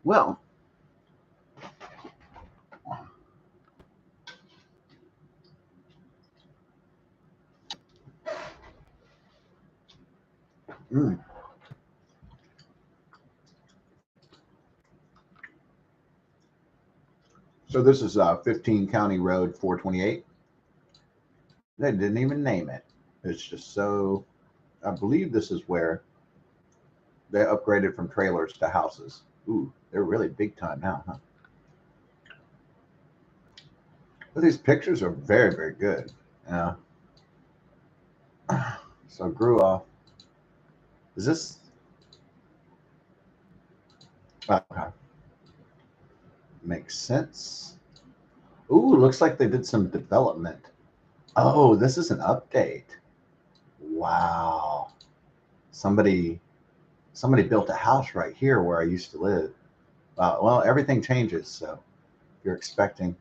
Well, mm. So this is 15 County Road 428. They didn't even name it. It's just so. I believe this is where they upgraded from trailers to houses. Ooh, they're really big time now, huh? But these pictures are very, very good. Yeah. So grew off. Is this? Okay. Makes sense. Ooh, looks like they did some development. Oh, this is an update. Wow. Somebody somebody built a house right here where I used to live. Well, everything changes, so if you're expecting.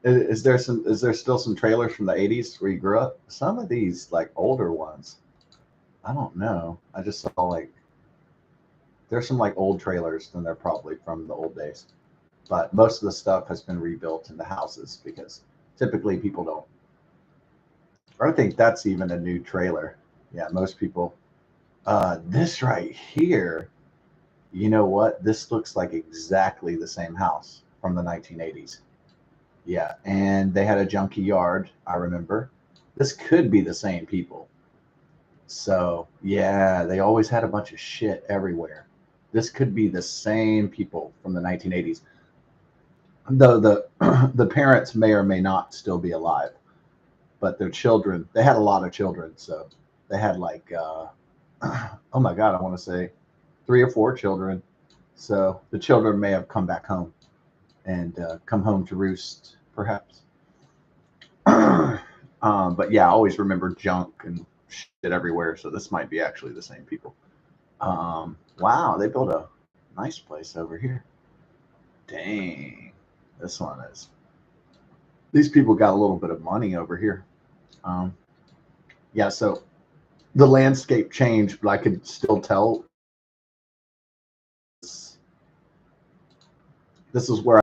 Is there still some trailers from the 80s where you grew up? Some of these like older ones. I don't know. I just saw like there's some like old trailers and they're probably from the old days. But most of the stuff has been rebuilt into houses because typically people don't. I think that's even a new trailer. Yeah, most people. This right here, you know what? This looks like exactly the same house from the 1980s. Yeah, and they had a junky yard, I remember. This could be the same people. So, yeah, they always had a bunch of shit everywhere. This could be the same people from the 1980s. Though the the parents may or may not still be alive, but their children, they had a lot of children, so they had like oh my god, I want to say 3 or 4 children. So the children may have come back home and come home to roost, perhaps. But yeah, I always remember junk and shit everywhere. So this might be actually the same people. Wow, they built a nice place over here. Dang, this one is. These people got a little bit of money over here. Um, yeah, so the landscape changed, but I could still tell. This is where I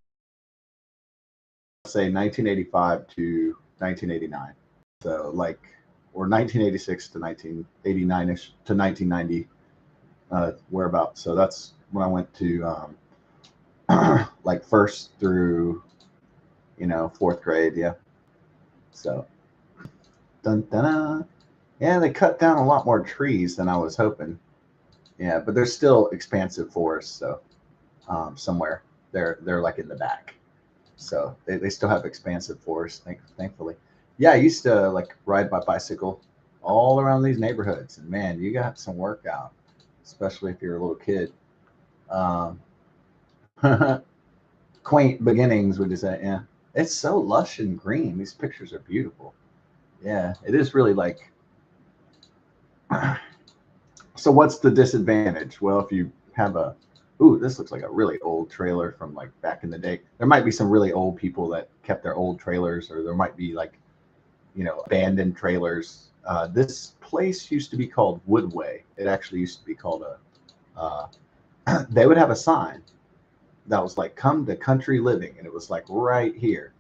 say 1985 to 1989. So like, or 1986 to 1989ish to 1990, whereabouts. So that's when I went to like first through, fourth grade. Yeah. So, dun, dun, dun. Yeah, they cut down a lot more trees than I was hoping. Yeah, but there's still expansive forests. So somewhere they're like in the back. So they still have expansive forests, thankfully. Yeah, I used to like ride my bicycle all around these neighborhoods, and man, you got some workout, especially if you're a little kid. Um, quaint beginnings, would you say? Yeah, it's so lush and green. These pictures are beautiful. Yeah, it is really like. So what's the disadvantage? Well, if you have a, ooh, this looks like a really old trailer from like back in the day. There might be some really old people that kept their old trailers, or there might be like, abandoned trailers. This place used to be called Woodway. It actually used to be called a. They would have a sign that was like "Come to Country Living," and it was like right here.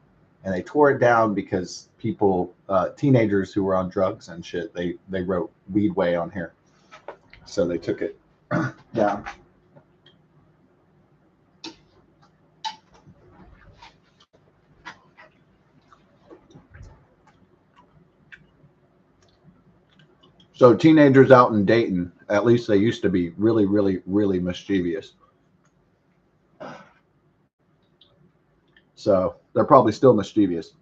And they tore it down because people, teenagers who were on drugs and shit, they wrote Weedway on here, so they took it down. So teenagers out in Dayton, at least they used to be really, really, really mischievous. So they're probably still mischievous.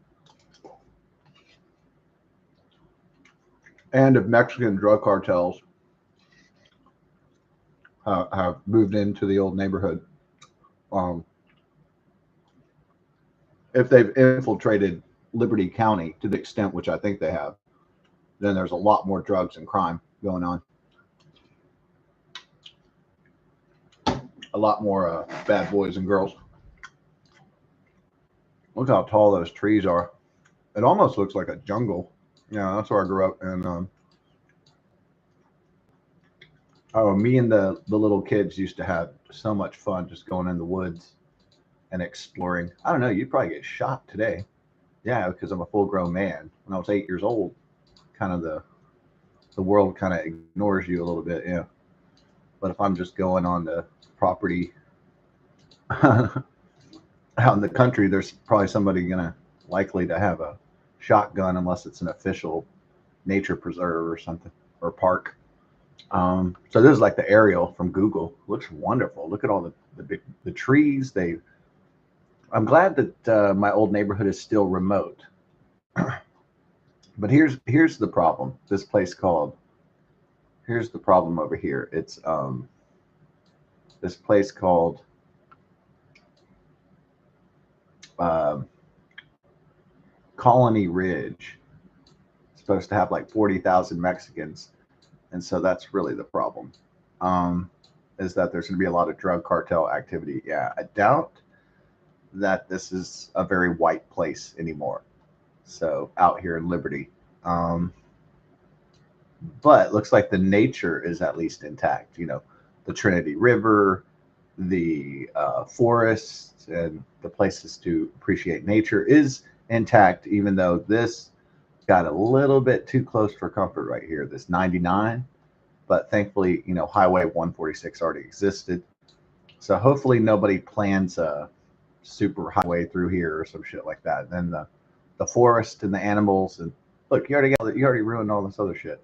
And if Mexican drug cartels have moved into the old neighborhood, um, if they've infiltrated Liberty County to the extent which I think they have, then there's a lot more drugs and crime going on. A lot more bad boys and girls. Look how tall those trees are. It almost looks like a jungle. Yeah, that's where I grew up. And Oh, me and the little kids used to have so much fun just going in the woods and exploring. I don't know, you'd probably get shot today. Yeah, because I'm a full grown man. When I was 8 years old, kind of the world kind of ignores you a little bit, yeah. But if I'm just going on the property out in the country, there's probably somebody gonna likely to have a shotgun unless it's an official nature preserve or something or park. So this is like the aerial from Google. Looks wonderful. Look at all the trees. I'm glad that my old neighborhood is still remote. But here's the problem. This place called here's the problem over here. It's this place called uh, Colony Ridge. It's supposed to have like 40,000 Mexicans, and so that's really the problem. Um, is that there's going to be a lot of drug cartel activity? Yeah, I doubt that this is a very white place anymore. So out here in Liberty, um, but looks like the nature is at least intact. You know, the Trinity River, the forests, and the places to appreciate nature is intact, even though this got a little bit too close for comfort right here. This 99, but thankfully, you know, Highway 146 already existed, so hopefully nobody plans a super highway through here or some shit like that. And then the forest and the animals and look, you already ruined all this other shit.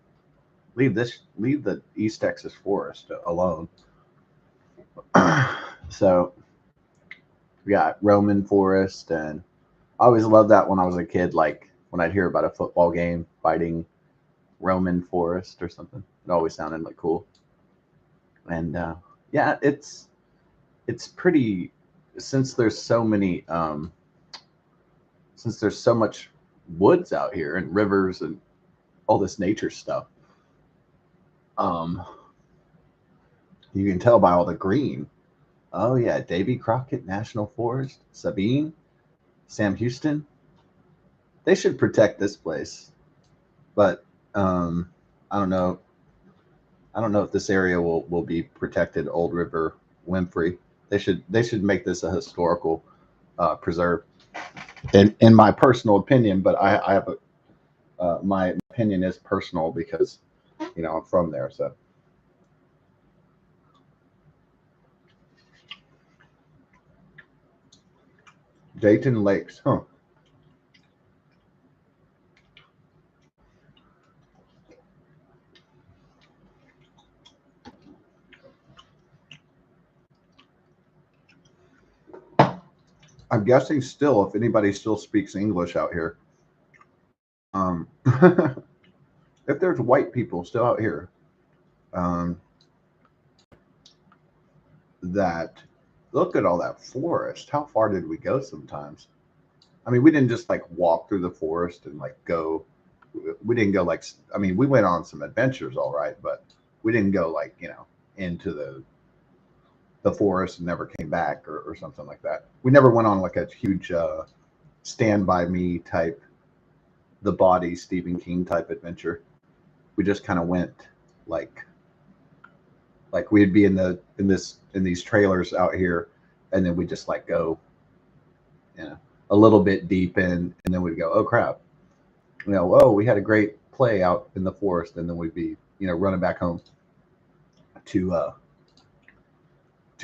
Leave the East Texas forest alone. So we got Roman forest, and I always loved that when I was a kid. Like when I'd hear about a football game fighting Roman forest or something, it always sounded like cool. And yeah, it's pretty since there's so many since there's so much woods out here and rivers and all this nature stuff. Um, you can tell by all the green. Oh yeah, Davy Crockett National Forest, Sabine, Sam Houston. They should protect this place, but um, I don't know. I don't know if this area will be protected. Old River, Winfrey. They should make this a historical preserve. In my personal opinion, but I have a my opinion is personal because you know I'm from there. So Dayton Lakes, huh? I'm guessing still, if anybody still speaks English out here, um, if there's white people still out here, um, that look at all that forest. How far did we go sometimes? I mean, we didn't just like walk through the forest and like go. We didn't go like. I mean, we went on some adventures, all right, but we didn't go like into the forest and never came back or something like that. We never went on like a huge Stand by Me type, The Body Stephen King type adventure. We just kind of went like we'd be in these trailers out here, and then we just like go you know a little bit deep in, and then we'd go, oh crap, oh, we had a great play out in the forest, and then we'd be running back home to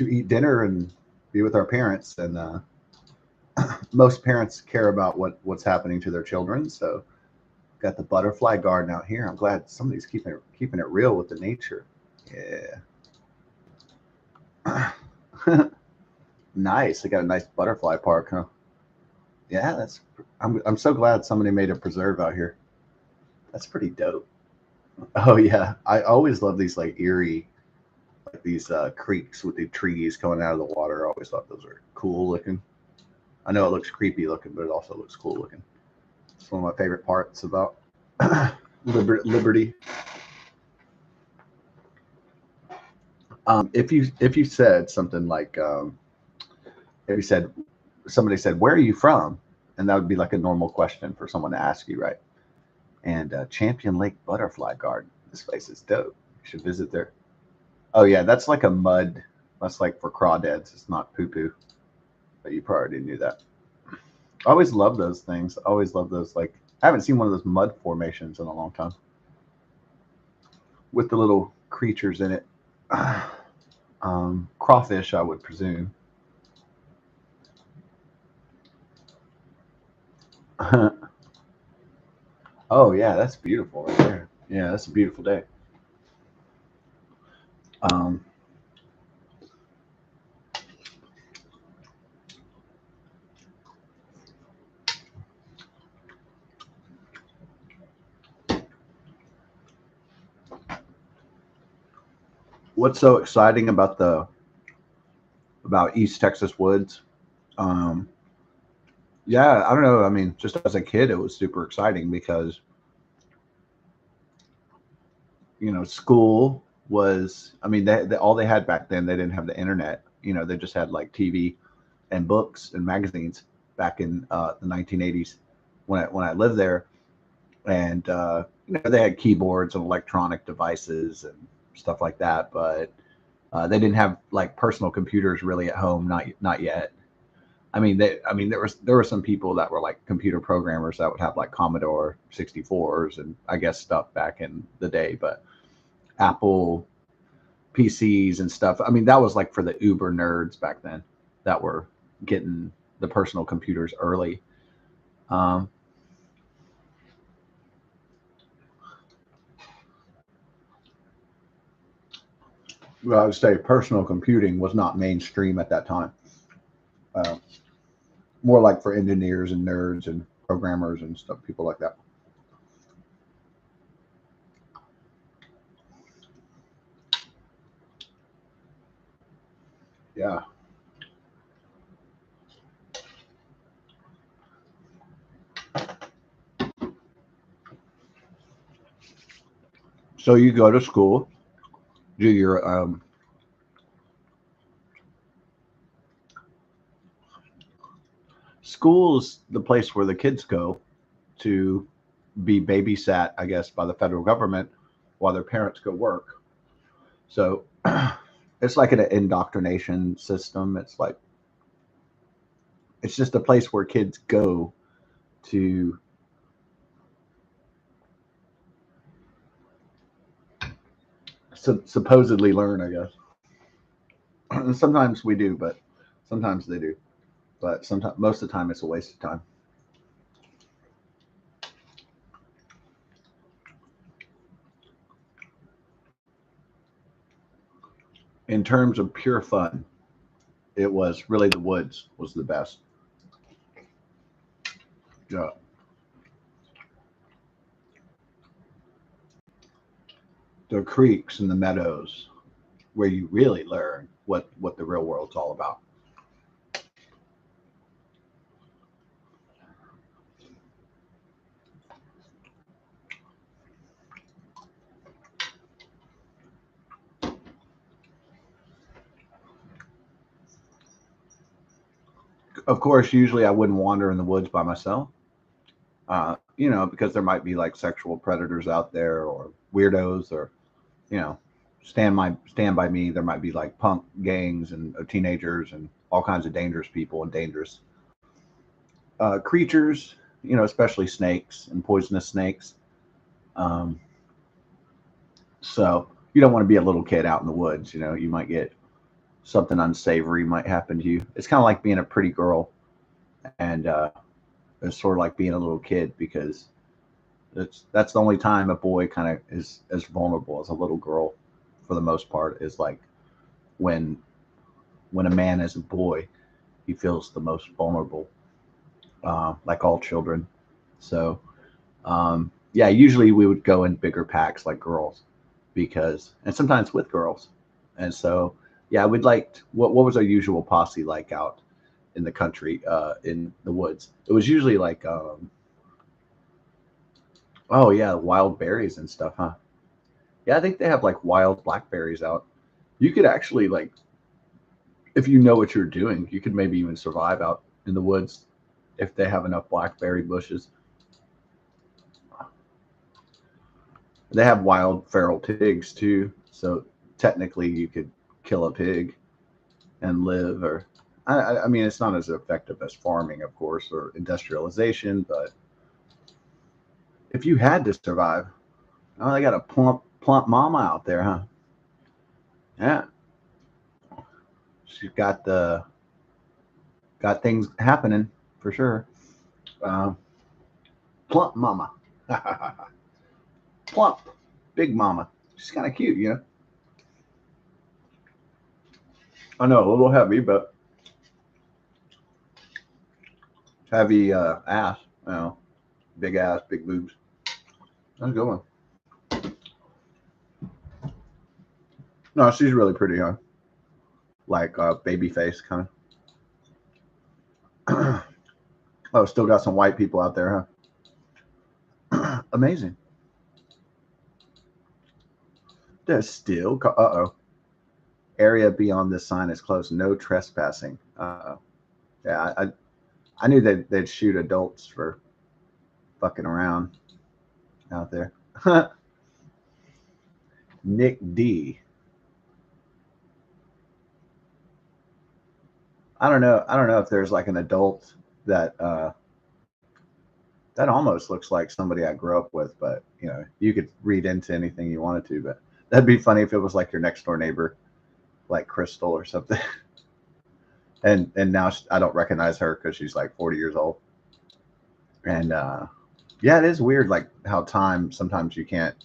eat dinner and be with our parents. And most parents care about what's happening to their children. So got the butterfly garden out here. I'm glad somebody's keeping it real with the nature. Yeah. Nice. They got a nice butterfly park, huh? Yeah, I'm so glad somebody made a preserve out here. That's pretty dope. Oh yeah, I always love these like eerie, like these creeks with the trees coming out of the water. I always thought those are cool looking. I know it looks creepy looking, but it also looks cool looking. It's one of my favorite parts about Liberty. If you said something like if you said somebody said, where are you from, and that would be like a normal question for someone to ask you, right? And Champion Lake Butterfly Garden, this place is dope, you should visit there. Oh yeah, that's like a mud. That's like for crawdads. It's not poo poo. But you probably already knew that. I always love those things. I always love those. Like I haven't seen one of those mud formations in a long time with the little creatures in it. Crawfish, I would presume. Oh yeah, that's beautiful right there. Yeah, that's a beautiful day. Um, what's so exciting about the about East Texas woods? Um, yeah, I don't know. I mean, just as a kid, it was super exciting because school was. I mean, all they had back then, they didn't have the internet. They just had like TV and books and magazines back in the 1980s when I lived there, and they had keyboards and electronic devices and stuff like that, but they didn't have like personal computers really at home, not yet. There were some people that were like computer programmers that would have like Commodore 64s and I guess stuff back in the day, but Apple PCs and stuff. I mean, that was like for the uber nerds back then that were getting the personal computers early. Um, well, I would say personal computing was not mainstream at that time. Uh, More like for engineers and nerds and programmers and stuff, people like that. Yeah. So you go to school, do your school's the place where the kids go to be babysat, I guess, by the federal government while their parents go work. So it's like an indoctrination system. It's just a place where kids go to supposedly learn, I guess. Sometimes we do, but sometimes they do. But sometimes, most of the time, it's a waste of time. In terms of pure fun, it was really the woods was the best. Yeah. The creeks and the meadows where you really learn what the real world's all about. Of course, usually I wouldn't wander in the woods by myself, because there might be like sexual predators out there or weirdos or, you know, stand by me. There might be like punk gangs and teenagers and all kinds of dangerous people and dangerous creatures, especially snakes and poisonous snakes. Um, so you don't want to be a little kid out in the woods. You might get something unsavory might happen to you. It's kind of like being a pretty girl, and it's sort of like being a little kid because that's the only time a boy kind of is as vulnerable as a little girl, for the most part. Is like when when a man is a boy, he feels the most vulnerable, like all children. So yeah, usually we would go in bigger packs like girls, and sometimes with girls, and so yeah, we'd like what was our usual posse like out in the country, in the woods. It was usually like, oh yeah, wild berries and stuff, huh? Yeah, I think they have like wild blackberries out. You could actually like, if you know what you're doing, you could maybe even survive out in the woods if they have enough blackberry bushes. They have wild feral pigs too, so technically you could kill a pig and live, or I mean, it's not as effective as farming, of course, or industrialization, but if you had to survive, oh, they got a plump mama out there, huh? Yeah, she's got things happening for sure. Uh, plump mama, plump, big mama. She's kind of cute, you know. I know, a little heavy, but heavy ass. You know, big ass, big boobs. That's a good one. No, she's really pretty, huh? Like baby face kind of. Oh, still got some white people out there, huh? Amazing. There's still. Uh-oh. Area beyond this sign is closed. No trespassing. Yeah, I knew they'd shoot adults for fucking around out there. Nick D. I don't know. I don't know if there's like an adult that that almost looks like somebody I grew up with, but you know, you could read into anything you wanted to. But that'd be funny if it was like your next door neighbor, like Crystal or something. And now I don't recognize her because she's like 40 years old. And yeah, it is weird, like how time sometimes you can't.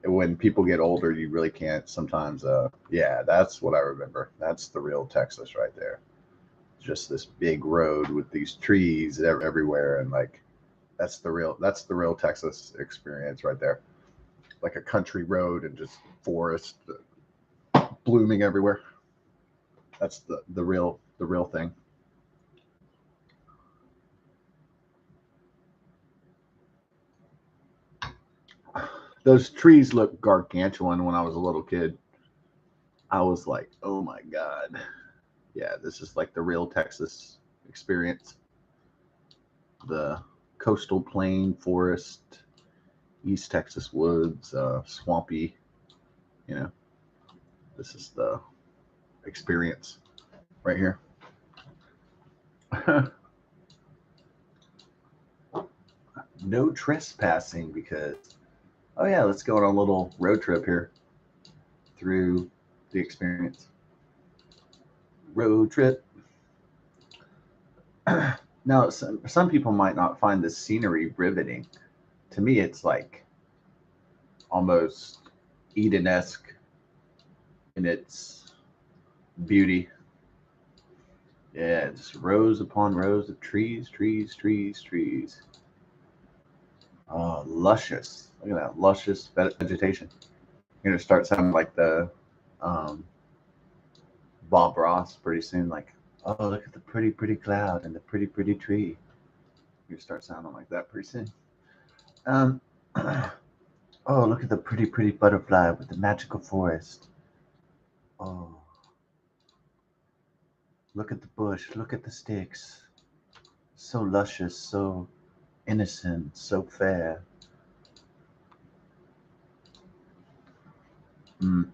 When people get older, you really can't sometimes. Yeah, that's what I remember. That's the real Texas right there. Just this big road with these trees everywhere, and like that's the real Texas experience right there. Like a country road and just forest blooming everywhere. That's the real thing. Those trees look gargantuan when I was a little kid. I was like, oh my God. Yeah, this is like the real Texas experience. The coastal plain forest, East Texas woods, swampy, you know, this is the experience right here. No trespassing because, oh yeah, let's go on a little road trip here through the experience. Road trip. Now, some people might not find the scenery riveting. To me, it's like almost Eden-esque in its beauty. Yeah, just rows upon rows of trees, trees, trees, trees. Luscious. Look at that luscious vegetation. You're gonna start sounding like the um, Bob Ross pretty soon. Like, oh, look at the pretty, pretty cloud and the pretty, pretty tree. You start sounding like that pretty soon. Um, oh, look at the pretty, pretty butterfly with the magical forest. Oh, look at the bush. Look at the sticks. So luscious, so innocent, so fair. Mm.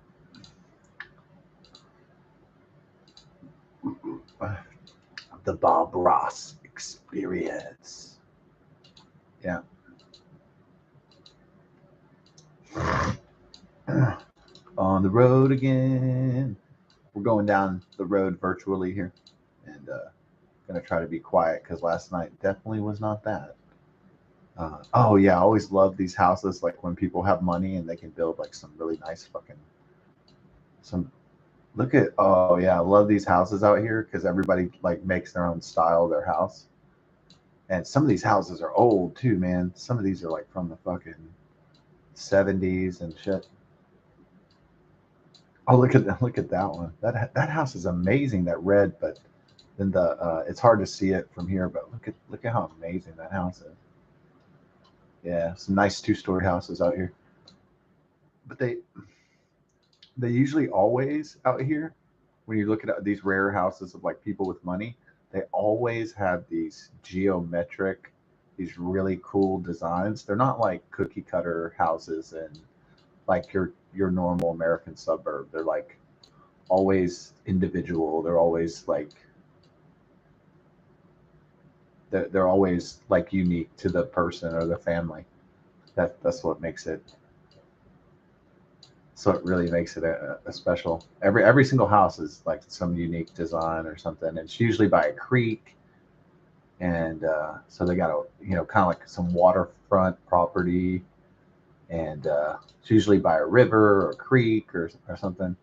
The Bob Ross experience. Yeah. On the road again. We're going down the road virtually here, and gonna try to be quiet because last night definitely was not that. Oh yeah, I always love these houses. Like when people have money and they can build like some really nice fucking some. Look at, oh yeah, I love these houses out here because everybody like makes their own style of their house. And some of these houses are old too, man. Some of these are like from the fucking 70s and shit. Oh, look at that one. That house is amazing. That red, but then the it's hard to see it from here. But look at how amazing that house is. Yeah, some nice two-story houses out here. But they usually always out here when you look at these rare houses of like people with money, they always have these geometric, these really cool designs. They're not like cookie cutter houses and like your normal American suburb. They're like always individual. They're always like they're always like unique to the person or the family. That's what makes it. So it really makes it a special. Every single house is like some unique design or something. It's usually by a creek, and so they got a kind of like some waterfront property, and it's usually by a river or a creek or something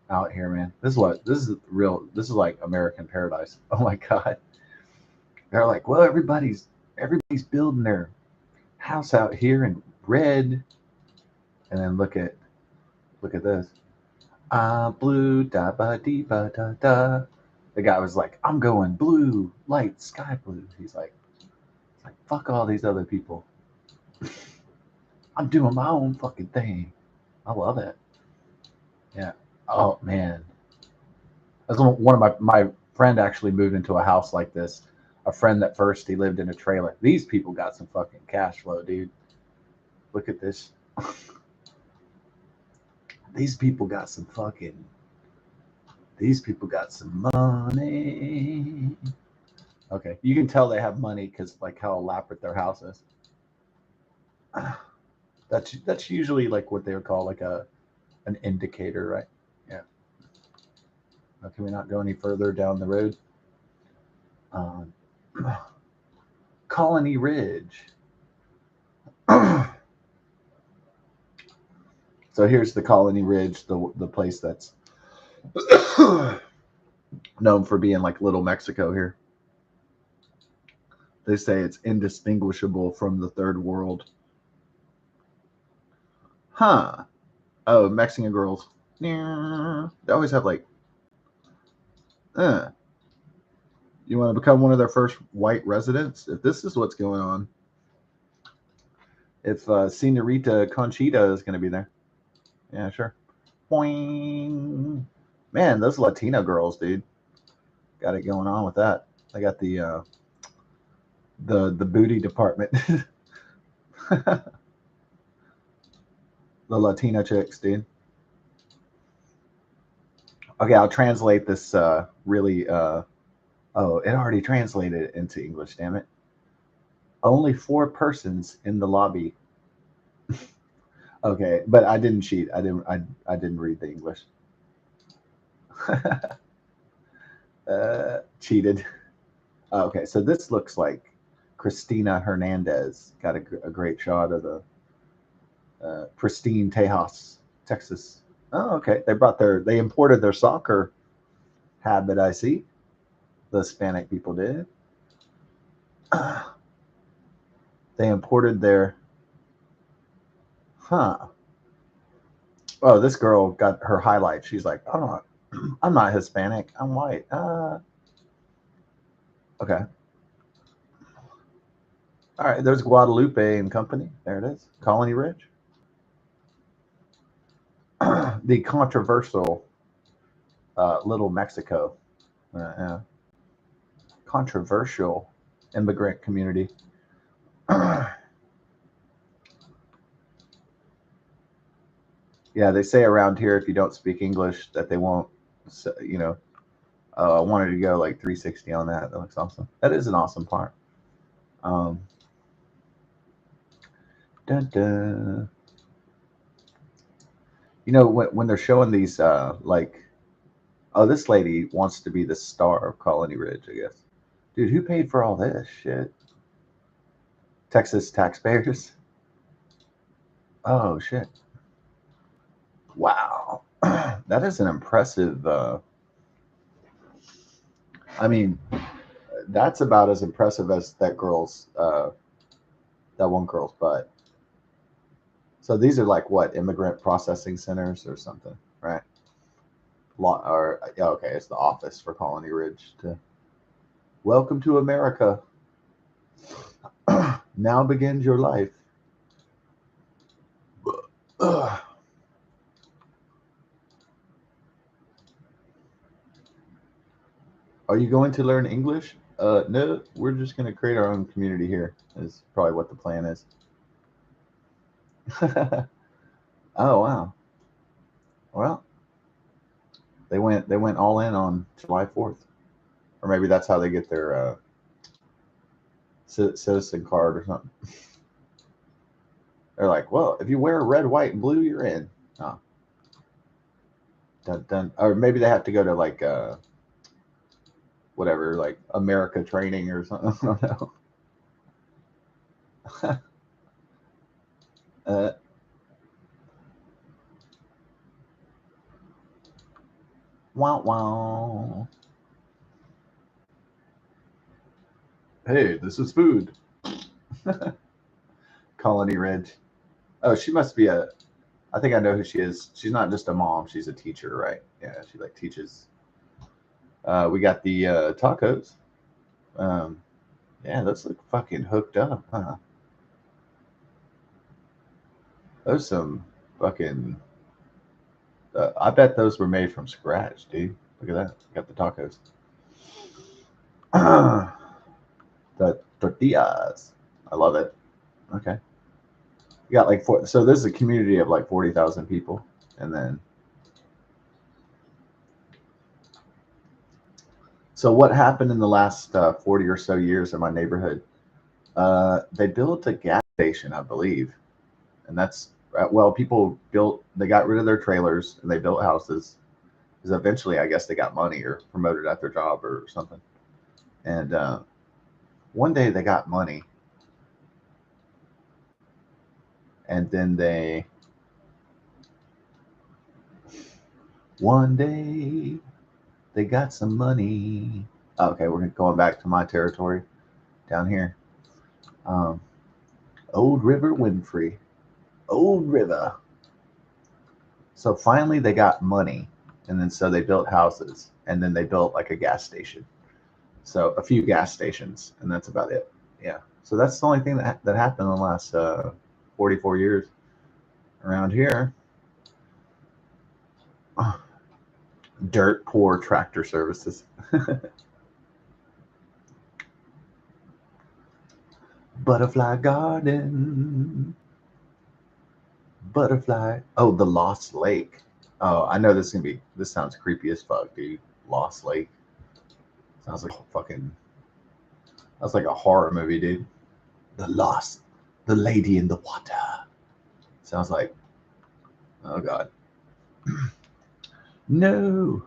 out here, man. This is real. This is like American paradise. Oh my god. They're like, well, everybody's building their house out here in red, and then look at this. Blue da ba dee ba da da. The guy was like, I'm going blue, light sky blue. He's like, fuck all these other people. I'm doing my own fucking thing. I love it. Yeah. Oh man, that's one of my friend actually moved into a house like this. A friend that first he lived in a trailer. These people got some fucking cash flow, dude. Look at this. These people got some fucking. These people got some money. Okay, you can tell they have money because like how elaborate their house is. That's usually like what they would call like an indicator, right? Yeah. Now, can we not go any further down the road? Um, Colony Ridge. So here's the Colony Ridge, the place that's known for being like Little Mexico here. They say it's indistinguishable from the third world. Huh. Oh, Mexican girls. Yeah. They always have like, you want to become one of their first white residents? If this is what's going on, if Senorita Conchita is going to be there. Yeah, sure. Boing. Man, those Latina girls, dude, got it going on with that. They got the booty department. The Latina chicks, dude. Okay, I'll translate this really. Oh, it already translated into English. Damn it! Only 4 persons in the lobby. Okay, but I didn't cheat. I didn't read the English. Cheated. Okay, so this looks like Christina Hernandez got a great shot of the pristine Tejas, Texas. Oh, okay. They imported their soccer habit. I see. The Hispanic people did. They imported their. Huh. Oh, this girl got her highlight. She's like, I'm not Hispanic. I'm white. Okay. All right. There's Guadalupe and Company. There it is. Colony Ridge. The controversial Little Mexico. Yeah. Controversial immigrant community. Yeah, they say around here if you don't speak English that they won't. I wanted to go like 360 on that. That looks awesome. That is an awesome part. Dun, dun. When they're showing these like, oh, this lady wants to be the star of Colony Ridge, I guess. Dude, who paid for all this shit? Texas taxpayers. Oh shit. Wow. That is an impressive I mean, that's about as impressive as that one girl's butt. So these are like what, immigrant processing centers or something, right? Okay, it's the office for Colony Ridge. Welcome to America. Now begins your life. Are you going to learn English? No, we're just going to create our own community here. Is probably what the plan is. Oh wow. Well, they went all in on July 4th, or maybe that's how they get their citizen card or something. They're like, well, if you wear red, white, and blue, you're in. Oh, dun, dun. Or maybe they have to go to like whatever, like America training or something. I don't know. uh, wow, wow. Hey, this is food. Colony Ridge. Oh, she must be a. I think I know who she is. She's not just a mom; she's a teacher, right? Yeah, she like teaches. We got the tacos. Um, yeah, those look fucking hooked up, huh? Those some fucking. I bet those were made from scratch, dude. Look at that. Got the tacos. The tortillas. I love it. Okay. You got like four. So this is a community of like 40,000 people, and then. So what happened in the last 40 or so years in my neighborhood? They built a gas station, I believe, and that's well, people built. They got rid of their trailers and they built houses. Because eventually, I guess they got money or promoted at their job or something. And one day they got money, and then they one day they got some money. Okay, we're going back to my territory down here. Um, Old River Winfrey, Old River. So finally they got money, and then so they built houses, and then they built like a gas station. So a few gas stations, and that's about it. Yeah. So that's the only thing that happened in the last 44 years around here. Dirt poor tractor services. Butterfly Garden. Butterfly. Oh, the Lost Lake. Oh, I know this is gonna be. This sounds creepy as fuck, dude. Lost Lake. Sounds like fucking. That's like a horror movie, dude. The Lost. The Lady in the Water. Sounds like. Oh God. No.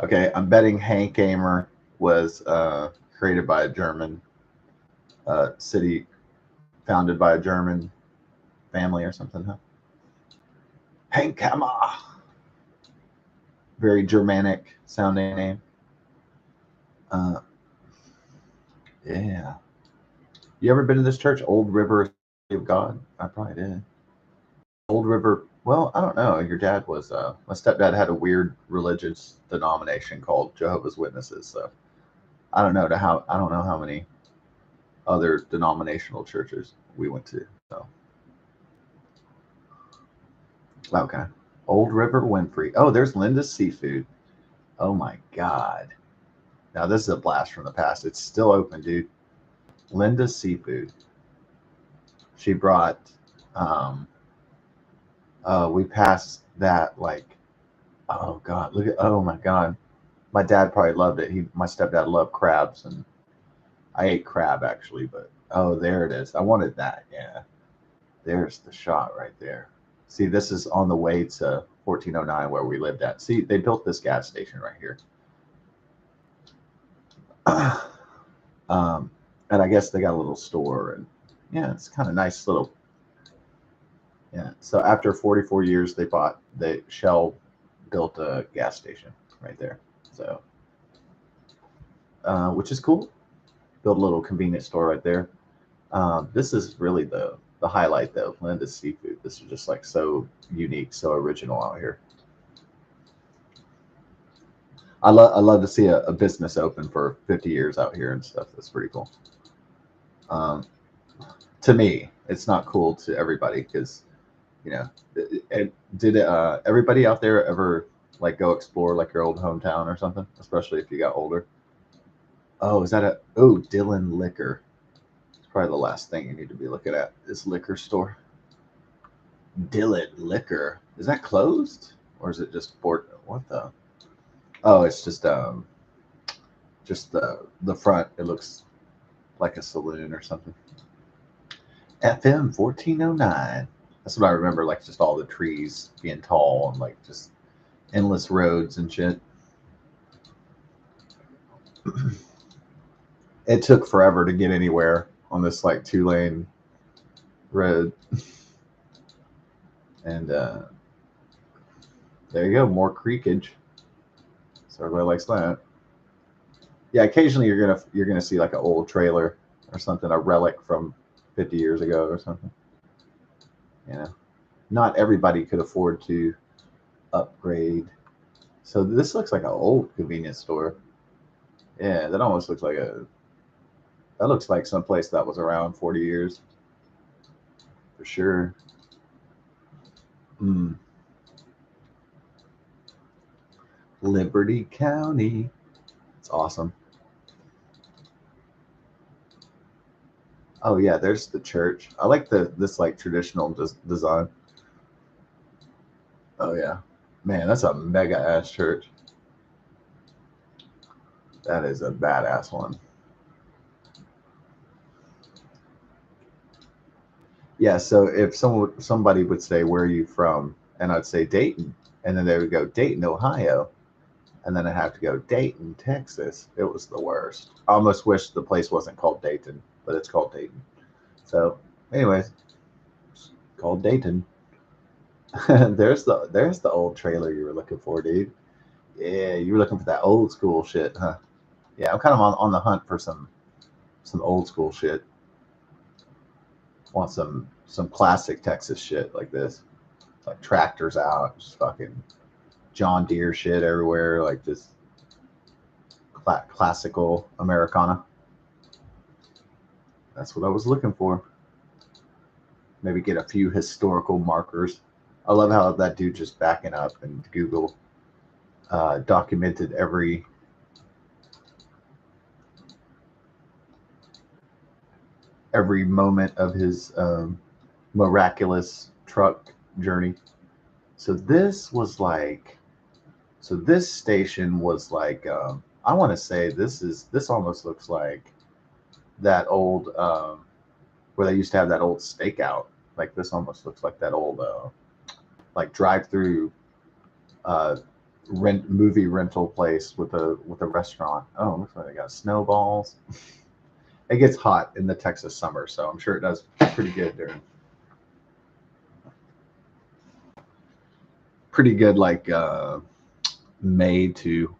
Okay, I'm betting Hank Gamer was created by a German city, founded by a German family or something, huh? Hank Hammer. Very Germanic sounding name. Uh, yeah. You ever been to this church, Old River of God? I probably did. Old River. Well, I don't know. Your dad was. My stepdad had a weird religious denomination called Jehovah's Witnesses. So I don't know how. I don't know how many other denominational churches we went to. So okay. Old River Winfrey. Oh, there's Linda's Seafood. Oh my God. Now this is a blast from the past. It's still open, dude. Linda's Seafood. She brought. Um, we passed that like. Oh God. Look at. Oh my God. My dad probably loved it. My stepdad loved crabs, and I ate crab actually. But oh, there it is. I wanted that. Yeah. There's the shot right there. See, this is on the way to 1409 where we lived at. See, they built this gas station right here. um, and I guess they got a little store, and yeah, it's kind of nice little. Yeah. So after 44 years, Shell built a gas station right there. So, which is cool. Built a little convenience store right there. This is really the highlight though. Linda's Seafood. This is just like so unique, so original out here. I love to see a business open for 50 years out here and stuff. That's pretty cool. Um, to me, it's not cool to everybody because did everybody out there ever like go explore like your old hometown or something, especially if you got older? Oh, is that Dylan Liquor? It's probably the last thing you need to be looking at is liquor store. Dillet Liquor. Is that closed or is it just sport? What the? Oh, it's just the front. It looks like a saloon or something. FM 1409. That's what I remember. Like just all the trees being tall and like just endless roads and shit. It took forever to get anywhere on this like 2-lane road. And there you go, more creekage. So everybody likes that. Yeah, occasionally you're gonna see like an old trailer or something, a relic from 50 years ago or something. You know, not everybody could afford to upgrade. So this looks like an old convenience store. Yeah, that almost looks like that looks like someplace that was around 40 years for sure. Mm. Liberty County. It's awesome. Oh yeah, there's the church. I like this like traditional design. Oh yeah, man, that's a mega ass church. That is a badass one. Yeah, so if somebody would say, "Where are you from?" and I'd say Dayton, and then they would go Dayton, Ohio, and then I have to go Dayton, Texas. It was the worst. I almost wish the place wasn't called Dayton, but it's called Dayton. So, anyways, it's called Dayton. There's the old trailer you were looking for, dude. Yeah, you were looking for that old school shit, huh? Yeah, I'm kind of on the hunt for some old school shit. Want some classic Texas shit like this, like tractors out, just fucking John Deere shit everywhere, like just classical Americana. That's what I was looking for. Maybe get a few historical markers. I love how that dude just backing up and Google documented every moment of his miraculous truck journey. So this was like, so this station was like, I want to say this almost looks like that old where they used to have that old stakeout. Like this almost looks like that old like drive-through rent movie rental place with a restaurant. Oh, looks like they got snowballs. It gets hot in the Texas summer, so I'm sure it does pretty good during pretty good like May to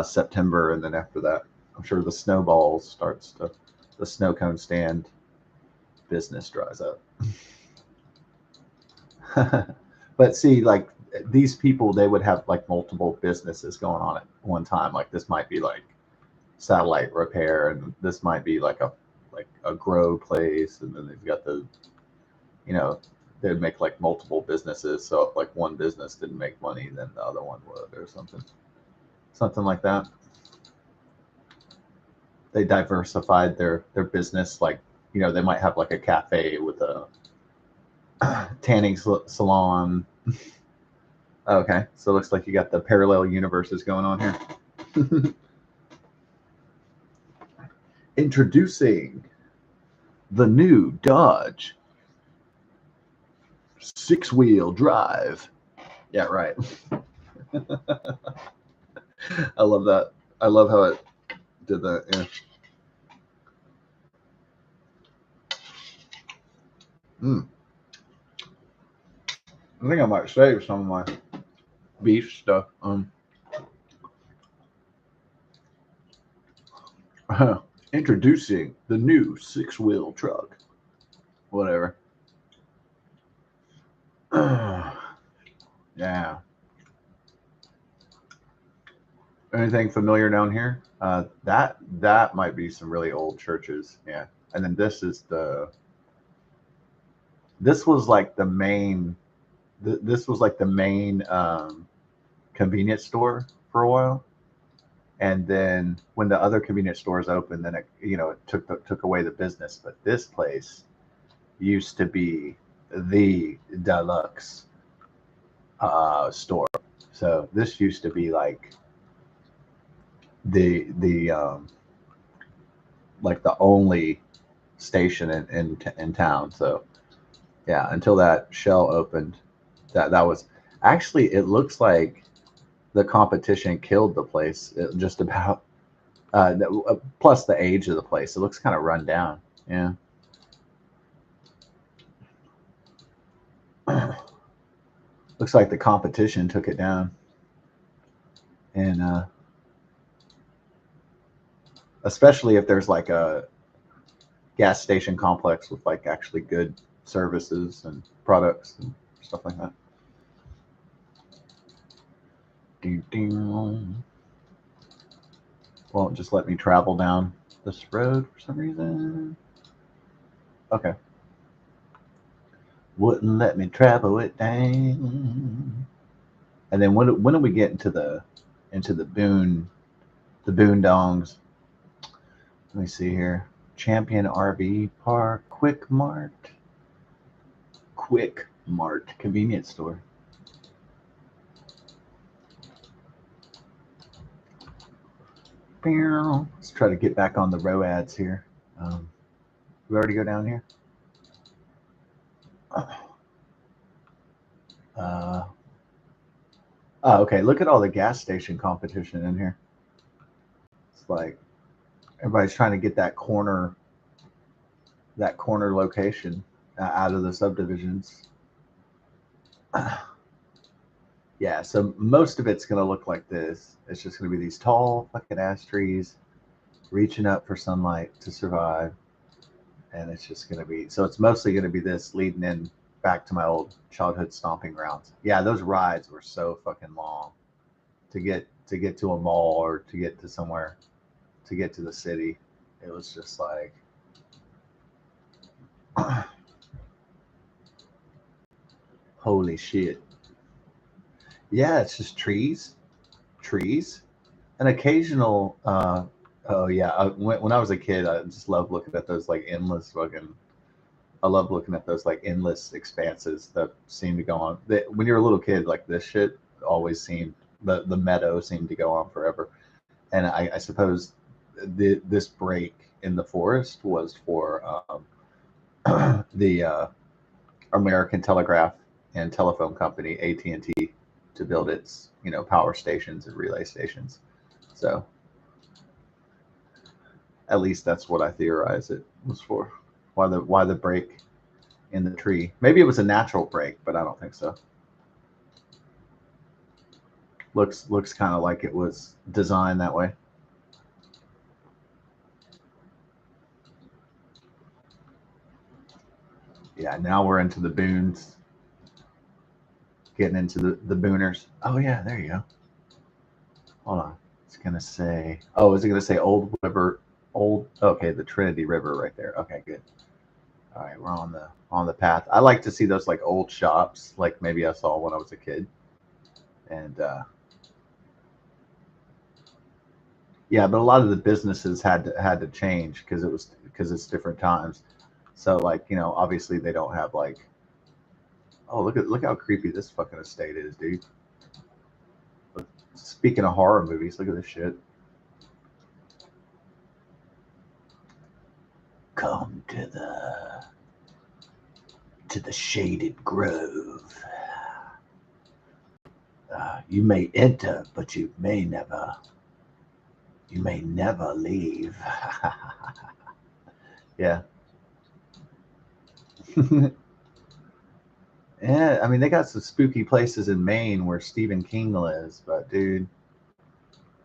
September, and then after that, I'm sure the snowballs starts to the snow cone stand business dries up. But see, like these people, they would have like multiple businesses going on at one time. Like this might be like satellite repair, and this might be like a grow place, and then they've got you know, they'd make like multiple businesses. So if like one business didn't make money, then the other one would, or something like that. They diversified their business. Like they might have like a cafe with a tanning salon. Okay, so it looks like you got the parallel universes going on here. Introducing the new Dodge 6-wheel drive. Yeah, right. I love that. I love how it did that. Yeah. I think I might save some of my beef stuff. Introducing the new 6-wheel truck. Whatever. Yeah. Anything familiar down here? That might be some really old churches. Yeah. And then this was like the main. This was like the main convenience store for a while. And then when the other convenience stores opened, then it took away the business. But this place used to be the deluxe store. So this used to be the like the only station in town. So yeah, until that shell opened, that was actually, it looks like the competition killed the place. Just about. Plus the age of the place, it looks kind of run down. Yeah. Looks like the competition took it down, and especially if there's like a gas station complex with like actually good services and products and stuff like that. Won't just let me travel down this road for some reason. Okay. Wouldn't let me travel it down. And then when do we get into the boondongs? Let me see here. Champion RV Park, Quick Mart convenience store. Let's try to get back on the roads here. We already go down here. Oh, okay. Look at all the gas station competition in here. It's like everybody's trying to get that corner location out of the subdivisions. Yeah, so most of it's gonna look like this. It's just gonna be these tall fucking ass trees reaching up for sunlight to survive. And it's just gonna be, so it's mostly gonna be this leading in back to my old childhood stomping grounds. Yeah, those rides were so fucking long to get to a mall or to get to somewhere, to get to the city. It was just like holy shit. Yeah, it's just trees, an occasional. Oh yeah, when I was a kid, I just loved looking at those like endless fucking. I love looking at those like endless expanses that seem to go on. When you're a little kid, like this shit always seemed, the meadow seemed to go on forever. And I suppose this break in the forest was for the American Telegraph and Telephone Company, AT&T, to build its power stations and relay stations. So at least that's what I theorize it was for. Why the break in the tree? Maybe it was a natural break, but I don't think so. Looks kind of like it was designed that way. Yeah, now we're into the boons. Getting into the booners. Oh yeah, there you go. Hold on. It's gonna say, oh, is it gonna say Old River, Old, okay, the Trinity River right there. Okay, good. All right, we're on the path. I like to see those like old shops, like maybe I saw when I was a kid. And yeah, but a lot of the businesses had to change because it's different times. So like, obviously they don't have like, oh, look how creepy this fucking estate is, dude. Speaking of horror movies, look at this shit. Come to the shaded grove. You may enter, but you may never leave. Yeah. Yeah, I mean they got some spooky places in Maine where Stephen King lives, but dude,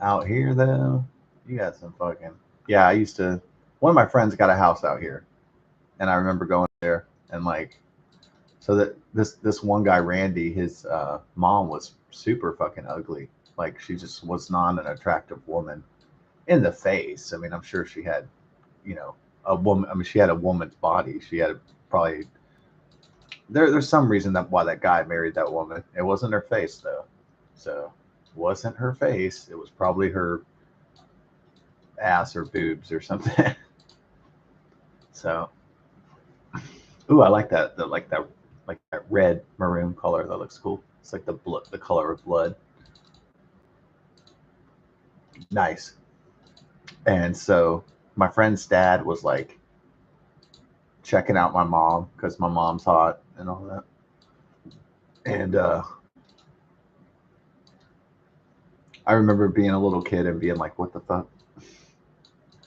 out here though, you got some fucking, yeah. I used to, one of my friends got a house out here, and I remember going there and like, so that this one guy Randy, his mom was super fucking ugly. Like she just was not an attractive woman in the face. I mean, I'm sure she had, a woman. I mean, she had a woman's body. She had probably, there's some reason that why that guy married that woman. It wasn't her face though. So it wasn't her face. It was probably her ass or boobs or something. So, ooh, I like that. Like that like that red maroon color. That looks cool. It's like the color of blood. Nice. And so my friend's dad was like checking out my mom because my mom's hot and all that. And I remember being a little kid and being like, what the fuck?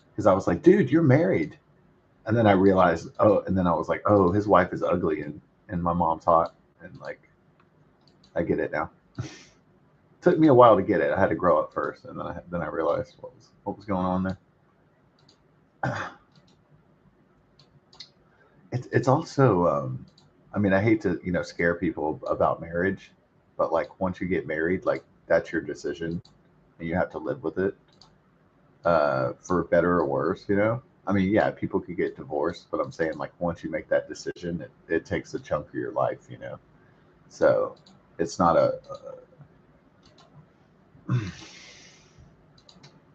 Because I was like, dude, you're married. And then I realized, and then I was like, oh, his wife is ugly and my mom's hot. And like, I get it now. Took me a while to get it. I had to grow up first. And then I realized what was going on there. It's also, I mean, I hate to, scare people about marriage, but like once you get married, like that's your decision and you have to live with it, for better or worse, I mean, yeah, people could get divorced, but I'm saying like once you make that decision, it takes a chunk of your life, So it's not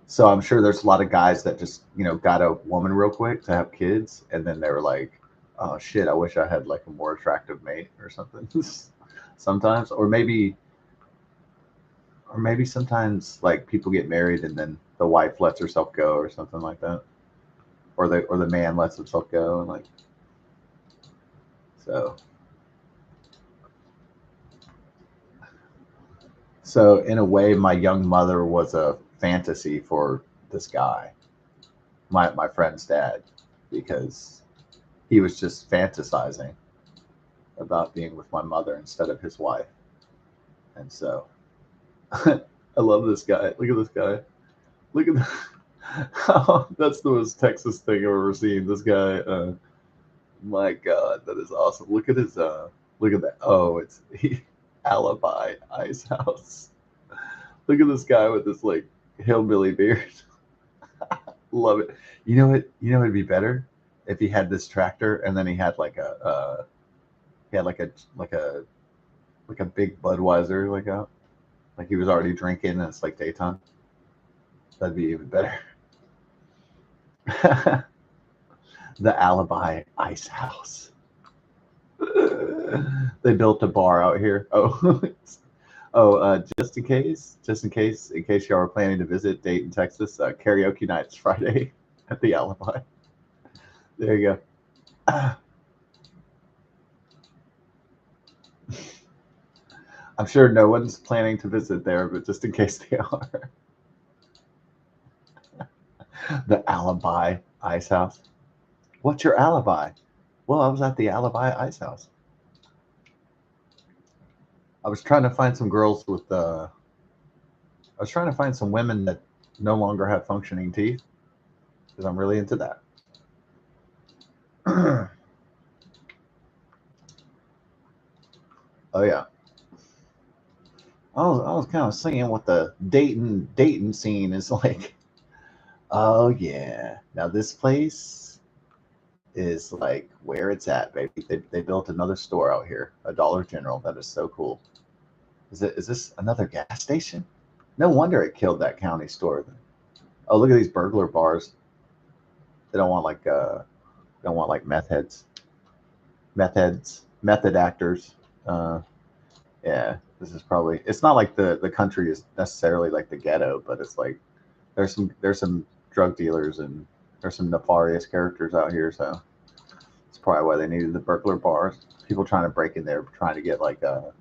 so I'm sure there's a lot of guys that just, got a woman real quick to have kids, and then they were like, oh shit, I wish I had like a more attractive mate or something. Sometimes, or maybe sometimes like people get married and then the wife lets herself go or something like that, or the man lets himself go, and like, so in a way my young mother was a fantasy for this guy, my friend's dad, because he was just fantasizing about being with my mother instead of his wife. And so I love this guy. Look at this guy. Look at oh, that's the most Texas thing I've ever seen. This guy, my God, that is awesome. Look at his look at that. Oh, it's Alibi Ice House. Look at this guy with this like hillbilly beard. Love it. You know what? You know it'd be better if he had this tractor and then he had like he had like a big Budweiser like out, like he was already drinking and it's like daytime. That'd be even better. The Alibi Ice House. They built a bar out here. Oh, just in case y'all are planning to visit Dayton, Texas, karaoke nights Friday at the Alibi. There you go. I'm sure no one's planning to visit there, but just in case they are. The Alibi Ice House. What's your alibi? Well, I was at the Alibi Ice House. I was trying to find some girls with I was trying to find some women that no longer have functioning teeth, because I'm really into that. Oh yeah. I was kind of seeing what the Dayton scene is like. Oh yeah. Now this place is like where it's at, baby. They built another store out here, a Dollar General. That is so cool. Is this another gas station? No wonder it killed that county store. Oh, look at these burglar bars. They don't want like method actors. Yeah, this is probably. It's not like the country is necessarily like the ghetto, but it's like there's some drug dealers and there's some nefarious characters out here. So it's probably why they needed the burglar bars. People trying to break in there, trying to get like a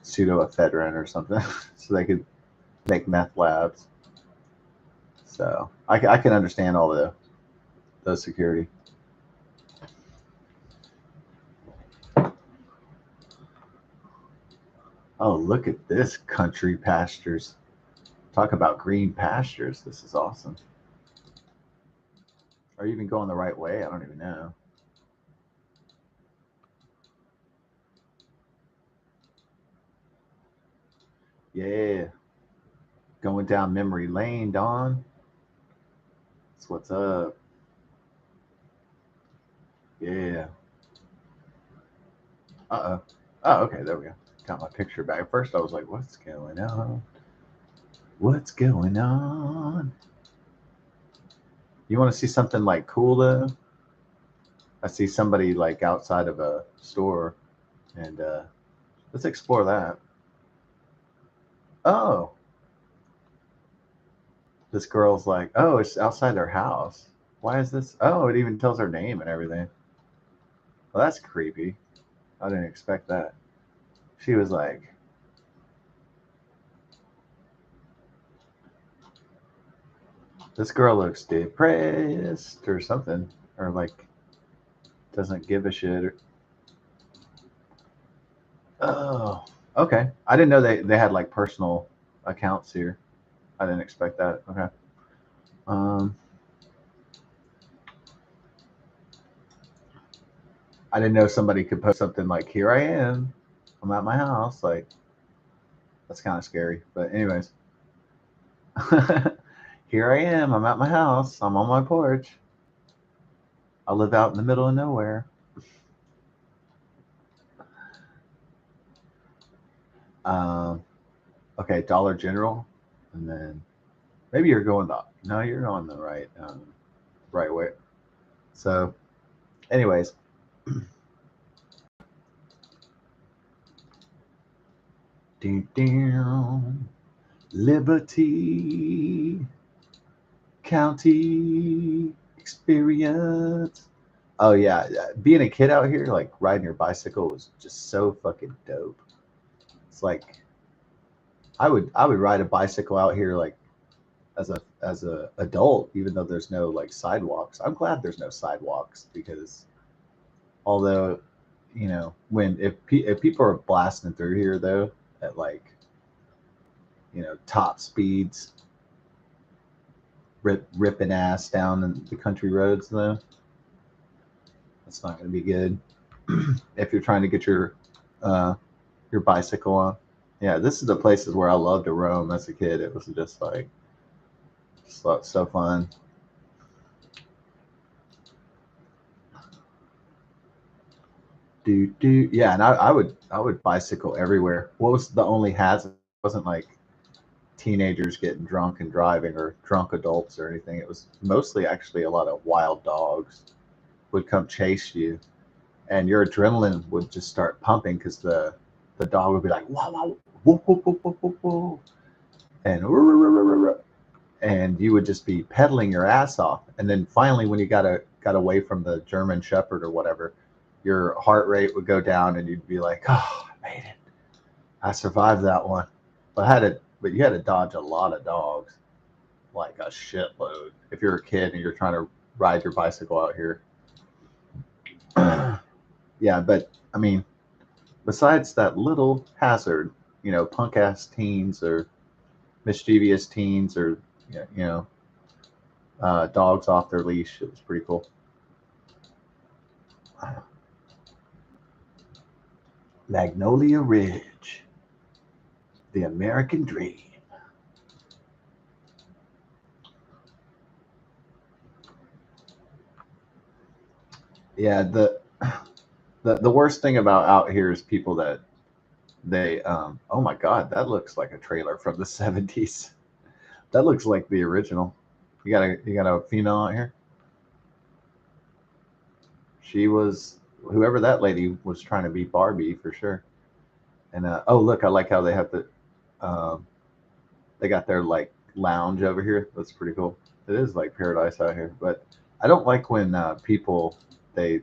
pseudoephedrine or something, so they could make meth labs. So I can understand all the security. Oh, look at this country pastures. Talk about green pastures. This is awesome. Are you even going the right way? I don't even know. Yeah. Going down memory lane, Don. That's what's up. Yeah. Uh-oh. Oh, okay, there we go. Got my picture back. At first I was like, what's going on? What's going on? You want to see something like cool though? I see somebody like outside of a store And let's explore that. Oh, this girl's like, oh, it's outside their house. Why is this? Oh, it even tells her name and everything. Well, that's creepy. I didn't expect that. She was like, this girl looks depressed or something, or like doesn't give a shit. Oh, okay. I didn't know they had like personal accounts here. I didn't expect that. Okay. Um, I didn't know somebody could post something like, "Here I am, I'm at my house." Like that's kind of scary. But anyways, here I am. I'm at my house. I'm on my porch. I live out in the middle of nowhere. Um, okay, Dollar General, and then maybe you're going the no, you're going the right way. So, anyways, ding, ding, Liberty County experience. Oh yeah, being a kid out here, like riding your bicycle was just so fucking dope. It's like I would ride a bicycle out here like as a adult, even though there's no like sidewalks. I'm glad there's no sidewalks because although when if people are blasting through here though at like top speeds, ripping ass down in the country roads though, that's not going to be good if you're trying to get uh, your bicycle on. Yeah, this is the places where I loved to roam as a kid. It was just like so fun. Do yeah, and I would bicycle everywhere. What was the only hazard? It wasn't like teenagers getting drunk and driving or drunk adults or anything. It was mostly actually a lot of wild dogs would come chase you, and your adrenaline would just start pumping because the dog would be like wow wow whoop whoop whoop whoop whoop, whoop and you would just be pedaling your ass off. And then finally, when you got away from the German Shepherd or whatever, your heart rate would go down, and you'd be like, "Oh, I made it! I survived that one." But you had to dodge a lot of dogs, like a shitload. If you're a kid and you're trying to ride your bicycle out here, yeah. But I mean, besides that little hazard, punk ass teens or mischievous teens or you know dogs off their leash. It was pretty cool. Magnolia Ridge, the American dream. Yeah, the worst thing about out here is people that they oh my god, that looks like a trailer from the 70s. That looks like the original. You got a female out here. She was whoever that lady was trying to be Barbie for sure. And oh look, I like how um, they got their like lounge over here. That's pretty cool. It is like paradise out here, but I don't like when people they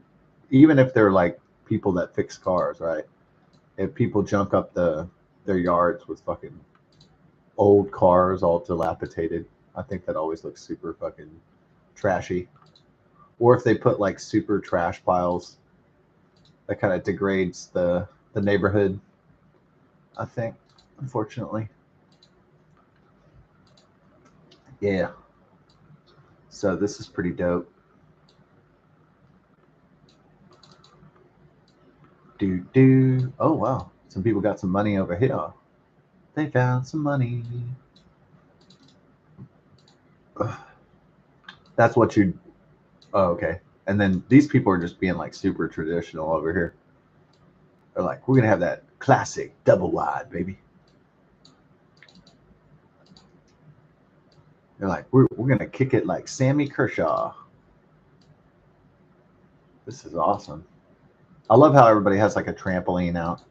even if they're like people that fix cars, right? If people junk up their yards with fucking old cars all dilapidated, I think that always looks super fucking trashy. Or if they put like super trash piles, that kind of degrades the neighborhood. I think, unfortunately, yeah. So this is pretty dope. Do. Oh wow, some people got some money over here. They found some money. Ugh. That's what you. Oh, okay. And then these people are just being like super traditional over here. They're like, we're gonna have that classic double wide, baby. They're like, we're gonna kick it like Sammy Kershaw. This is awesome. I love how everybody has like a trampoline out.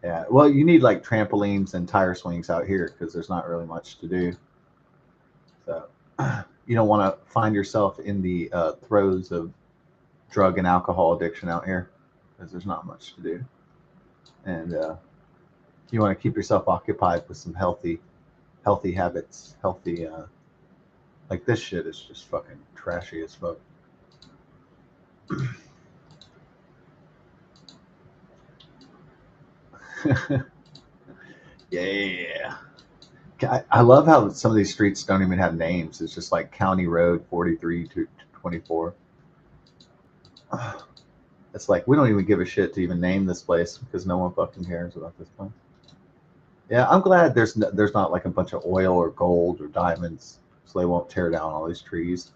Yeah, well, you need like trampolines and tire swings out here because there's not really much to do. So you don't want to find yourself in the throes of drug and alcohol addiction out here because there's not much to do. And you want to keep yourself occupied with some healthy habits, healthy. Like this shit is just fucking trashy as fuck. Yeah. I love how some of these streets don't even have names. It's just like County Road 43 to 24. It's like we don't even give a shit to even name this place because no one fucking cares about this place. Yeah, I'm glad there's not like a bunch of oil or gold or diamonds, so they won't tear down all these trees.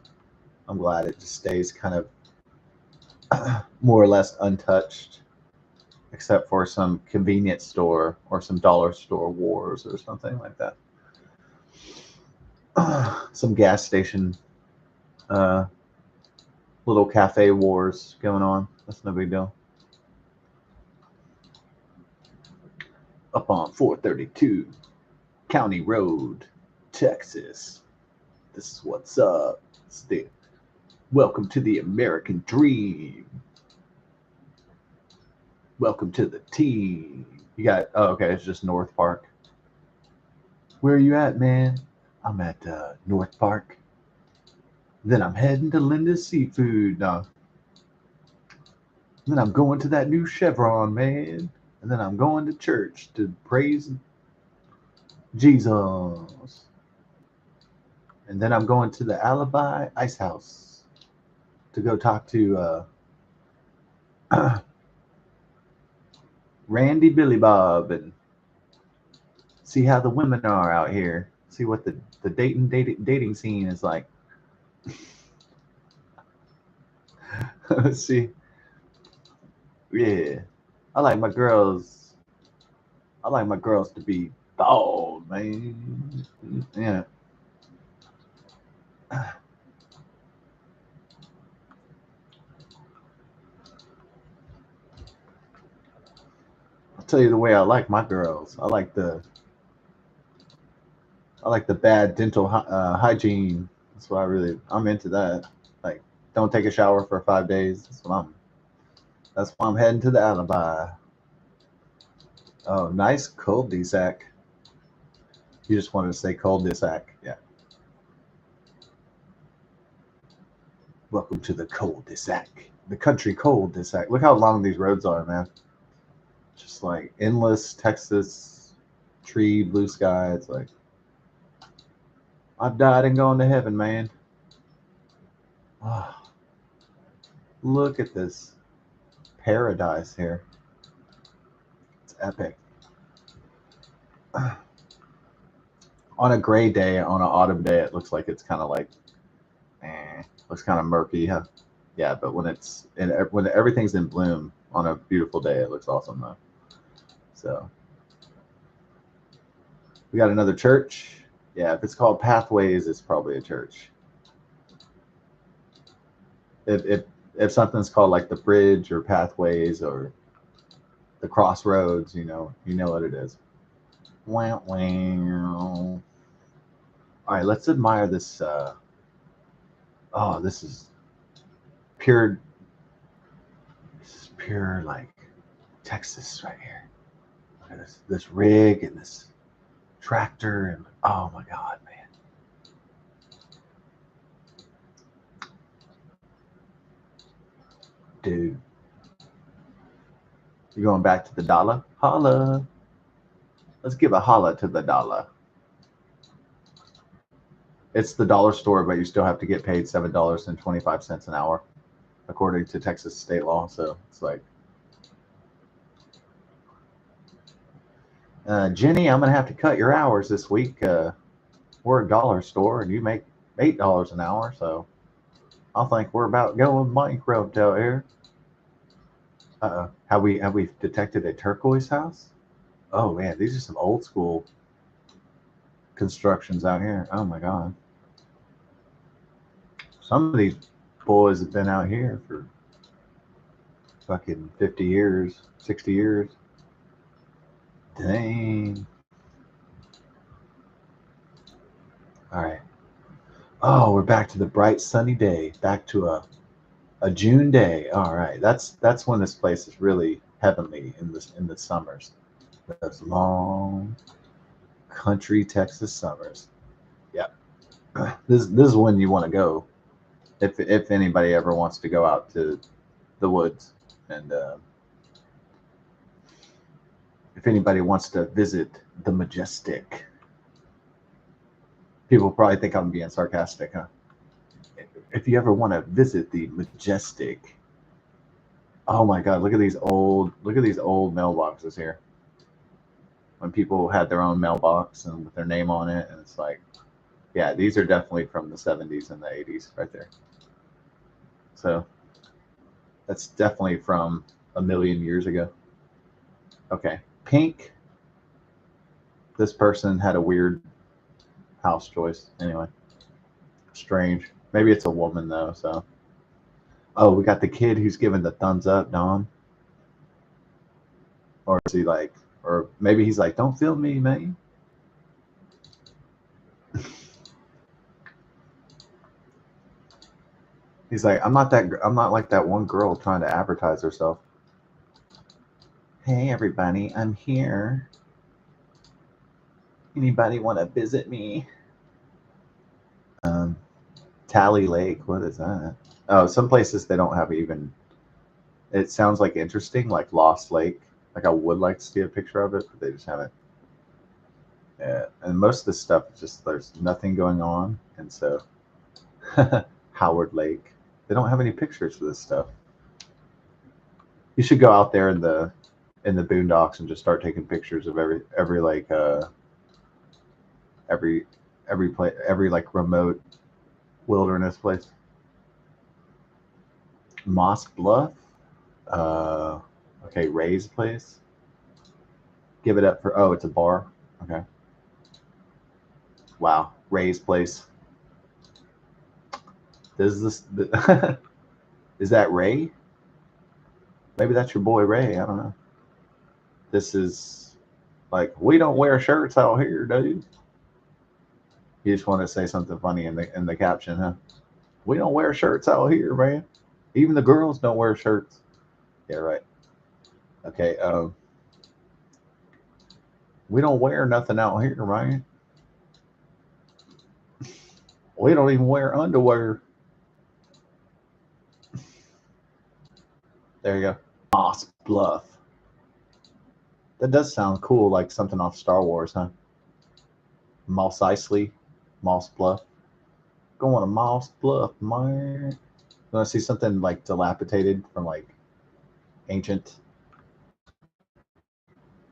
I'm glad it just stays kind of more or less untouched, except for some convenience store or some dollar store wars or something like that. Some gas station, uh, little cafe wars going on. That's no big deal. Up on 432 County Road, Texas. This is what's up. Welcome to the American dream. Welcome to the team. You got, oh, okay, it's just North Park. Where are you at, man? I'm at North Park. Then I'm heading to Linda's Seafood. No. Then I'm going to that new Chevron, man. And then I'm going to church to praise Jesus. And then I'm going to the Alibi Ice House to go talk to Randy Billy Bob and see how the women are out here. See what the Dayton dating scene is like. See, yeah, I like my girls. I like my girls to be bald, man. Yeah. I'll tell you the way I like my girls. I like the bad dental hygiene. That's why I'm into that. Like, don't take a shower for 5 days. That's why I'm heading to the Alibi. Oh, nice cul-de-sac. You just wanted to say cul-de-sac. Yeah. Welcome to the cul-de-sac. The country cul-de-sac. Look how long these roads are, man. Just like endless Texas tree, blue sky. It's like, I've died and gone to heaven, man. Oh, look at this paradise here. It's epic. On a gray day, on an autumn day, it looks like it's kind of like, looks kind of murky. Huh? Yeah, but when everything's in bloom on a beautiful day, it looks awesome though. So we got another church. Yeah, if it's called Pathways, it's probably a church. If something's called like the Bridge or Pathways or the Crossroads, you know what it is. Wow, wow. All right, let's admire this. Oh, this is pure. This is pure like Texas right here. Look at this rig and this tractor and oh my God, man. Dude. You going back to the dollar? Holla. Let's give a holla to the dollar. It's the dollar store, but you still have to get paid $7.25 an hour, according to Texas state law. So it's like, Jenny, I'm gonna have to cut your hours this week. We're a dollar store, and you make $8 an hour, so I think we're about going bankrupt out here. Have we detected a turquoise house? Oh man, these are some old school constructions out here. Oh my God. Some of these boys have been out here for fucking 50 years, 60 years. Dang. All right. Oh, we're back to the bright sunny day. Back to a June day. All right. That's when this place is really heavenly in the summers. Those long country Texas summers. Yeah. This is when you want to go if anybody ever wants to go out to the woods, and if anybody wants to visit the Majestic. People probably think I'm being sarcastic, huh? If you ever want to visit the Majestic, oh my God, look at these old mailboxes here. When people had their own mailbox and with their name on it, and it's like, yeah, these are definitely from the 70s and the 80s right there. So that's definitely from a million years ago. Okay, pink. This person had a weird house choice. Anyway, strange. Maybe it's a woman though. So, oh, we got the kid who's giving the thumbs up, Dom. Or is he like, or maybe he's like, don't film me, man. He's like, I'm not like that one girl trying to advertise herself. Hey, everybody, I'm here. Anybody want to visit me? Tally Lake, what is that? Oh, some places they don't have even. It sounds like interesting, like Lost Lake. Like I would like to see a picture of it, but they just haven't. Yeah, and most of the stuff just there's nothing going on, and so Howard Lake. They don't have any pictures for this stuff. You should go out there in the boondocks and just start taking pictures of every like every place, every like remote wilderness place. Moss Bluff. Okay, Ray's place. Give it up for, oh, it's a bar. Okay. Wow, Ray's place. Is that Ray? Maybe that's your boy Ray. I don't know. This is like, we don't wear shirts out here, dude. You just want to say something funny in the caption, huh? We don't wear shirts out here, man. Even the girls don't wear shirts. Yeah, right. Okay. We don't wear nothing out here, right? We don't even wear underwear. There you go. Moss Bluff. That does sound cool, like something off Star Wars, huh? Moss Eisley, Moss Bluff. Going to Moss Bluff, man. You want to see something like dilapidated from like ancient?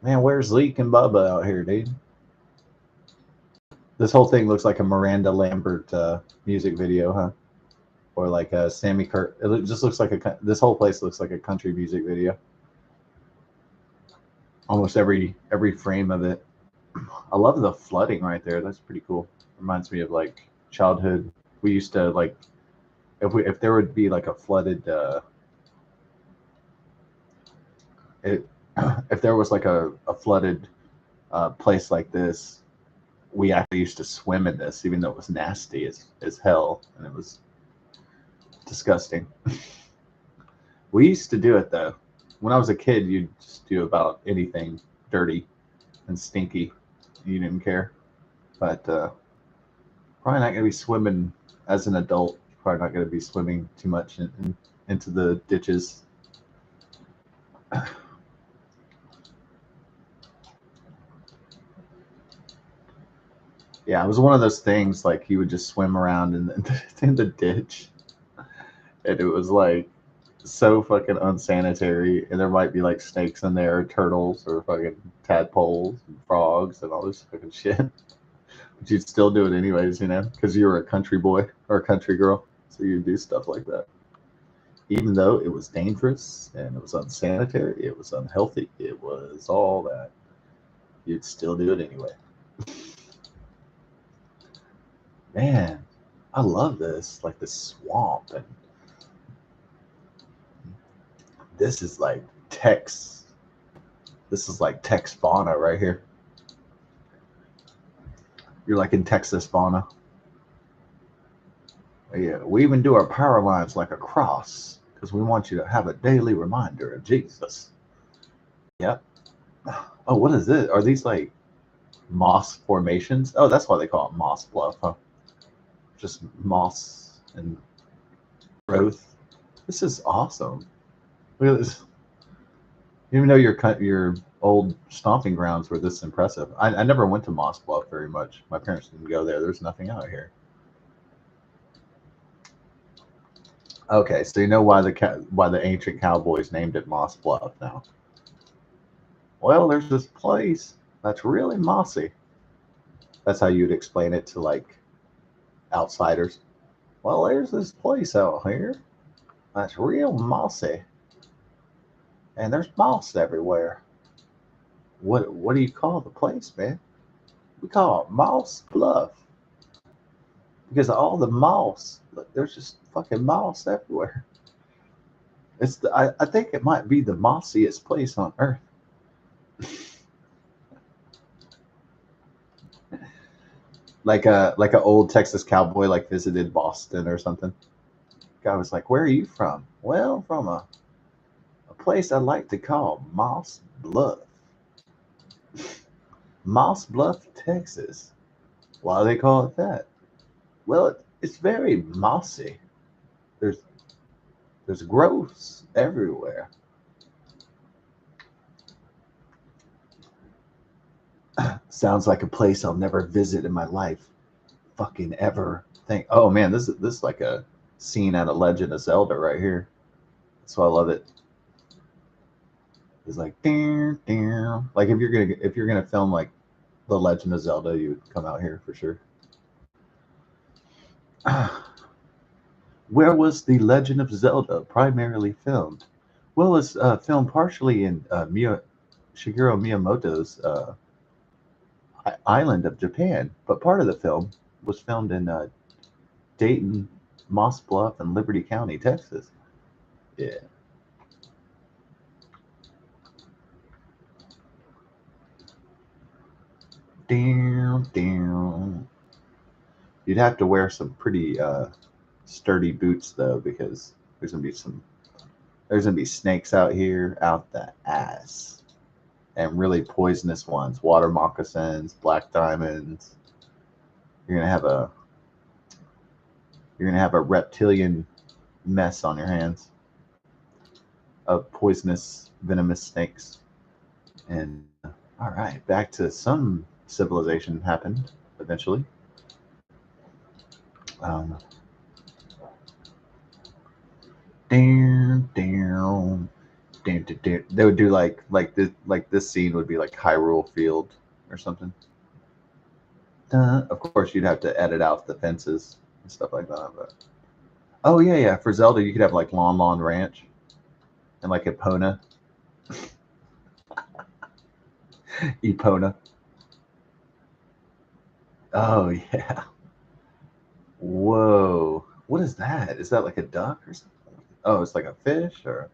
Man, where's Zeke and Bubba out here, dude? This whole thing looks like a Miranda Lambert music video, huh? Or like a Sammy Kurt. It just looks like this whole place looks like a country music video. Almost every frame of it. I love the flooding right there. That's pretty cool. Reminds me of like childhood. We used to like if there would be like a flooded if there was like a flooded place like this, we actually used to swim in this, even though it was nasty as hell and it was disgusting. We used to do it though. When I was a kid, you'd just do about anything dirty and stinky. You didn't care. But probably not going to be swimming as an adult. Probably not going to be swimming too much into the ditches. Yeah, it was one of those things like you would just swim around in the ditch, and it was like so fucking unsanitary. And there might be like snakes in there, turtles, or fucking tadpoles and frogs and all this fucking shit. But you'd still do it anyways, you know, because you were a country boy or a country girl, so you'd do stuff like that. Even though it was dangerous and it was unsanitary, it was unhealthy, it was all that, you'd still do it anyway. Man, I love this, like the swamp and This is like Tex. This is like Tex fauna right here. You're like in Texas fauna. Yeah, we even do our power lines like a cross because we want you to have a daily reminder of Jesus. Yep. Oh, what is this? Are these like moss formations? Oh, that's why they call it Moss Bluff, huh? Just moss and growth. This is awesome. Look at this. Even though your old stomping grounds were this impressive, I never went to Moss Bluff very much. My parents didn't go there. There's nothing out here. Okay, so you know why the ancient cowboys named it Moss Bluff now. Well, there's this place that's really mossy. That's how you'd explain it to like outsiders. Well, there's this place out here that's real mossy, and there's moss everywhere. What do you call the place, man? We call it Moss Bluff because of all the moss. Look, there's just fucking moss everywhere. I think it might be the mossiest place on earth. Like a old Texas cowboy like visited Boston or something. Guy was like, "Where are you from?" Well, from a place I like to call Moss Bluff. Moss Bluff, Texas. Why do they call it that? Well, it's very mossy. There's there's growths everywhere. Sounds like a place I'll never visit in my life. Fucking ever think. Oh man, this is like a scene out of Legend of Zelda right here. That's why I love it. It's like ding, ding. Like if you're gonna film like the Legend of Zelda, you would come out here for sure. Where was the Legend of Zelda primarily filmed? Well, it was filmed partially in Shigeru Miyamoto's island of Japan, but part of the film was filmed in Dayton, Moss Bluff, and Liberty County, Texas. Yeah. Damn, damn. You'd have to wear some pretty sturdy boots though, because there's gonna be snakes out here, out the ass, and really poisonous ones. Water moccasins, black diamonds. You're gonna have a you're gonna have a reptilian mess on your hands of poisonous, venomous snakes. And all right, back to some civilization happened eventually. Um, down, down, down, down, down. They would do like this scene would be like Hyrule Field or something. Of course, you'd have to edit out the fences and stuff like that. But oh yeah, yeah. For Zelda, you could have like Lon Lon Ranch and like Epona, Epona. Oh yeah. Whoa. What is that? Is that like a duck or something? Oh, it's like a fish, or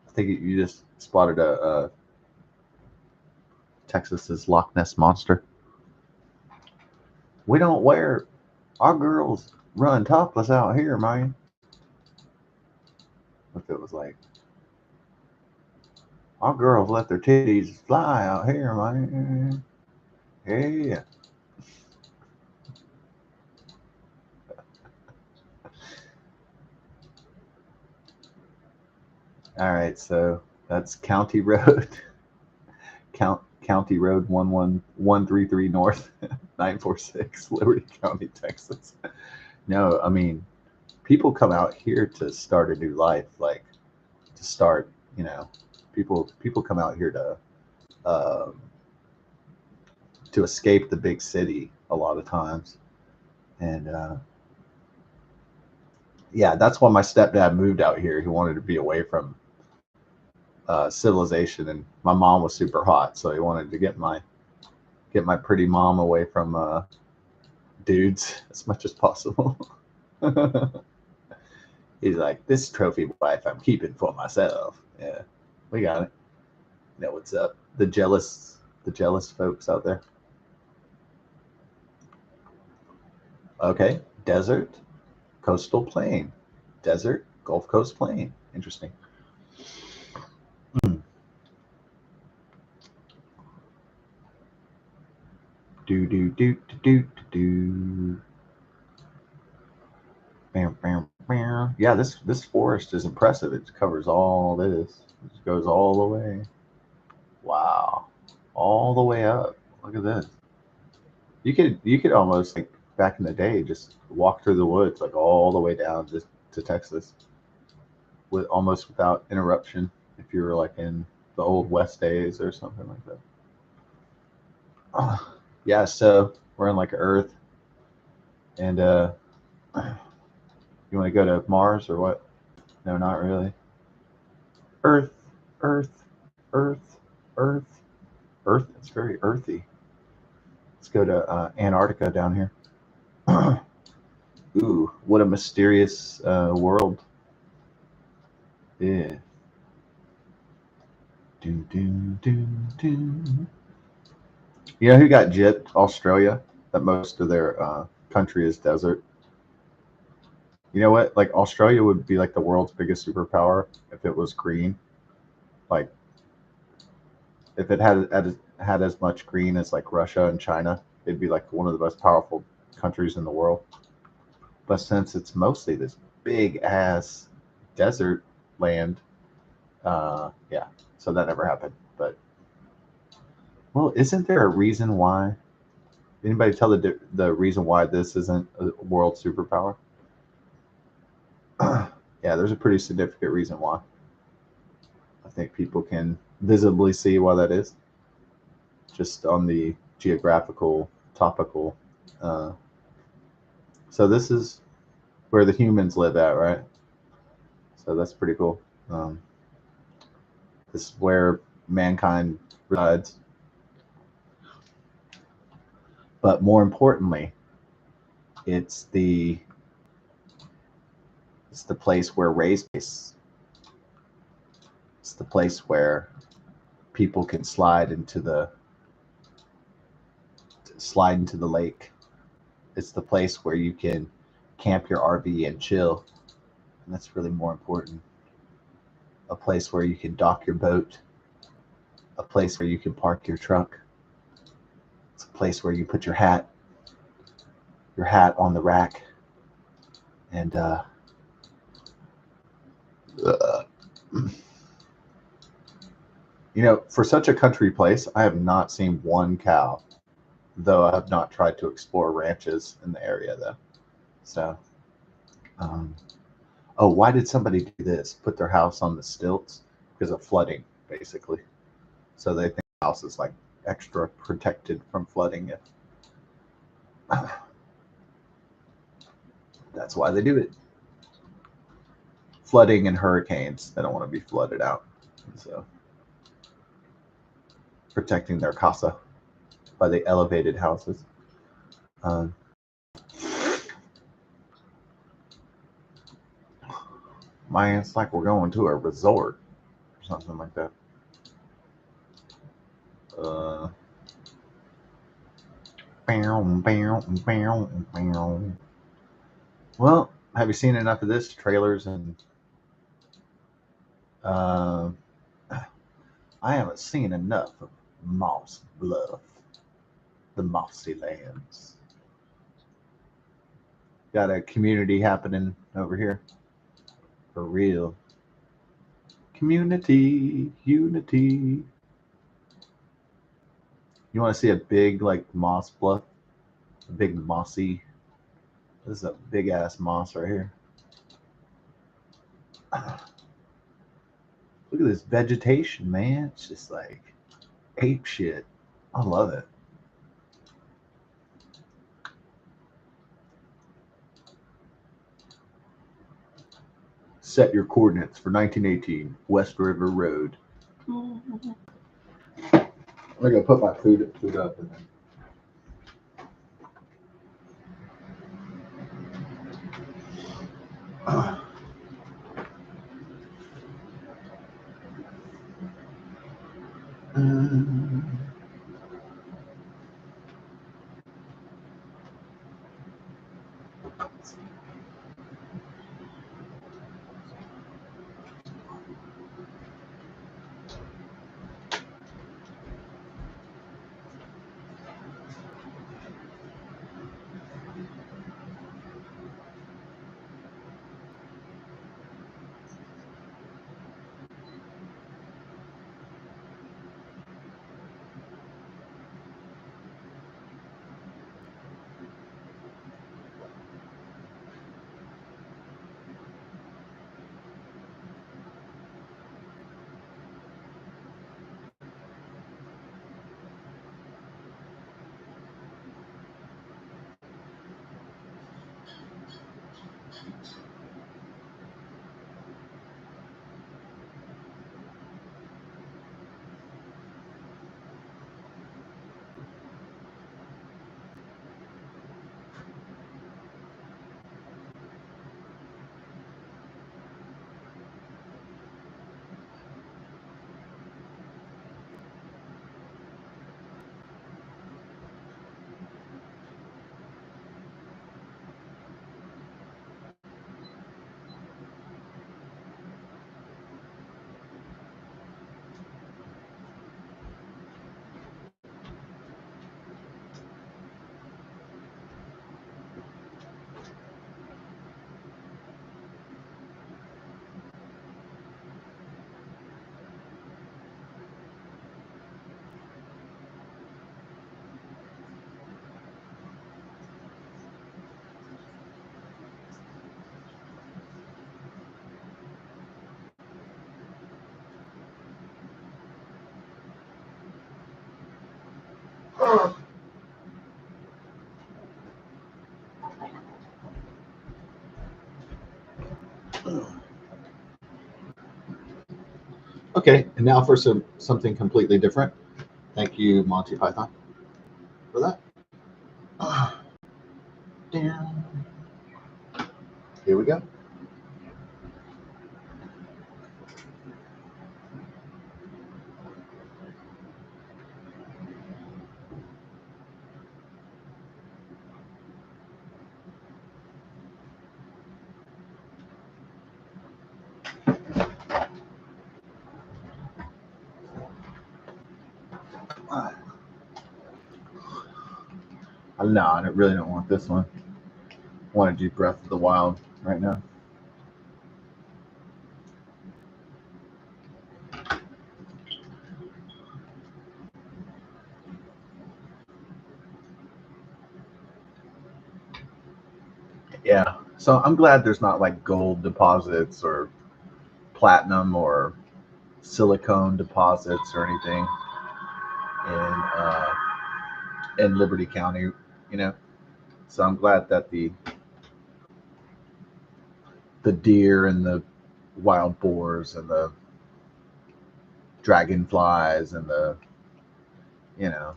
I think you just spotted a Texas's Loch Ness monster. We don't wear our girls run topless out here, man. If it was like our girls let their titties fly out here, man. Yeah. All right, so that's County Road, County Road 11133 North, 946, Liberty County, Texas. No, I mean, people come out here to start a new life, like to start, you know, people come out here um, to escape the big city a lot of times, and yeah, that's why my stepdad moved out here. He wanted to be away from civilization, and my mom was super hot, so he wanted to get my pretty mom away from dudes as much as possible. He's like, this trophy wife I'm keeping for myself. Yeah, we got it. You know what's up? The jealous folks out there. Okay, desert, coastal plain, desert, Gulf Coast plain. Interesting. Do do do do do do. Bam, bam, bam. Yeah, this forest is impressive. It covers all this. It goes all the way. Wow, all the way up. Look at this. You could almost like back in the day just walk through the woods like all the way down just to Texas with almost without interruption if you were like in the old West days or something like that. Yeah, so we're in like Earth, and you want to go to Mars or what? No, not really. Earth, Earth, Earth, Earth, Earth. It's very earthy. Let's go to Antarctica down here. Ooh, what a mysterious world. Yeah. Do, do, do, do. You know who got gypped? Australia. That most of their country is desert. You know what? Like Australia would be like the world's biggest superpower if it was green. Like if it had as much green as like Russia and China, it'd be like one of the most powerful countries in the world. But since it's mostly this big ass desert land, yeah, so that never happened. But well, isn't there a reason why? Anybody tell the reason why this isn't a world superpower? Yeah, there's a pretty significant reason why. I think people can visibly see why that is, just on the geographical, topical. Uh, so this is where the humans live at, right? So that's pretty cool. This is where mankind resides. But more importantly, it's the place where race. It's the place where people can slide into the lake. It's the place where you can camp your RV and chill, and that's really more important. A place where you can dock your boat, a place where you can park your truck. It's a place where you put your hat on the rack, and you know, for such a country place, I have not seen one cow, though I have not tried to explore ranches in the area though. So, um, oh, why did somebody do this? Put their house on the stilts because of flooding, basically. So they think the house is like extra protected from flooding. If that's why they do it. Flooding and hurricanes, they don't want to be flooded out. So protecting their casa by the elevated houses. Um, Man, it's like we're going to a resort or something like that. Well, have you seen enough of this? Trailers and I haven't seen enough of Moss Bluff, the mossy lands. Got a community happening over here. For real. Community, unity. You want to see a big, like, moss bluff? A big mossy. This is a big ass moss right here. Look at this vegetation, man. It's just like ape shit. I love it. Set your coordinates for 1918 West River Road. I'm gonna put my food up and then. Um, Okay, and now for something completely different. Thank you, Monty Python, for that. Damn. Here we go. No, I really don't want this one. I want to do Breath of the Wild right now. Yeah. So I'm glad there's not like gold deposits or platinum or silicone deposits or anything in Liberty County, you know. So I'm glad that the deer and the wild boars and the dragonflies and the you know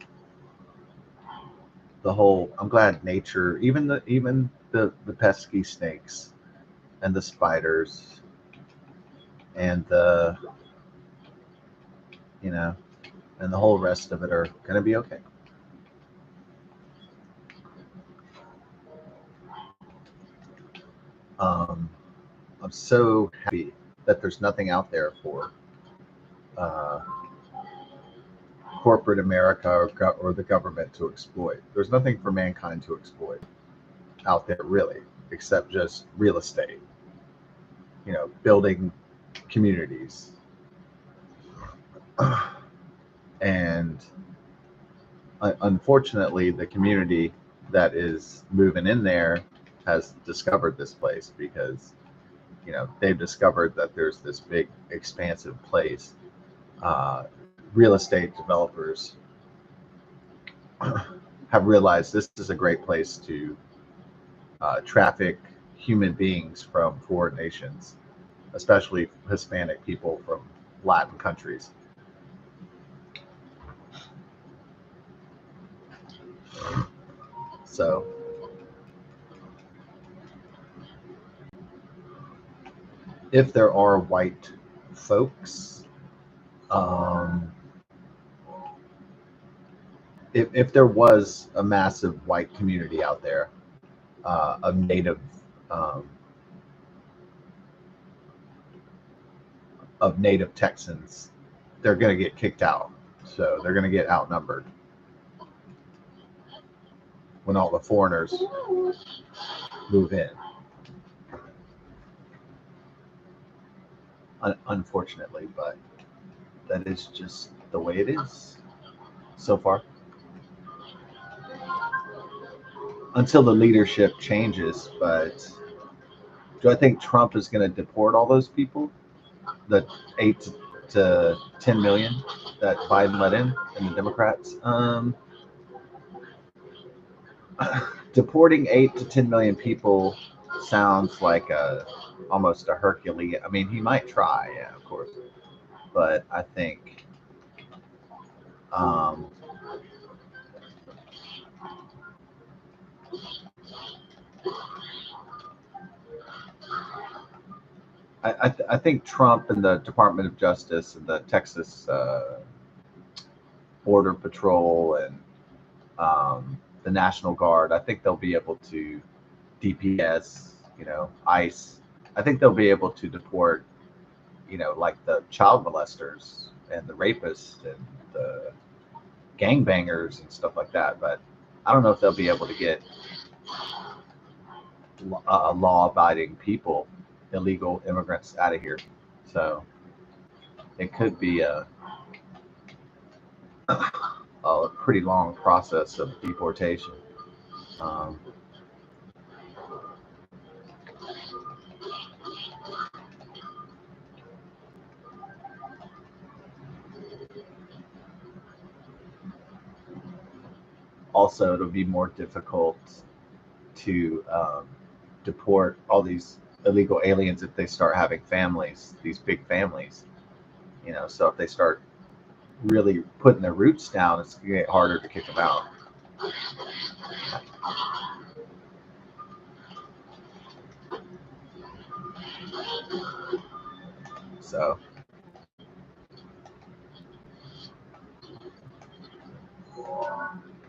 the whole I'm glad nature even the pesky snakes and the spiders and the you know and the whole rest of it are going to be okay. um, I'm so happy that there's nothing out there for uh, corporate America or the government to exploit. There's nothing for mankind to exploit out there really, except just real estate, building communities. And unfortunately, the community that is moving in there has discovered this place because, they've discovered that there's this big, expansive place. Real estate developers have realized this is a great place to traffic human beings from foreign nations, especially Hispanic people from Latin countries. So if there are white folks, um, if there was a massive white community out there of um, native Texans, they're going to get kicked out. So they're going to get outnumbered when all the foreigners move in. Unfortunately, but that is just the way it is so far. Until the leadership changes, but do I think Trump is going to deport all those people? The 8 to 10 million that Biden let in and the Democrats. Deporting 8 to 10 million people sounds like almost a Herculean. I mean, he might try, yeah, of course, but I think um, I think Trump and the Department of Justice and the Texas Border Patrol and the National Guard, I think they'll be able to DPS, ICE. I think they'll be able to deport, like the child molesters and the rapists and the gangbangers and stuff like that. But I don't know if they'll be able to get law-abiding people, illegal immigrants, out of here. So it could be a pretty long process of deportation. Um, Also, it'll be more difficult to deport all these illegal aliens if they start having families, these big families. So if they start really putting their roots down, it's going to get harder to kick them out. So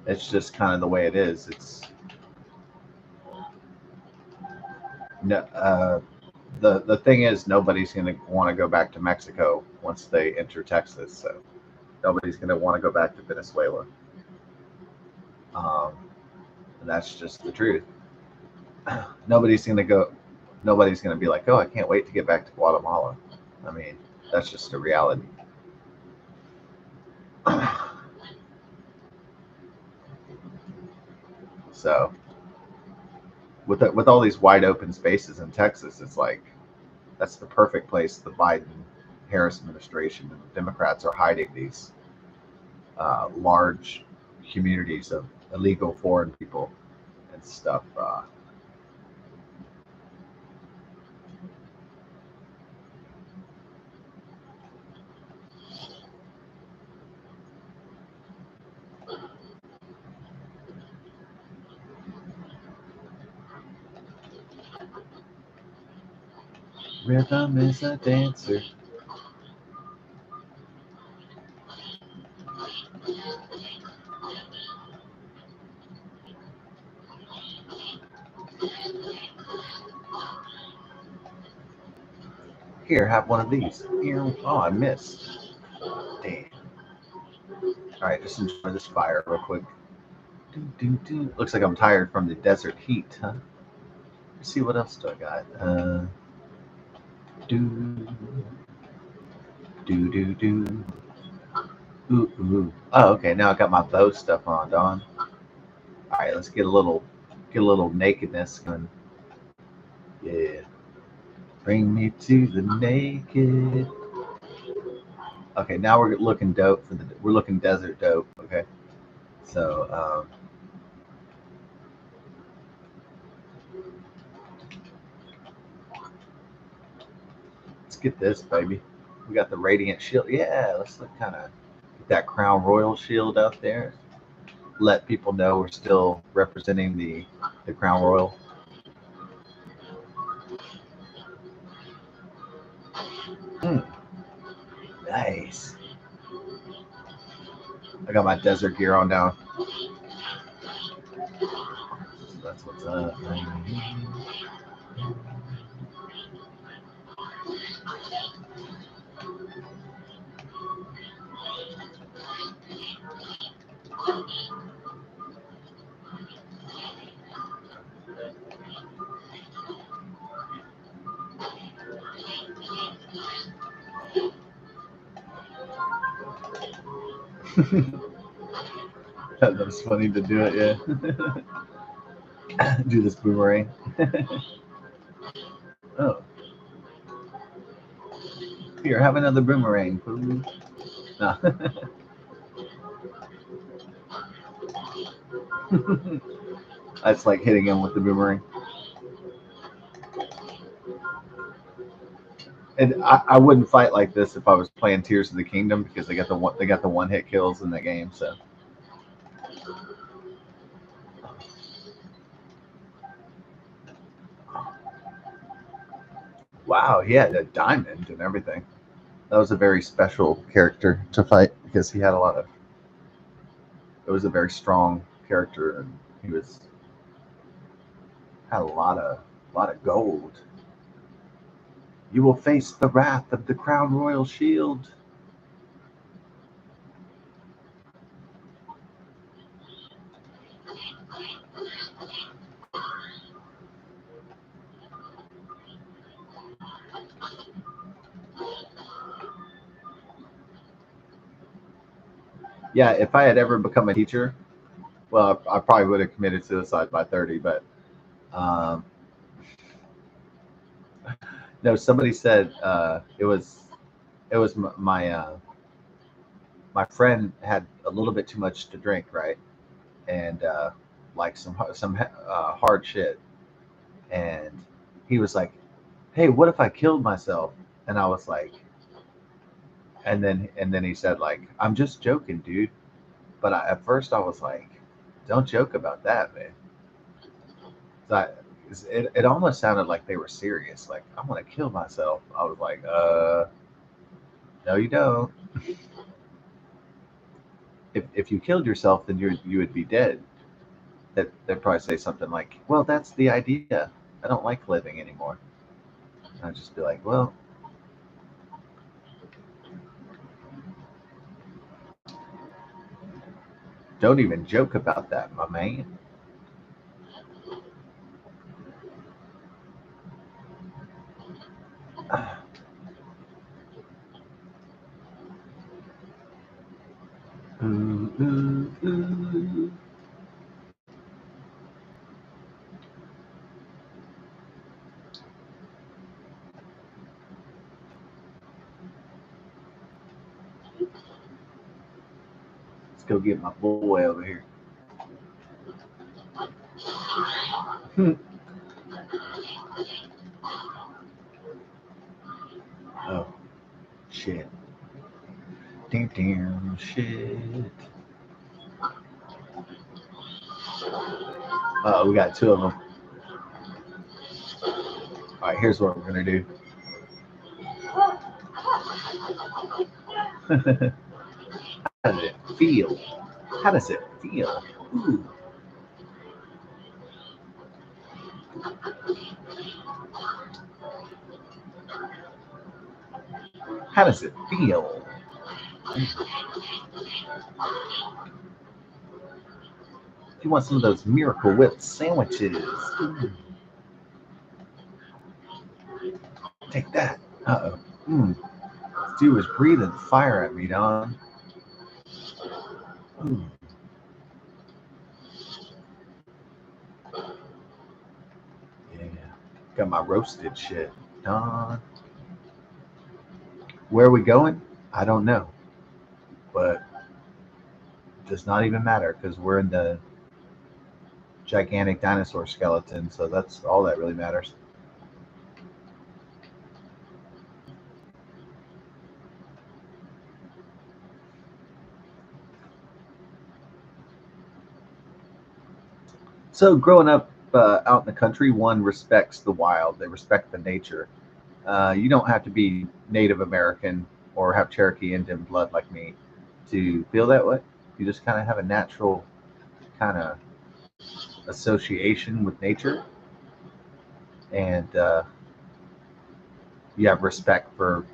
it's just kind of the way it is. It's no, the thing is, nobody's going to want to go back to Mexico once they enter Texas. So nobody's going to want to go back to Venezuela. And that's just the truth. Nobody's going to go. Nobody's going to be like, oh, I can't wait to get back to Guatemala. I mean, that's just a reality. So with all these wide open spaces in Texas, it's like that's the perfect place. The Biden Harris administration and the Democrats are hiding these large communities of illegal foreign people and stuff. Rhythm is a dancer. Here, have one of these. Oh, I missed. Damn. All right, just enjoy this fire real quick. Looks like I'm tired from the desert heat, huh? Let's see what else do I got. Do do. Ooh. Oh, okay. Now I got my bow stuff on, Dawn. All right, let's get a little nakedness going. Yeah. Bring me to the naked. Okay, now we're looking dope we're looking desert dope. Okay, so let's get this, baby. We got the radiant shield. Yeah, let's look kind of get that Crown Royal shield out there. Let people know we're still representing the Crown Royal. Nice. I got my desert gear on now. That's what's up, man. That was funny to do it, yeah. Do this boomerang. Oh. Here, have another boomerang, please. No. That's like hitting him with the boomerang. And I wouldn't fight like this if I was playing Tears of the Kingdom because they got the one hit kills in the game. So wow, he had a diamond and everything. That was a very special character to fight because he had a lot of. It was a very strong character and he had a lot of gold. You will face the wrath of the Crown Royal Shield. Yeah, if I had ever become a teacher, well, I probably would have committed suicide by 30. But um, no, somebody said it was my friend had a little bit too much to drink, right, and like some hard shit, and he was like, "Hey, what if I killed myself?" And I was like, and then he said like, "I'm just joking, dude." But at first I was like, "Don't joke about that, man." So it almost sounded like they were serious. Like, I'm gonna kill myself. I was like, no, you don't. If you killed yourself, then you would be dead. They'd probably say something like, "Well, that's the idea. I don't like living anymore." And I'd just be like, "Well, don't even joke about that, my man." Ooh, ooh, ooh. Let's go get my boy over here. Oh, shit. Damn, damn, shit. We got two of them. All right, here's what we're gonna do. How does it feel? How does it feel? Ooh. How does it feel? If you want some of those Miracle Whip sandwiches, ooh, take that. Uh oh. This dude was breathing fire at me, Don. Ooh. Yeah. Got my roasted shit, Don. Where are we going? I don't know. But it does not even matter because we're in the gigantic dinosaur skeleton, so that's all that really matters. So growing up out in the country, one respects the wild. They respect the nature. You don't have to be Native American or have Cherokee Indian blood like me to feel that way. You just kind of have a natural kind of association with nature, and you have respect for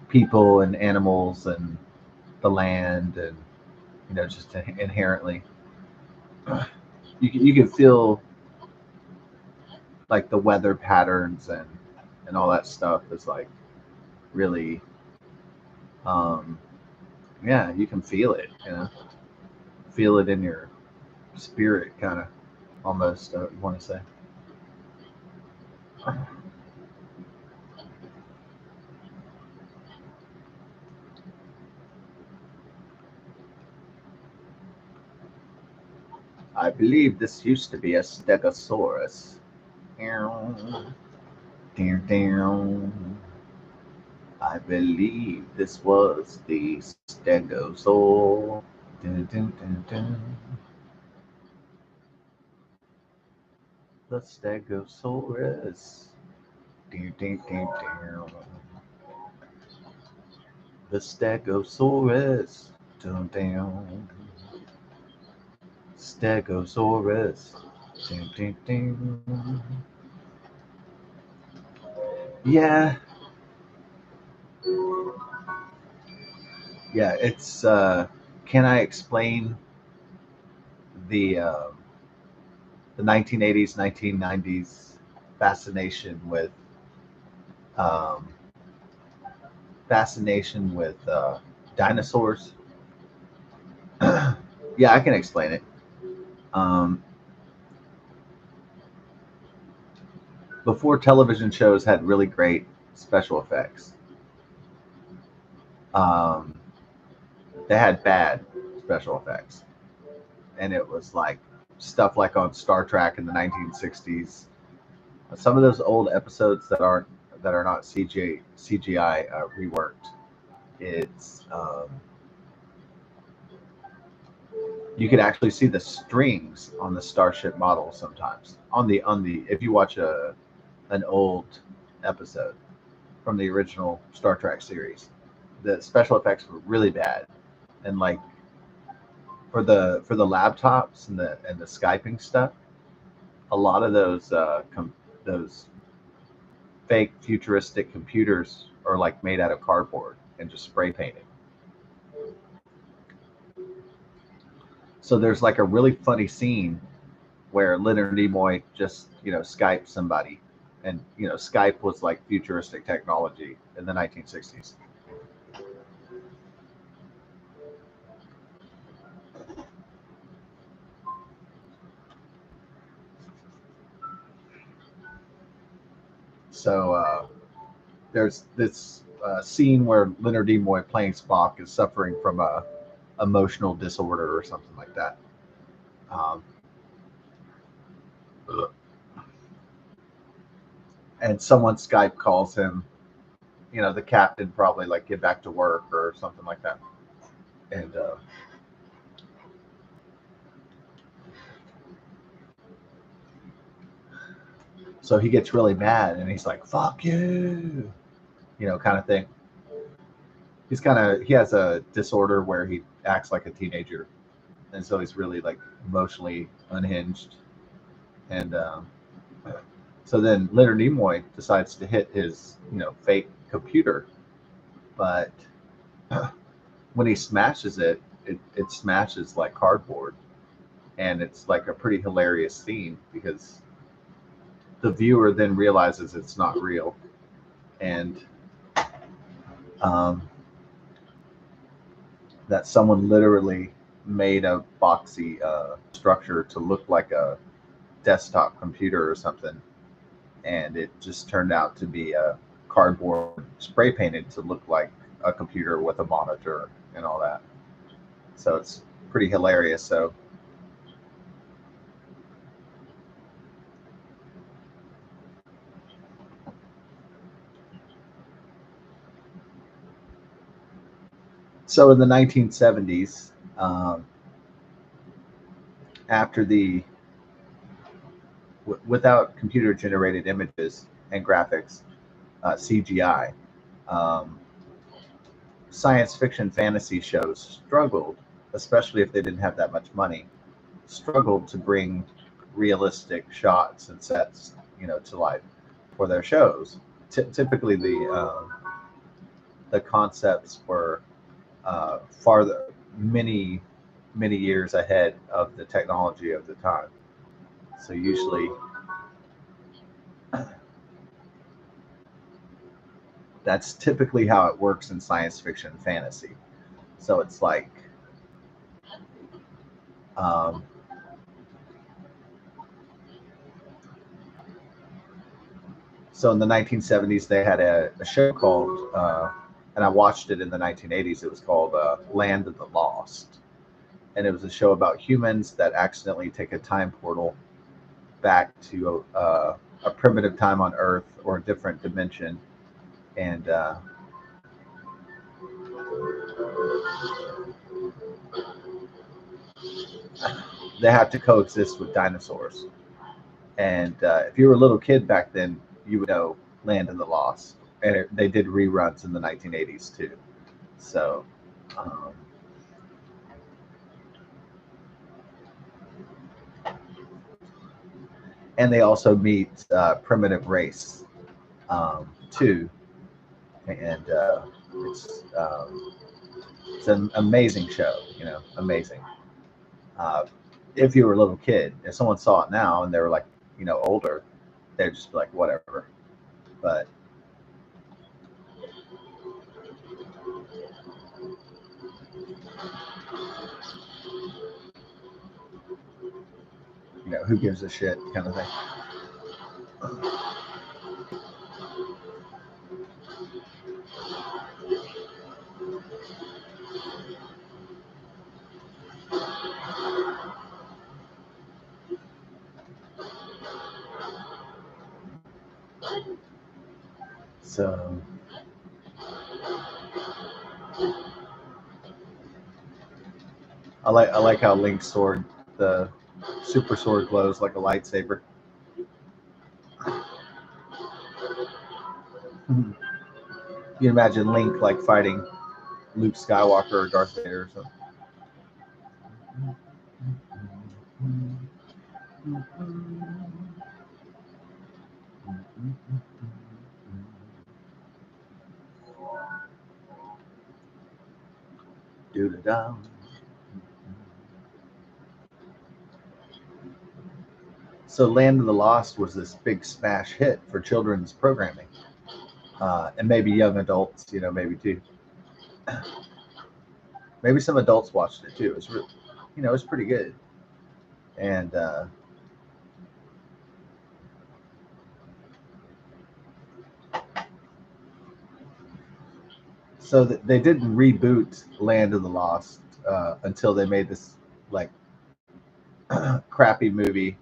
people and animals and the land, and just inherently, you can feel like the weather patterns and all that stuff is like really, um, yeah, you can feel it, feel it in your spirit, kind of, almost, you want to say. I believe this used to be a stegosaurus. Down, down. I believe this was the stegosaur. Dun, dun, dun, dun. The stegosaurus. Dun, dun, dun, dun. The stegosaurus. Dun, dun. Stegosaurus. Dun, dun, dun. Yeah, yeah. It's. Can I explain the the 1980s, 1990s fascination with um, dinosaurs? Yeah, I can explain it. Um, Before television shows had really great special effects, um, they had bad special effects, and it was like stuff like on Star Trek in the 1960s. Some of those old episodes that are not CGI reworked. It's you could actually see the strings on the Starship model sometimes on the if you watch an old episode from the original Star Trek series. The special effects were really bad, and like for the laptops and the Skyping stuff, a lot of those fake futuristic computers are like made out of cardboard and just spray painted. So there's like a really funny scene where Leonard Nimoy just Skype somebody, and Skype was like futuristic technology in the 1960s. So there's this scene where Leonard Nimoy playing Spock is suffering from a emotional disorder or something like that. Um, and someone Skype calls him, the captain, probably like get back to work or something like that. And so he gets really mad and he's like, "Fuck you," kind of thing. He has a disorder where he acts like a teenager, and so he's really like emotionally unhinged. And so then Leonard Nimoy decides to hit his fake computer, but when he smashes it, it smashes like cardboard, and it's like a pretty hilarious scene because the viewer then realizes it's not real, and um, that someone literally made a boxy structure to look like a desktop computer or something, and it just turned out to be a cardboard spray painted to look like a computer with a monitor and all that. So it's pretty hilarious. So in the 1970s, after without computer generated images and graphics, CGI, um, science fiction fantasy shows struggled, especially if they didn't have that much money, struggled to bring realistic shots and sets, to life for their shows. Typically, the concepts were farther, many years ahead of the technology of the time. So usually, that's typically how it works in science fiction and fantasy. So it's like, um, so in the 1970s, they had a show called, and I watched it in the 1980s. It was called Land of the Lost. And it was a show about humans that accidentally take a time portal back to a primitive time on Earth or a different dimension. And they have to coexist with dinosaurs. And if you were a little kid back then, you would know Land of the Lost. And they did reruns in the 1980s too. So, um, and they also meet primitive race too. And it's an amazing show, amazing. Uh, if you were a little kid, if someone saw it now and they were like, older, they'd just be like, whatever. But who gives a shit kind of thing. So I like how Link's sword, the super sword, glows like a lightsaber. You imagine Link like fighting Luke Skywalker or Darth Vader or something. Do-da-da. So Land of the Lost was this big smash hit for children's programming, and maybe young adults, maybe too. Maybe some adults watched it too. It was really, it was pretty good. And so they didn't reboot Land of the Lost until they made this like crappy movie,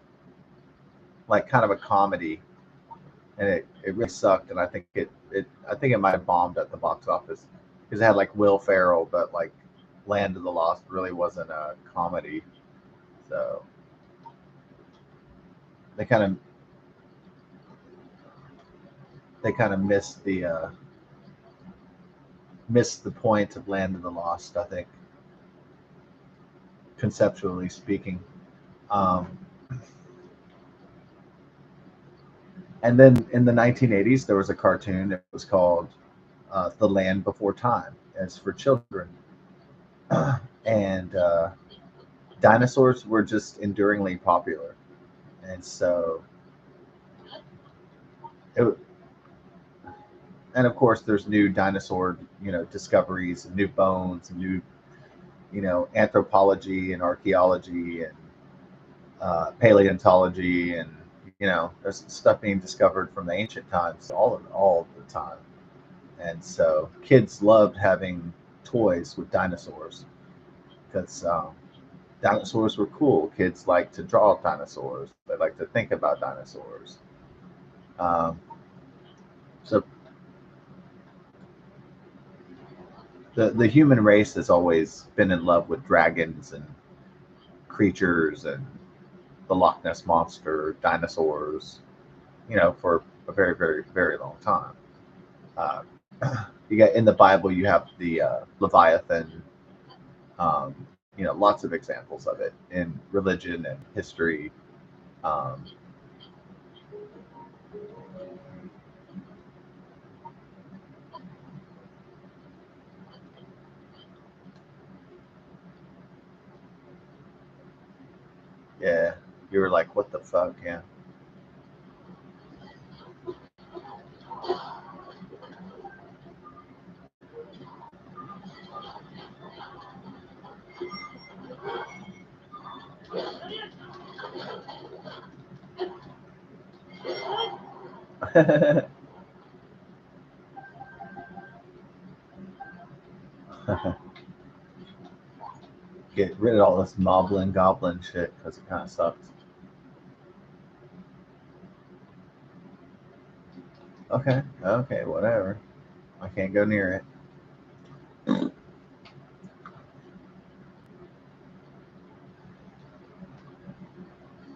like kind of a comedy, and it really sucked. And I think it might have bombed at the box office because it had like Will Ferrell, but like Land of the Lost really wasn't a comedy, so they kind of missed the point of Land of the Lost, I think, conceptually speaking. Um, and then in the 1980s, there was a cartoon that was called The Land Before Time. It's for children. And dinosaurs were just enduringly popular. And so, and of course, there's new dinosaur, discoveries, and new bones, and new, anthropology and archaeology and paleontology, and there's stuff being discovered from the ancient times all the time. And so kids loved having toys with dinosaurs because dinosaurs were cool. Kids like to draw dinosaurs. They like to think about dinosaurs. So the human race has always been in love with dragons and creatures and the Loch Ness monster, dinosaurs, for a very, very, very long time. You got in the Bible, you have the Leviathan, lots of examples of it in religion and history. Um, yeah, you were like, what the fuck? Yeah. Get rid of all this moblin goblin shit because it kind of sucks. Okay, okay, whatever. I can't go near it.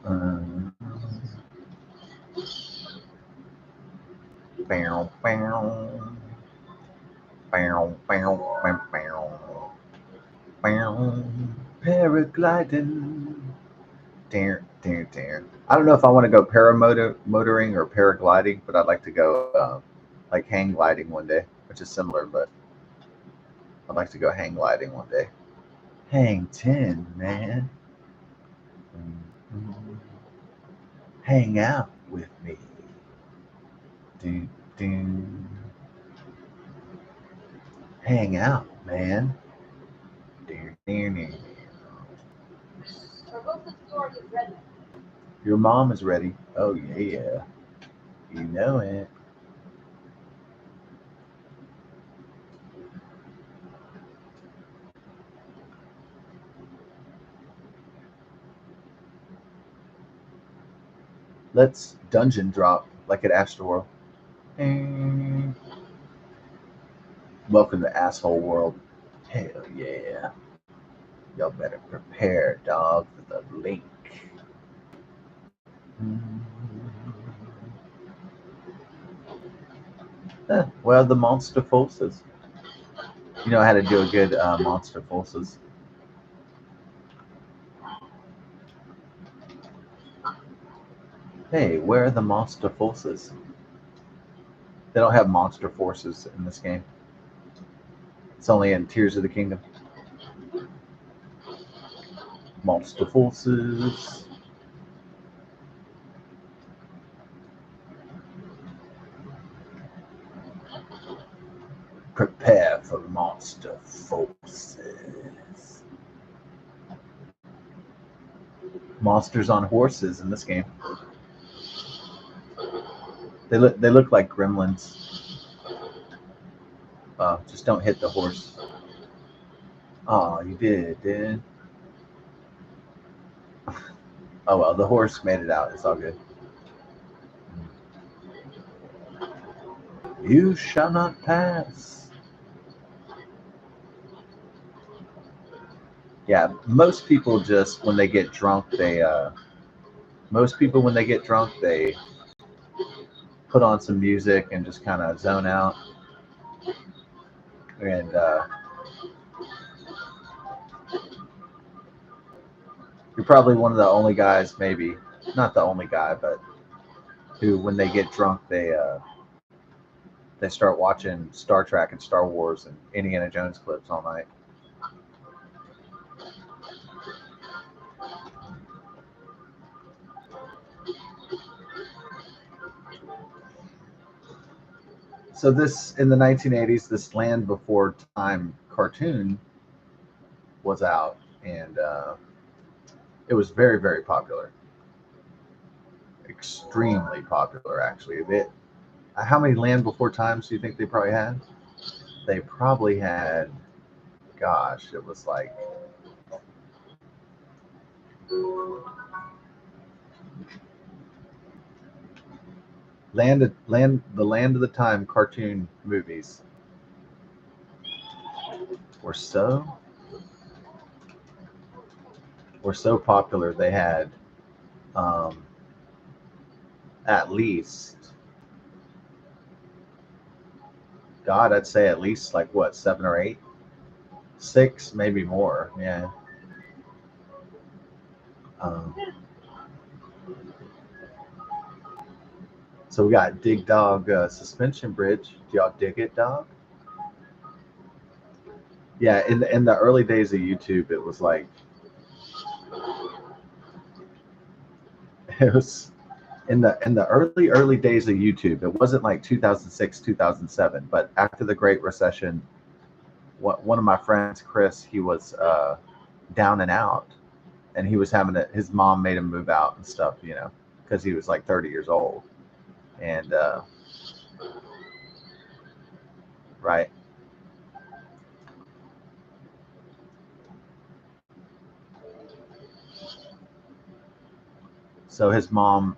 Um, bow, bow, bow, bow, bow, bow, bow. Paragliding. Dare, dare, dare. I don't know if I want to go paramotoring or paragliding, but I'd like to go like hang gliding one day, which is similar, but I'd like to go hang gliding one day. Hang 10, man. Hang out with me. Do, do. Hang out, man. Do, do, do. Your mom is ready. Oh, yeah. You know it. Let's dungeon drop like at Astroworld. Welcome to Asshole World. Hell yeah. Y'all better prepare, dog, for the link. Well, the monster forces. You know how to do a good monster forces. Hey, where are the monster forces? They don't have monster forces in this game. It's only in Tears of the Kingdom. Monster forces. Prepare for monster forces. Monsters on horses in this game. They look like gremlins. Just don't hit the horse. Oh, you did. Oh well, the horse made it out. It's all good. You shall not pass. Yeah, most people just when they get drunk, they put on some music and just kind of zone out. And you're probably one of the only guys, maybe not the only guy, but who, when they get drunk, they start watching Star Trek and Star Wars and Indiana Jones clips all night. So this, in the 1980s, this Land Before Time cartoon was out, and it was very, very popular. Extremely popular, actually. How many Land Before Times do you think they probably had? They probably had, gosh, it was like the Land of the Time cartoon movies were so popular. They had at least, I'd say at least like what, 7 or 8, 6, maybe more. Yeah. Um, so we got Dig Dog suspension bridge. Do y'all dig it, dog? Yeah, in the early days of YouTube, it was like it was in the early days of YouTube. It wasn't like 2006, 2007, but after the Great Recession, one of my friends, Chris, he was down and out, and he was having his mom made him move out and stuff, because he was like 30 years old, and right. So his mom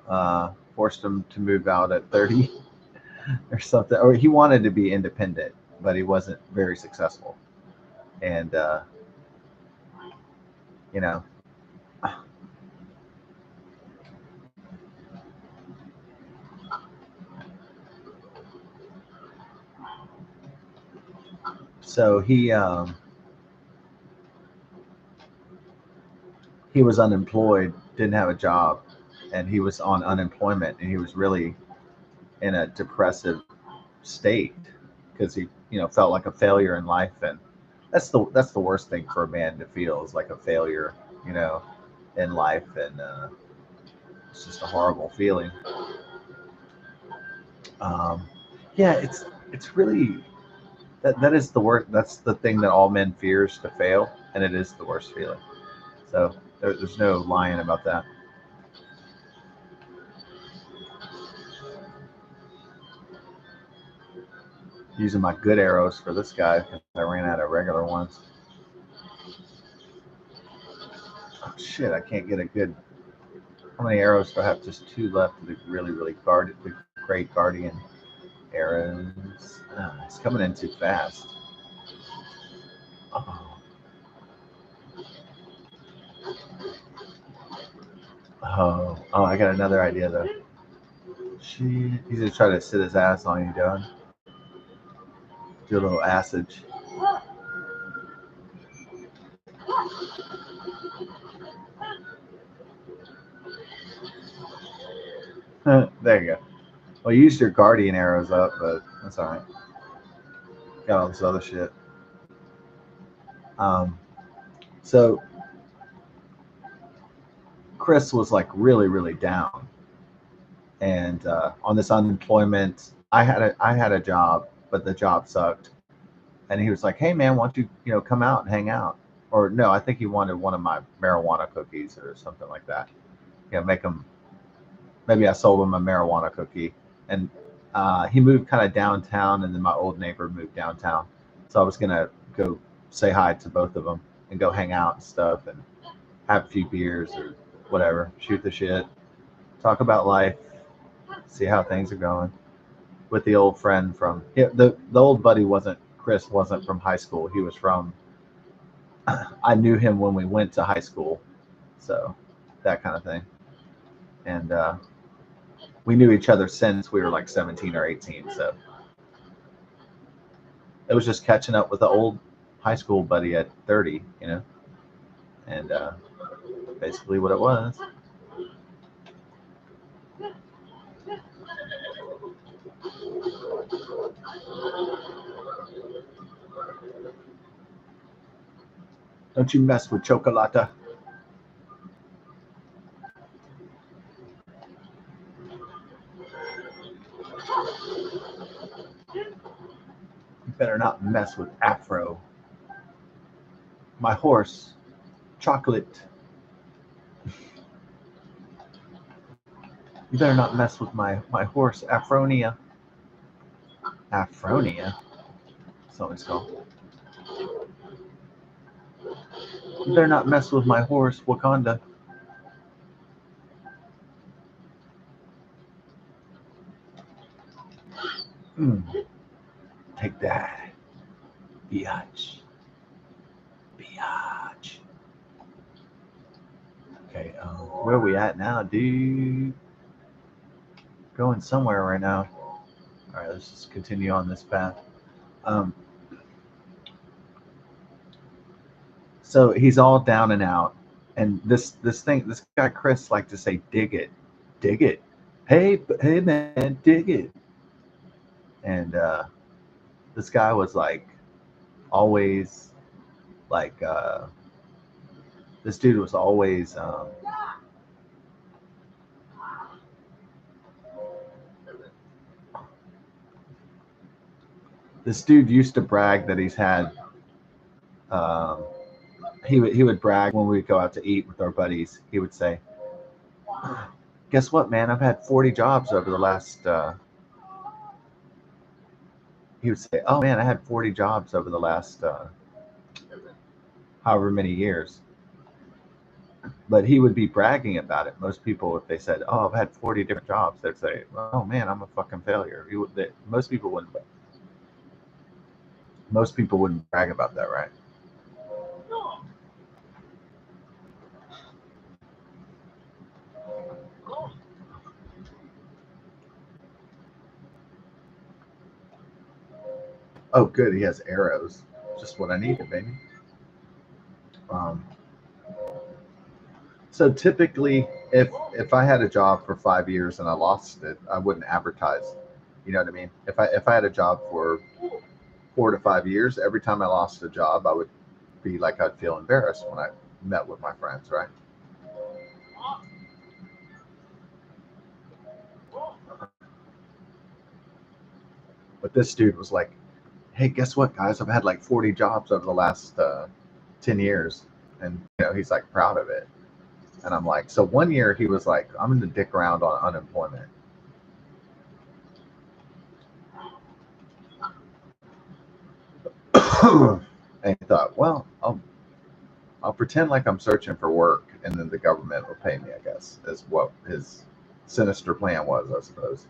forced him to move out at 30 or something, or he wanted to be independent, but he wasn't very successful, and you know, so he was unemployed, didn't have a job, and he was on unemployment, and he was really in a depressive state because he felt like a failure in life, and that's the worst thing for a man to feel, is like a failure, you know in life, and it's just a horrible feeling. um, yeah, it's really that is the worst. That's the thing that all men fears, to fail, and it is the worst feeling. So there's no lying about that. Using my good arrows for this guy because I ran out of regular ones. Oh, shit, I can't get a good. How many arrows do I have? Just two left of the really the great guardian arrows. It's coming in too fast. Oh, oh, I got another idea though. Shit, he's gonna try to sit his ass on you, Dylan. Do a little acid. There you go. Well, you used your guardian arrows up, but that's all right. Got all this other shit. Um, so Chris was like really down, and on this unemployment, I had a job, but the job sucked, and he was like, "Hey man, why don't you come out and hang out?" Or no, I think he wanted one of my marijuana cookies or something like that. Make him. Maybe I sold him a marijuana cookie, and he moved kind of downtown, and then my old neighbor moved downtown, so I was gonna go say hi to both of them and go hang out and stuff and have a few beers or whatever, shoot the shit, talk about life, see how things are going with the old friend from the old buddy wasn't Chris wasn't from high school. He was from I knew him when we went to high school, so that kind of thing, and we knew each other since we were like 17 or 18. So it was just catching up with the old high school buddy at 30, and basically what it was. Don't you mess with Chocolata. You better not mess with Afro. My horse, Chocolate. You better not mess with my horse, Afronia. Afronia? That's what it's called. You better not mess with my horse, Wakanda. Take that. Biatch. Biatch. Okay, where are we at now, dude? Going somewhere right now. All right, let's just continue on this path. Um, so he's all down and out, And this guy Chris liked to say, dig it, hey man, dig it. And this guy was like always like this dude was always this dude used to brag that he's had um, he would brag when we would go out to eat with our buddies. He would say, guess what, man, I've had 40 jobs over the last he would say, oh man, I had 40 jobs over the last however many years. But he would be bragging about it. Most people, if they said, oh, I've had 40 different jobs, they'd say, oh man, I'm a fucking failure. Most people wouldn't brag about that, right? Oh, good. He has arrows. Just what I needed, baby. So typically, if I had a job for 5 years and I lost it, I wouldn't advertise. You know what I mean? If I had a job for 4 to 5 years, every time I lost a job, I would be like I'd feel embarrassed when I met with my friends, right? But this dude was like, hey, guess what, guys? I've had like 40 jobs over the last 10 years. And, he's like proud of it. And I'm like, so one year he was like, I'm going to dick around on unemployment. And he thought, well, I'll pretend like I'm searching for work, and then the government will pay me, I guess, is what his sinister plan was, I suppose,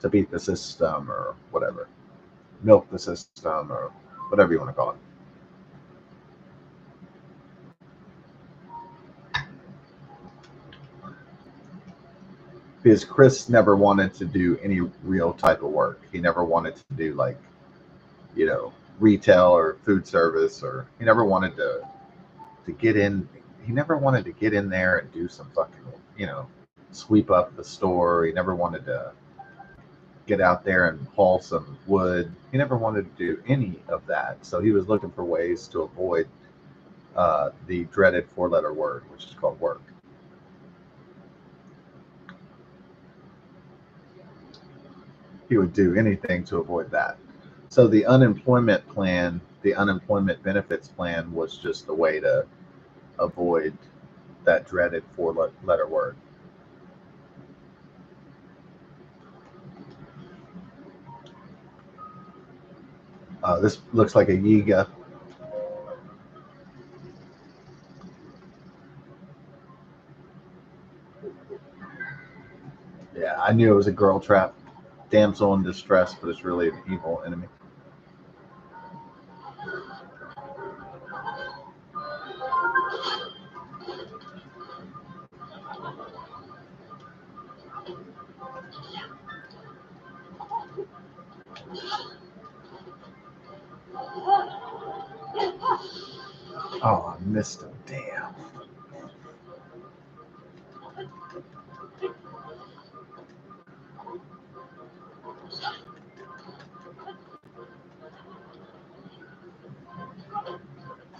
to beat the system or whatever, milk the system or whatever you want to call it. Because Chris never wanted to do any real type of work. He never wanted to do like, retail or food service, or he never wanted to get in. He never wanted to get in there and do some fucking, sweep up the store. He never wanted to get out there and haul some wood. He never wanted to do any of that. So he was looking for ways to avoid the dreaded 4-letter word, which is called work. He would do anything to avoid that. So the unemployment benefits plan was just a way to avoid that dreaded 4-letter word. This looks like a Yiga. Yeah, I knew it was a girl trap. Damsel in distress, but it's really an evil enemy. Oh, I missed him. Damn.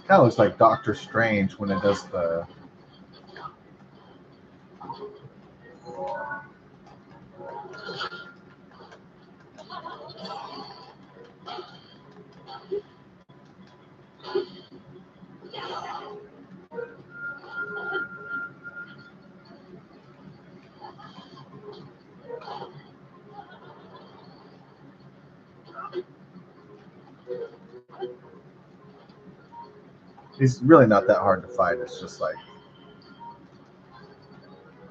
Kind of looks like Doctor Strange when it does the. He's really not that hard to fight. It's just like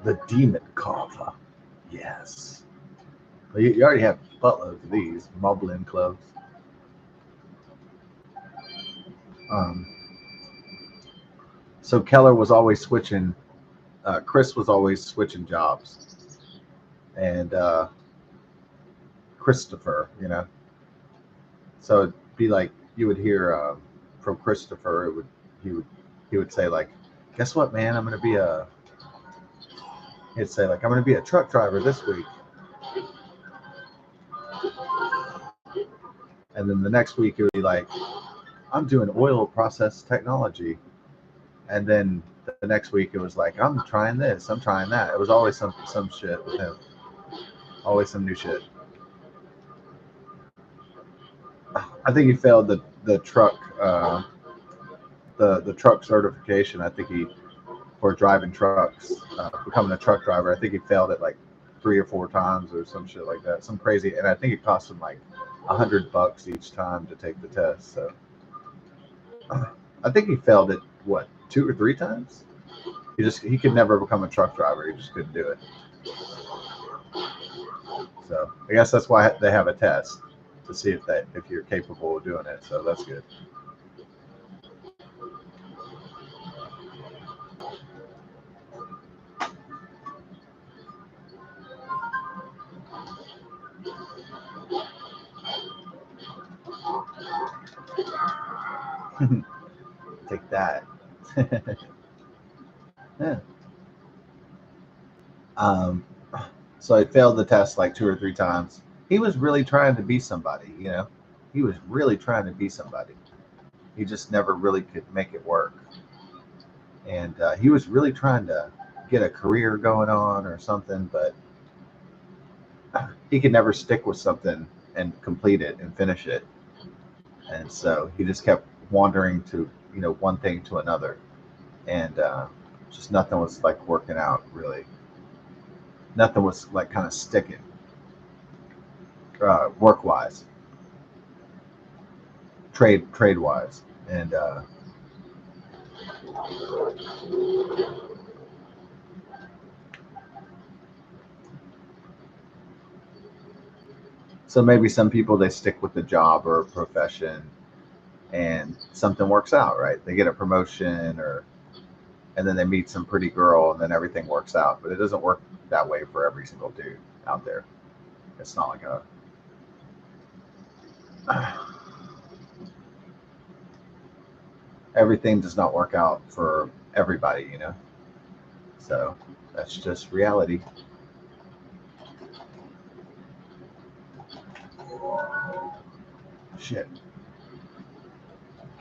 the demon carver. Yes. Well, you already have buttloads of these mumbling clubs. So Keller was always switching. Chris was always switching jobs, and Christopher, So it'd be like you would hear from Christopher. He would say like, guess what, man? He'd say like, I'm gonna be a truck driver this week. And then the next week it would be like, I'm doing oil process technology. And then the next week it was like, I'm trying this, I'm trying that. It was always some shit with him. Always some new shit. I think he failed the truck the truck certification. I think he for driving trucks, becoming a truck driver. I think he failed it like 3 or 4 times or some shit like that. Some crazy, and I think it cost him like $100 each time to take the test. So I think he failed it what 2 or 3 times. He could never become a truck driver. He just couldn't do it. So I guess that's why they have a test to see if you're capable of doing it. So that's good. Take that. Yeah. Um, so I failed the test like 2 or 3 times. He was really trying to be somebody, you know. He was really trying to be somebody. He just never really could make it work. And he was really trying to get a career going on or something, but he could never stick with something and complete it and finish it. And so he just kept wandering to, one thing to another. And just nothing was like working out really. Nothing was like kind of sticking work wise, trade wise. And so maybe some people they stick with a job or a profession and something works out, right? They get a promotion or and then they meet some pretty girl and then everything works out. But it doesn't work that way for every single dude out there. It's not like a everything does not work out for everybody, you know. So that's just reality. Shit.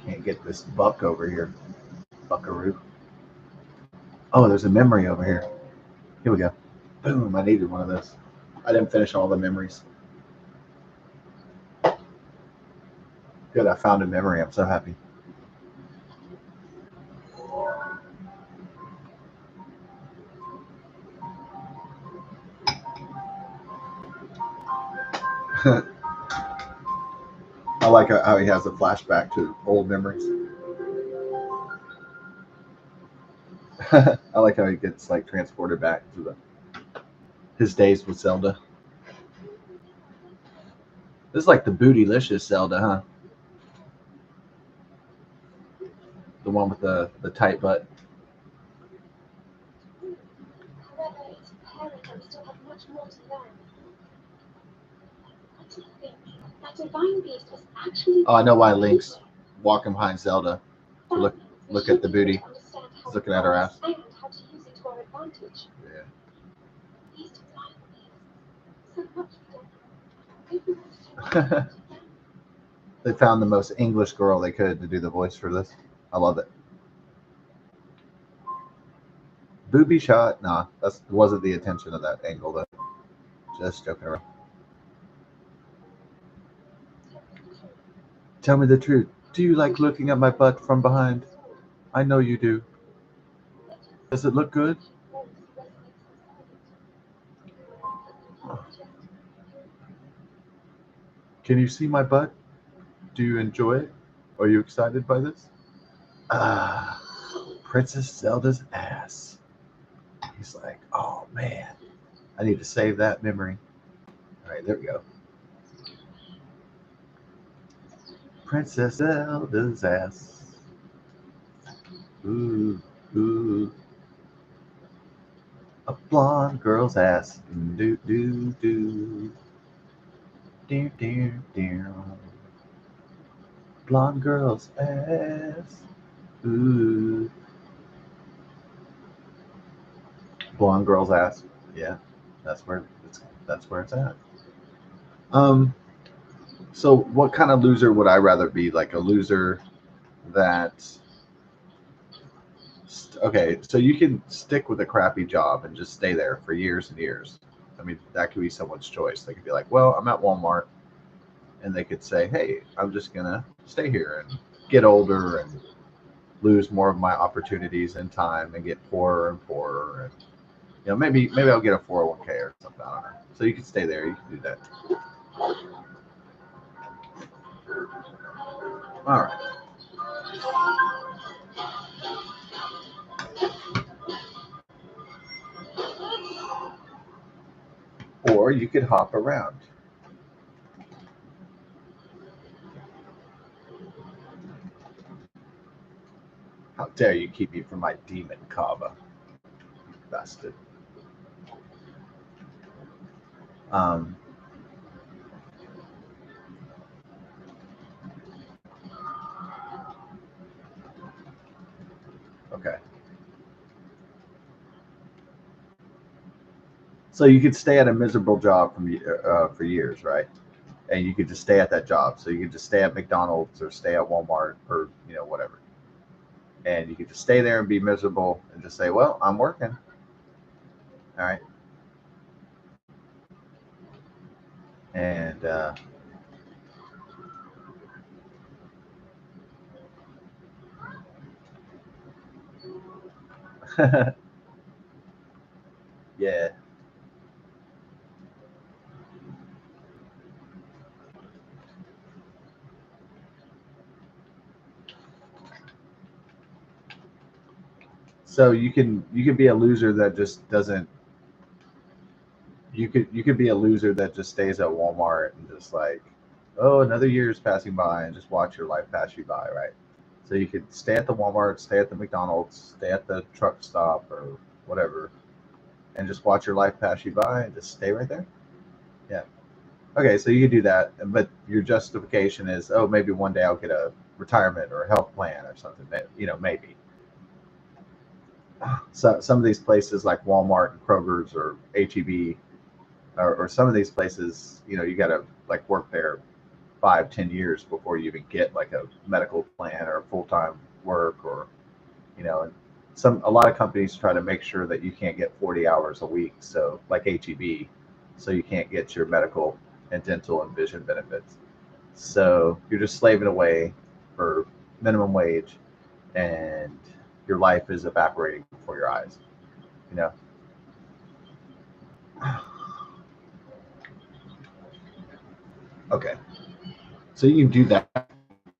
Can't get this buck over here. Buckaroo. Oh, there's a memory over here. Here we go. Boom. I needed one of those. I didn't finish all the memories. Good. I found a memory. I'm so happy. I like how he has a flashback to old memories. I like how he gets like transported back to his days with Zelda. This is like the bootylicious Zelda, huh? The one with the tight butt. However, it's apparent that we still have much more to learn. What do you think? That divine beast was actually. Oh, I know why Link's walking behind Zelda. To look at the booty. He's looking at her ass. And how to use it to our advantage. Yeah. These divine beasts. So much for them. They found the most English girl they could to do the voice for this. I love it. Booby shot? Nah, that wasn't the intention of that angle though. Just joking around. Tell me the truth. Do you like looking at my butt from behind? I know you do. Does it look good? Can you see my butt? Do you enjoy it? Are you excited by this? Ah, Princess Zelda's ass. He's like, oh man, I need to save that memory. All right, there we go. Princess Zelda's ass. Ooh, ooh. A blonde girl's ass. Do, do, do. Dear, dear, dear. Blonde girl's ass. Ooh. Pull on girls' ass. Yeah, that's where it's at. So what kind of loser would I rather be? Like a loser that okay, so you can stick with a crappy job and just stay there for years and years. I mean, that could be someone's choice. They could be like, well, I'm at Walmart, and they could say, hey, I'm just gonna stay here and get older and lose more of my opportunities and time and get poorer and poorer. And maybe I'll get a 401k or something. I don't know. So you can stay there. You can do that. All right. Or you could hop around. How dare you keep me from my demon kava, you bastard. Okay. So you could stay at a miserable job for years, right? And you could just stay at that job. So you could just stay at McDonald's or stay at Walmart or whatever. And you could just stay there and be miserable and just say, well, I'm working. All right. And yeah. So you can be a loser that just doesn't. You could be a loser that just stays at Walmart and just like, oh, another year is passing by and just watch your life pass you by, right? So you could stay at the Walmart, stay at the McDonald's, stay at the truck stop or whatever, and just watch your life pass you by and just stay right there. Yeah. Okay, so you could do that, but your justification is, oh, maybe one day I'll get a retirement or a health plan or something. Maybe. So some of these places like Walmart and Kroger's or HEB or some of these places, you got to like work there 5-10 years before you even get like a medical plan or full-time work or and a lot of companies try to make sure that you can't get 40 hours a week, so like HEB, so you can't get your medical and dental and vision benefits, so you're just slaving away for minimum wage and your life is evaporating before your eyes. Okay, so you can do that.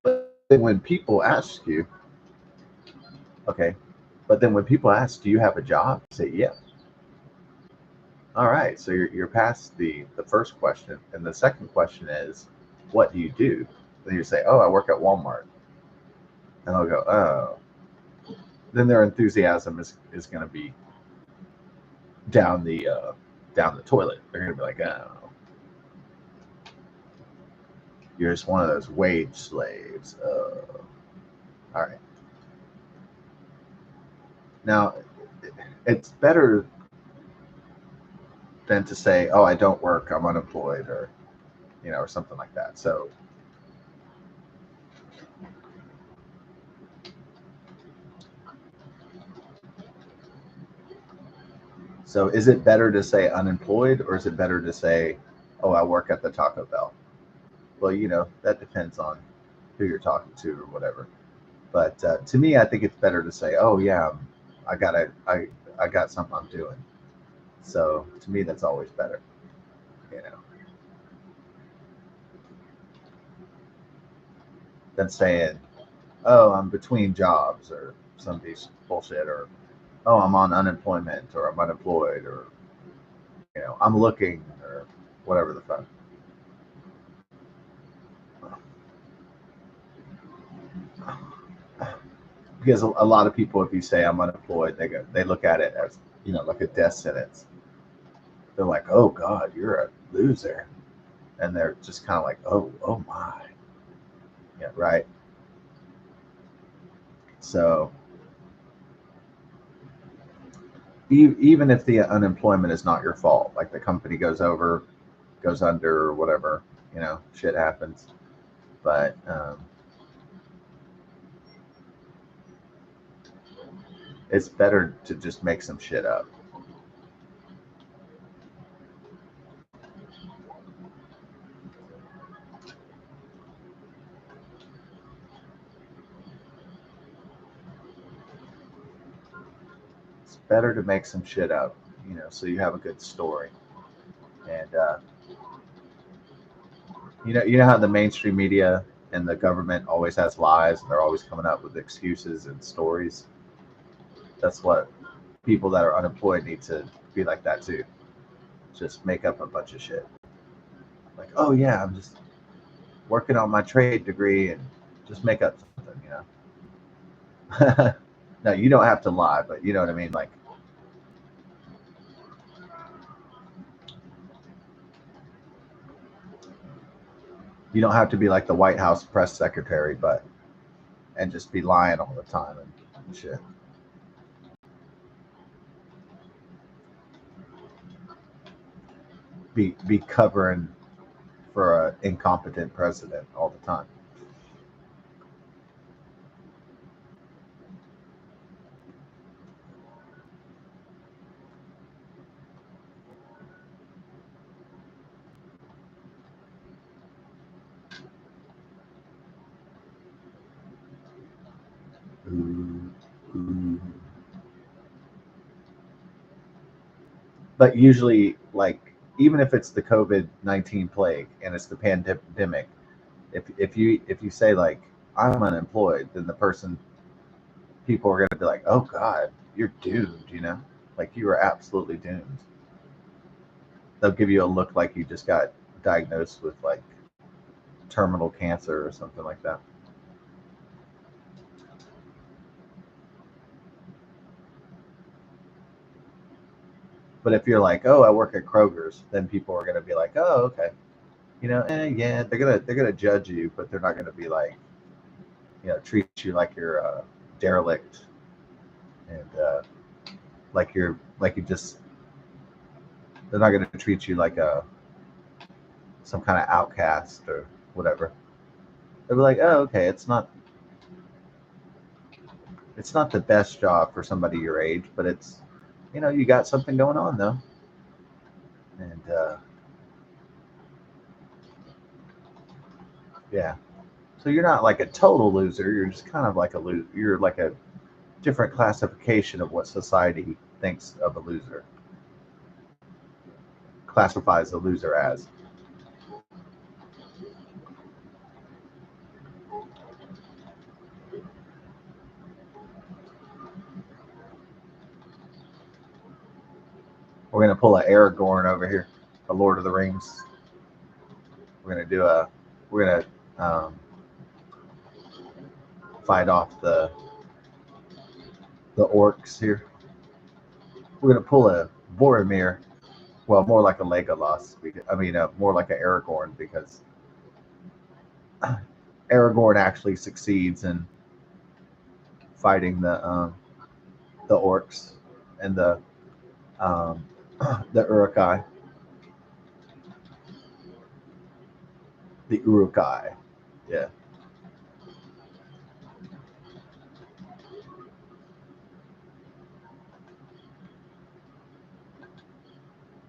But when people ask you, okay, but then when people ask, do you have a job? You say, yeah. All right, so you're past the first question, and the second question is, what do you do? Then you say, oh, I work at Walmart, and they'll go, oh. Then their enthusiasm is going to be down the toilet. They're going to be like, oh, you're just one of those wage slaves. Oh. All right. Now, it's better than to say, oh, I don't work, I'm unemployed, or or something like that. So is it better to say unemployed, or is it better to say, oh, I work at the Taco Bell? Well, that depends on who you're talking to or whatever. But to me, I think it's better to say, oh yeah, I got something I'm doing. So to me, that's always better. Than saying, oh, I'm between jobs or some of these bullshit, or oh, I'm on unemployment, or I'm unemployed, or I'm looking, or whatever the fuck. Because a lot of people, if you say I'm unemployed, they look at it as like a death sentence. They're like, oh God, you're a loser, and they're just kind of like, oh my, yeah, right. So even if the unemployment is not your fault, like the company goes under or whatever, shit happens. But it's better to just make some shit up. It's better to make some shit up, so you have a good story. And you know how the mainstream media and the government always has lies, and they're always coming up with excuses and stories. That's what people that are unemployed need to be like that too. Just make up a bunch of shit. Like, oh yeah, I'm just working on my trade degree, and just make up something, No, you don't have to lie, but you know what I mean? Like, you don't have to be like the White House press secretary, and just be lying all the time and shit. Be covering for an incompetent president all the time. But usually, like, even if it's the COVID-19 plague and it's the pandemic, if you say like I'm unemployed, then people are going to be like, oh God, you're doomed, like you are absolutely doomed. They'll give you a look like you just got diagnosed with like terminal cancer or something like that. But if you're like, oh, I work at Kroger's, then people are going to be like, oh, okay, yeah, they're gonna judge you, but they're not going to be like, treat you like you're a derelict and like you just. They're not going to treat you like some kind of outcast or whatever. They'll be like, oh, okay, it's not the best job for somebody your age, but it's, you got something going on though. And yeah, so you're not like a total loser. You're just kind of like a loser. You're like a different classification of what society thinks of a loser, classifies a loser as. We're gonna pull an Aragorn over here, a Lord of the Rings. We're gonna fight off the orcs here. We're gonna pull a Boromir. Well, more like a Legolas. More like an Aragorn, because Aragorn actually succeeds in fighting the orcs and the Uruk-hai. The Uruk-hai, yeah.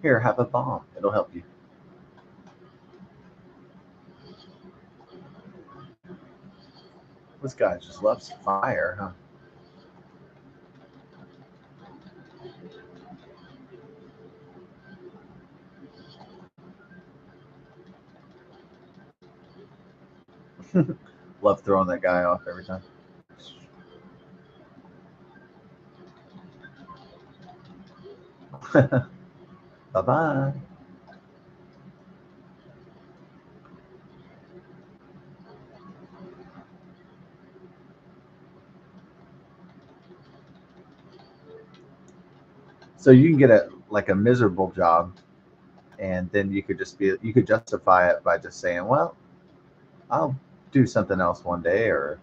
Here, have a bomb. It'll help you. This guy just loves fire, huh? Love throwing that guy off every time. Bye-bye. So you can get a miserable job, and then you could justify it by just saying, well, I'll do something else one day, or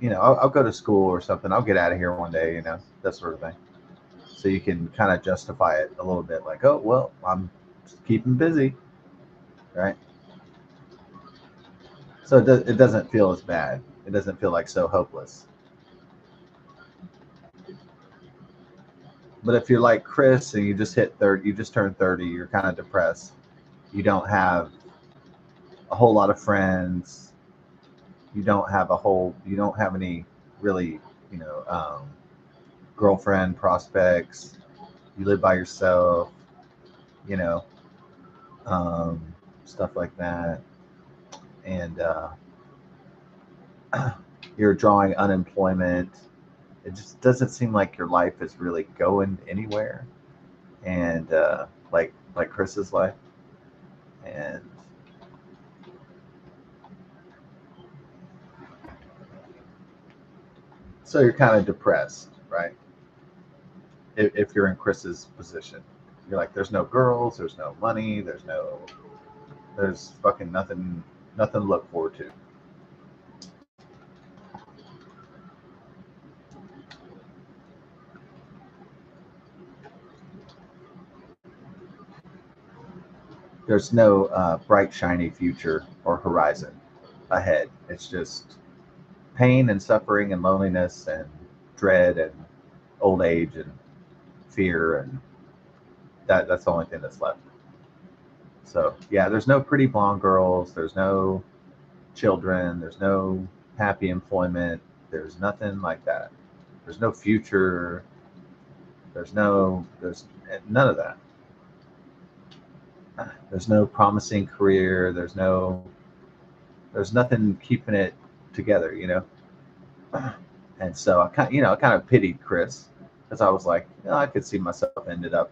I'll go to school or something. I'll get out of here one day, that sort of thing. So you can kind of justify it a little bit, like, oh well, I'm just keeping busy, right? So it doesn't feel as bad. It doesn't feel like so hopeless. But if you're like Chris and you just hit 30, you just turned 30, you're kind of depressed. You don't have a whole lot of friends. You don't have any really, girlfriend prospects. You live by yourself, you know, um, stuff like that. And you're drawing unemployment. It just doesn't seem like your life is really going anywhere. And like Chris's life. And so you're kind of depressed, right? If you're in Chris's position, you're like, there's no girls, there's no money, there's fucking nothing to look forward to. There's no bright, shiny future or horizon ahead. It's just pain and suffering and loneliness and dread and old age and fear, and that's the only thing that's left. So yeah, there's no pretty blonde girls, there's no children, there's no happy employment, there's nothing like that. There's no future, there's none of that. There's no promising career, there's nothing keeping it together. And so I kind of pitied Chris, because I was like, I could see myself ending up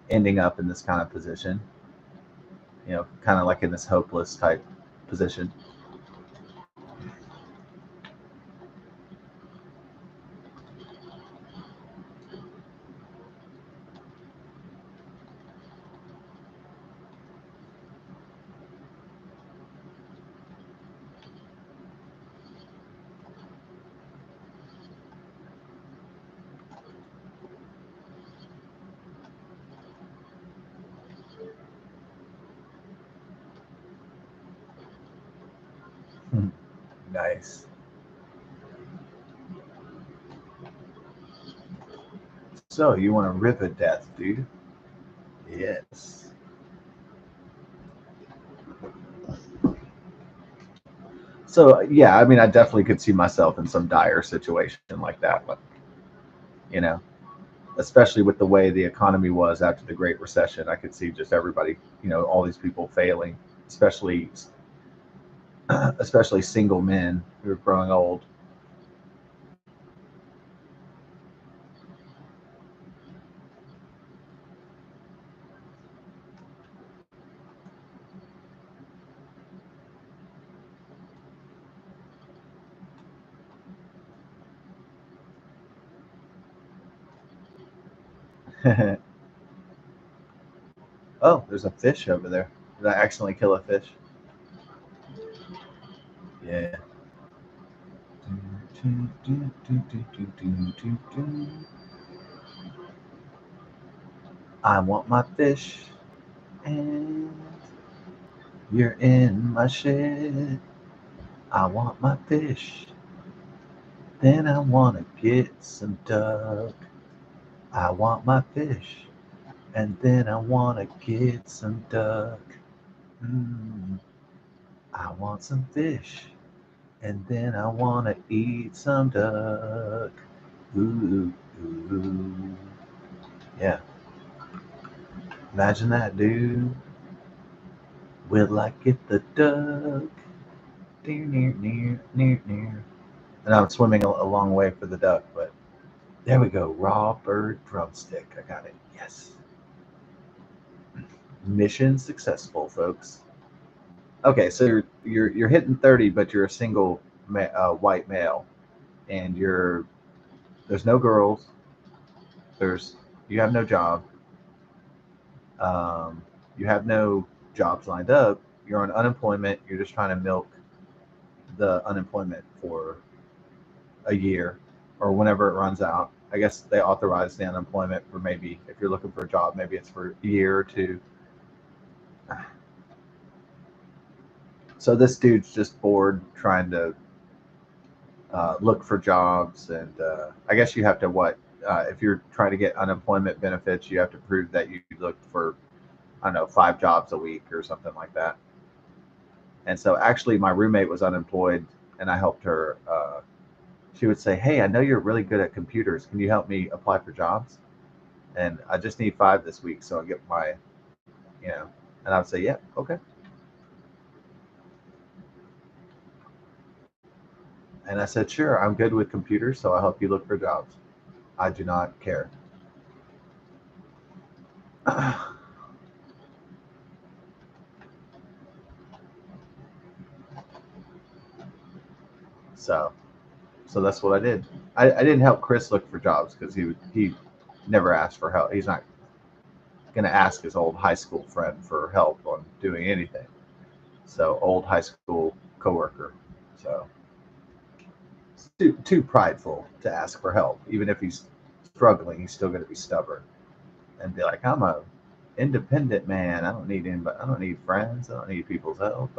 in this kind of position, kind of like in this hopeless type position. Nice. So you want a river death, dude? Yes. So yeah, I mean, I definitely could see myself in some dire situation like that, but you know, especially with the way the economy was after the Great Recession, I could see just everybody, all these people failing, especially especially single men who are growing old. Oh, there's a fish over there. Did I accidentally kill a fish? Yeah. I want my fish, and you're in my shed. I want my fish, then I want to get some duck. I want my fish, and then I want to get some duck. Mm, I want some fish, and then I want to eat some duck. Ooh, ooh. Yeah, imagine that, dude. Will I get the duck? Near, near, near, near, near. And I'm swimming a long way for the duck, but there we go. Raw bird drumstick. I got it. Yes. Mission successful, folks. Okay, so you're hitting 30, but you're a single white male, and there's no girls. You have no job. Um, you have no jobs lined up. You're on unemployment. You're just trying to milk the unemployment for a year or whenever it runs out. I guess they authorize the unemployment for maybe if you're looking for a job, maybe it's for a year or two. So this dude's just bored trying to look for jobs, and I guess you have to if you're trying to get unemployment benefits, you have to prove that you looked for, I don't know, 5 jobs a week or something like that. And so actually my roommate was unemployed and I helped her. She would say, hey, I know you're really good at computers. Can you help me apply for jobs? And I just need 5 this week. So I get my, and I would say, yeah, okay. And I said, sure, I'm good with computers. So I'll help you look for jobs. I do not care. So that's what I did. I didn't help Chris look for jobs because he never asked for help. He's not going to ask his old high school friend for help on doing anything. So old high school coworker. So it's too prideful to ask for help. Even if he's struggling, he's still going to be stubborn and be like, I'm a independent man. I don't need anybody. I don't need friends. I don't need people's help.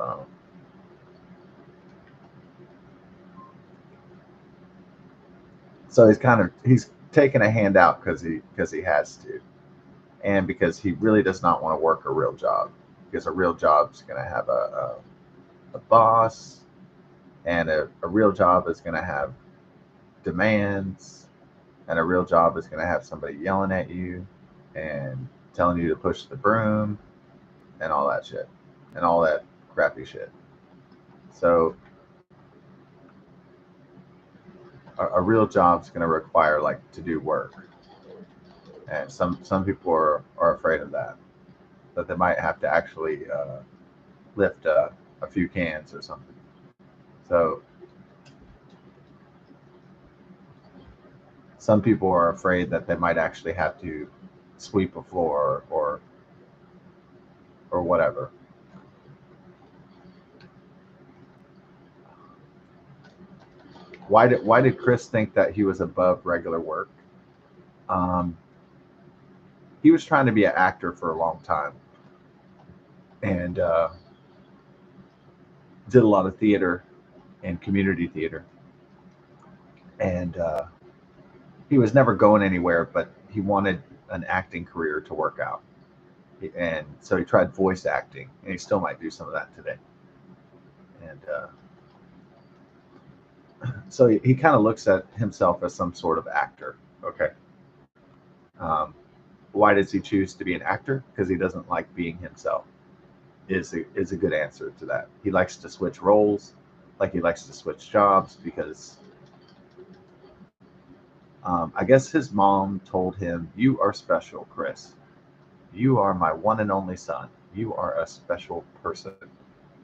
So he's taking a handout because he has to, and because he really does not want to work a real job, because a real job's going to have a boss, and a real job is going to have demands, and a real job is going to have somebody yelling at you and telling you to push the broom and all that shit and all that crappy shit. So a real job is going to require to do work, and some people are afraid of that they might have to actually lift a few cans or something. So some people are afraid that they might actually have to sweep a floor or whatever. Why did Chris think that he was above regular work? He was trying to be an actor for a long time, and did a lot of theater and community theater, and he was never going anywhere, but he wanted an acting career to work out, and so he tried voice acting, and he still might do some of that today. And so he kind of looks at himself as some sort of actor. Okay. Why does he choose to be an actor? Because he doesn't like being himself. Is a good answer to that. He likes to switch roles, he likes to switch jobs, because I guess his mom told him, you are special, Chris. You are my one and only son. You are a special person.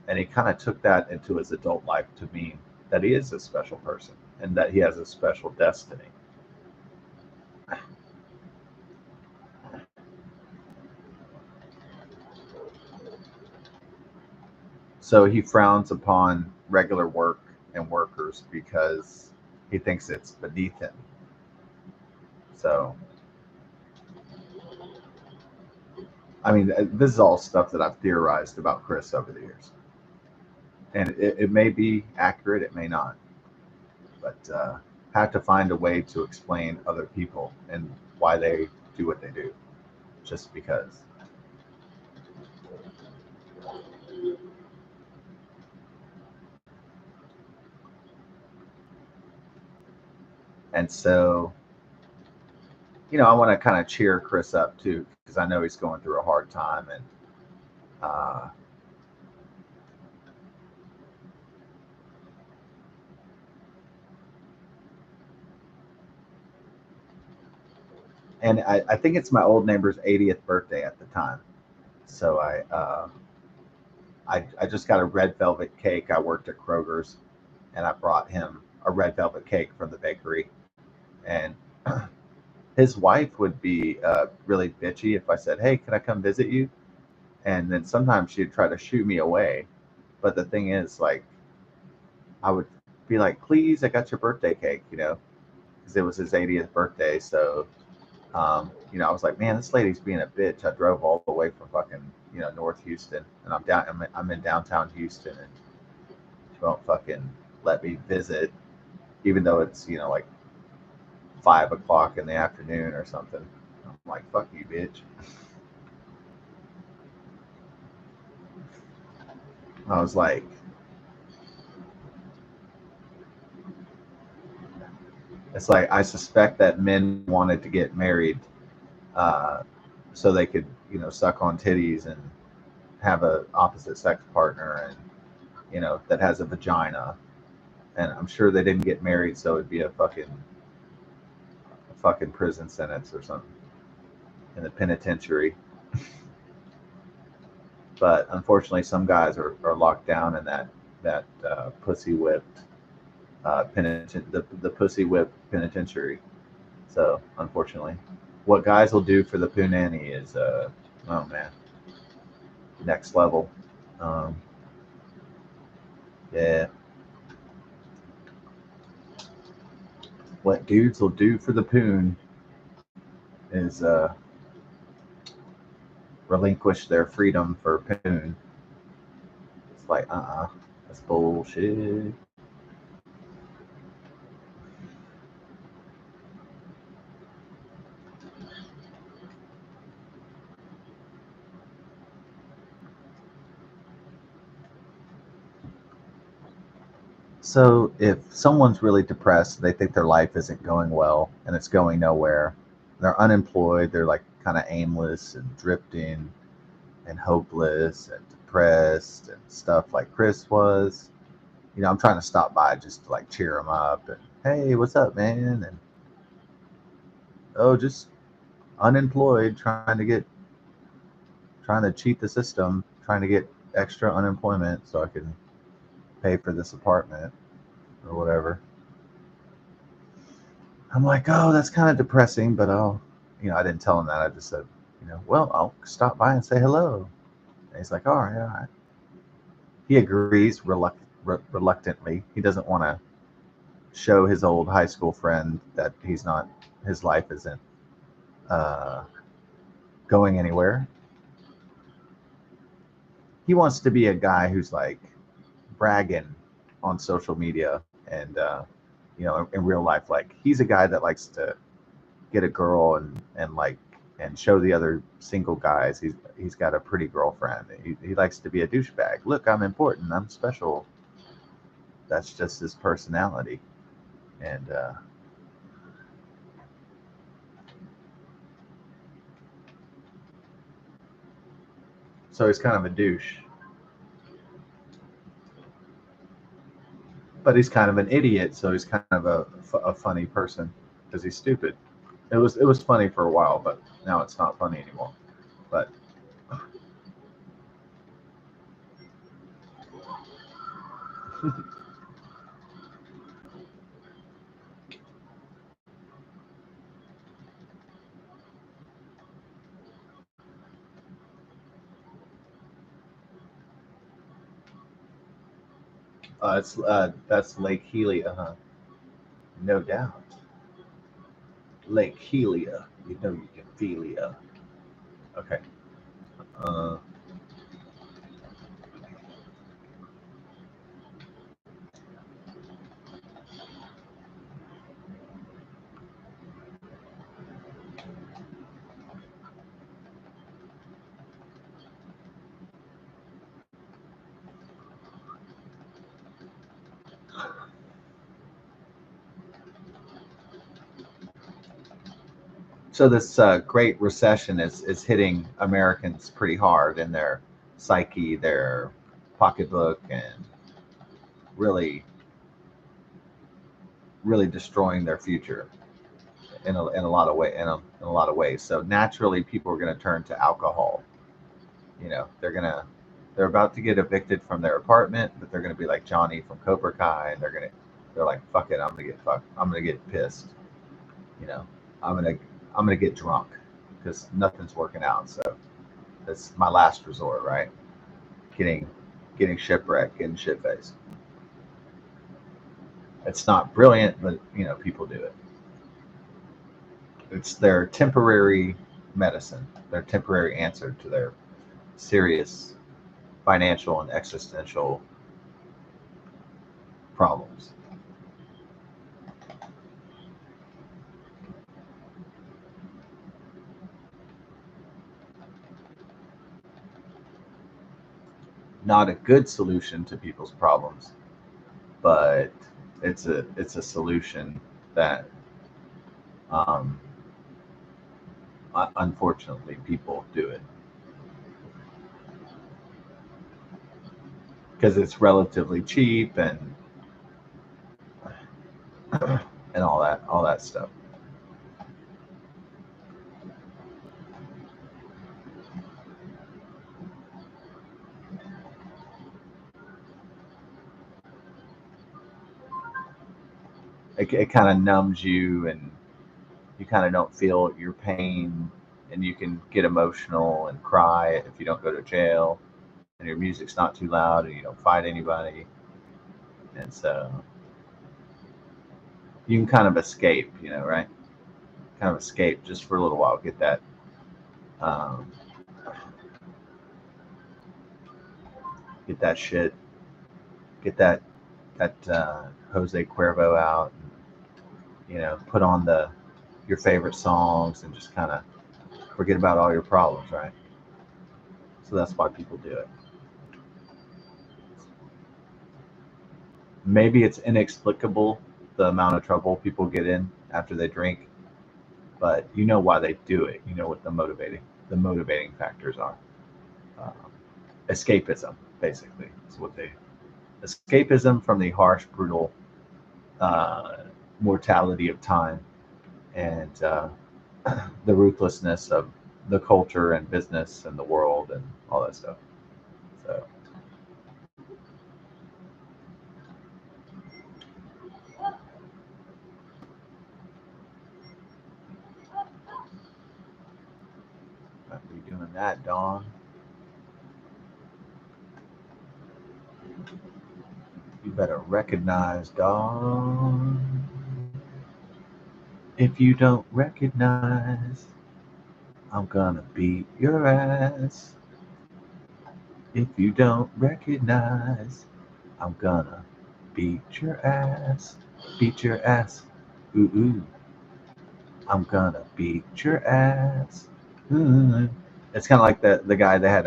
And he kind of took that into his adult life to mean that he is a special person and that he has a special destiny. So he frowns upon regular work and workers because he thinks it's beneath him. So, I mean, this is all stuff that I've theorized about Chris over the years. And it may be accurate, it may not. But have to find a way to explain other people and why they do what they do, just because. And so, I want to kind of cheer Chris up too, because I know he's going through a hard time, and I think it's my old neighbor's 80th birthday at the time. So I just got a red velvet cake. I worked at Kroger's, and I brought him a red velvet cake from the bakery. And his wife would be really bitchy if I said, hey, can I come visit you? And then sometimes she'd try to shoo me away. But the thing is, I would be like, please, I got your birthday cake, because it was his 80th birthday. So, I was like, man, this lady's being a bitch. I drove all the way from fucking, North Houston, and I'm in downtown Houston, and she won't fucking let me visit, even though it's, like 5 o'clock in the afternoon or something. I'm like, fuck you, bitch. I was like, it's like, I suspect that men wanted to get married so they could, suck on titties and have a opposite sex partner, and, that has a vagina. And I'm sure they didn't get married so it'd be a fucking prison sentence or something in the penitentiary. But unfortunately, some guys are locked down in that pussy whipped the pussy whip penitentiary. So unfortunately, what guys will do for the punani is oh man, next level. Yeah, what dudes will do for the poon is relinquish their freedom for poon. It's like that's bullshit. So if someone's really depressed, they think their life isn't going well and it's going nowhere. They're unemployed, they're like kind of aimless and drifting and hopeless and depressed and stuff like Chris was. I'm trying to stop by just to like cheer him up and, hey, what's up, man? And just unemployed, trying to cheat the system, trying to get extra unemployment so I can pay for this apartment or whatever. I'm like, oh, that's kind of depressing, but I didn't tell him that. I just said, well, I'll stop by and say hello. And he's like, all right, all right. He agrees reluctantly. He doesn't want to show his old high school friend that his life isn't going anywhere. He wants to be a guy who's like bragging on social media and, in real life. Like, he's a guy that likes to get a girl and show the other single guys he's got a pretty girlfriend. He likes to be a douchebag. Look, I'm important. I'm special. That's just his personality. And so he's kind of a douche. But he's kind of an idiot, so he's kind of a funny person because he's stupid. It was funny for a while, but now it's not funny anymore. But that's Lake Helia, huh? No doubt. Lake Helia. You can feel ya. Okay. So this Great Recession is hitting Americans pretty hard in their psyche, their pocketbook, and really, really destroying their future in a lot of ways. So naturally, people are going to turn to alcohol. They're about to get evicted from their apartment, but they're going to be like Johnny from Cobra Kai, and they're like, fuck it, I'm gonna get pissed. I'm gonna get drunk because nothing's working out. So that's my last resort, right? Getting shipwrecked, getting shit faced. It's not brilliant, but people do it. It's their temporary medicine, their temporary answer to their serious financial and existential problems. Not a good solution to people's problems, but it's a solution that um, unfortunately people do it because it's relatively cheap and all that stuff. It kind of numbs you, and you kind of don't feel your pain, and you can get emotional and cry if you don't go to jail, and your music's not too loud, and you don't fight anybody, and so you can kind of escape, right? Kind of escape just for a little while, um, get that shit, get that Jose Cuervo out, and put on your favorite songs, and just kind of forget about all your problems, right? So that's why people do it. Maybe it's inexplicable the amount of trouble people get in after they drink, but you know why they do it. You know what the motivating factors are. Um, Escapism, basically, is what they escapism from the harsh, brutal mortality of time, and the ruthlessness of the culture and business and the world and all that stuff. So I'll be doing that, Dawn. You better recognize, Dawn. If you don't recognize, I'm gonna beat your ass. If you don't recognize, I'm gonna beat your ass. Beat your ass. Ooh, ooh. I'm gonna beat your ass. Ooh. It's kind of like the guy that had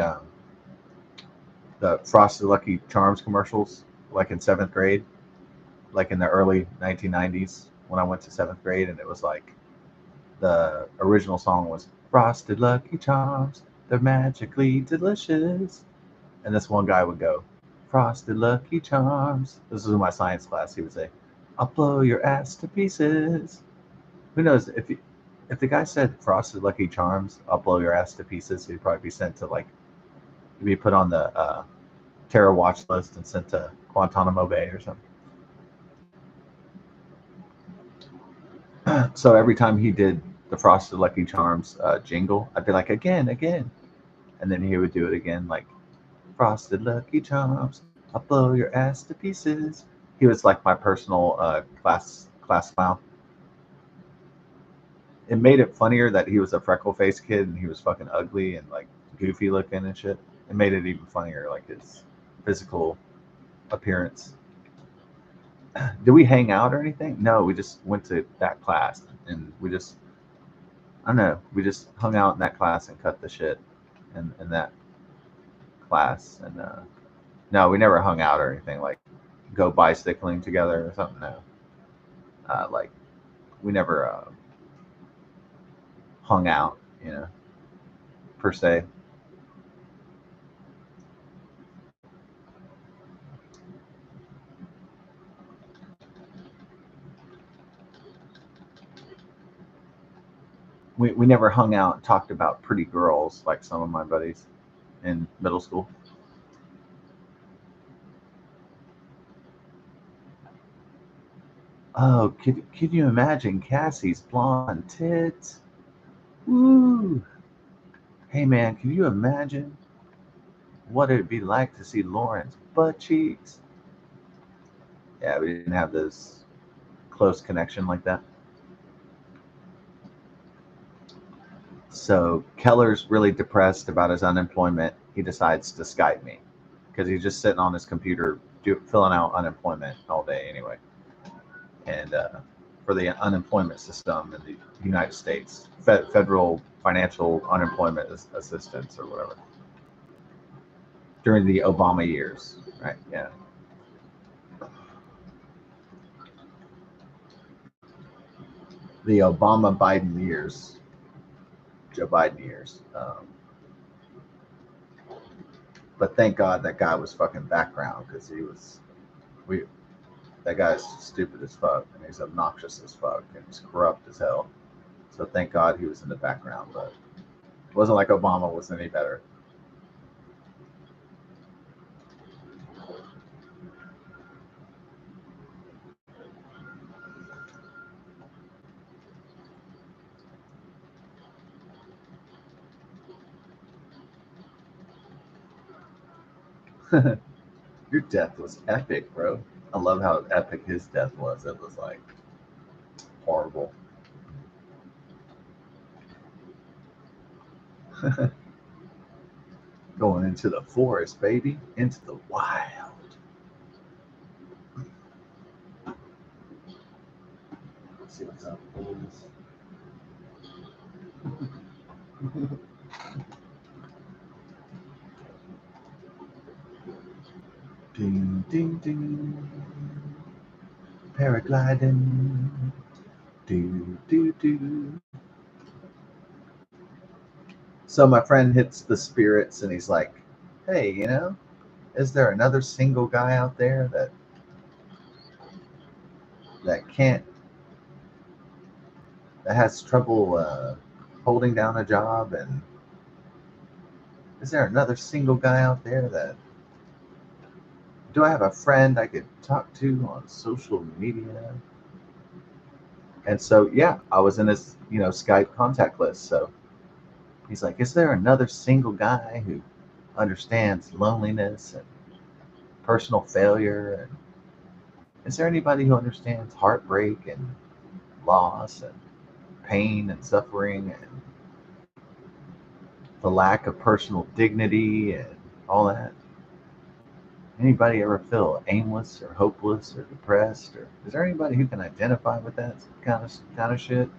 the Frosted Lucky Charms commercials, like in seventh grade, like in the early 1990s when I went to seventh grade, and it was like the original song was Frosted Lucky Charms, they're magically delicious. And this one guy would go, Frosted Lucky Charms. This was in my science class. He would say, I'll blow your ass to pieces. Who knows if the guy said Frosted Lucky Charms, I'll blow your ass to pieces, he'd probably be sent to he'd be put on the terror watch list and sent to Guantanamo Bay or something. So every time he did the Frosted Lucky Charms jingle, I'd be like, again, again. And then he would do it again, like, Frosted Lucky Charms, I'll blow your ass to pieces. He was like my personal class clown. It made it funnier that he was a freckle-faced kid and he was fucking ugly and like goofy looking and shit. It made it even funnier, like his physical appearance. Did we hang out or anything? No, we just went to that class and I don't know, we just hung out in that class and cut the shit in that class. And no, we never hung out or anything, like go bicycling together or something. No, like we never hung out, per se. We never hung out and talked about pretty girls like some of my buddies in middle school. Oh, could you imagine Cassie's blonde tits? Woo! Hey man, can you imagine what it'd be like to see Lauren's butt cheeks? Yeah, we didn't have those close connection like that. So Keller's really depressed about his unemployment. He decides to Skype me because he's just sitting on his computer filling out unemployment all day anyway. And for the unemployment system in the United States, federal financial unemployment assistance or whatever, during the Obama years, right? Yeah. The Obama-Biden years, Joe Biden years. But thank God that guy was fucking background, because that guy's stupid as fuck, and he's obnoxious as fuck, and he's corrupt as hell. So thank God he was in the background, but it wasn't like Obama was any better. Your death was epic, bro. I love how epic his death was. It was like horrible. Going into the forest, baby. Into the wild. Let's see what's up, boys. Ding, ding, ding. Paragliding. Do, do, do. So my friend hits the spirits and he's like, hey, is there another single guy out there that has trouble holding down a job? And is there another single guy out there do I have a friend I could talk to on social media? And so, yeah, I was in his, Skype contact list. So he's like, is there another single guy who understands loneliness and personal failure? And is there anybody who understands heartbreak and loss and pain and suffering and the lack of personal dignity and all that? Anybody ever feel aimless or hopeless or depressed? Or is there anybody who can identify with that kind of shit?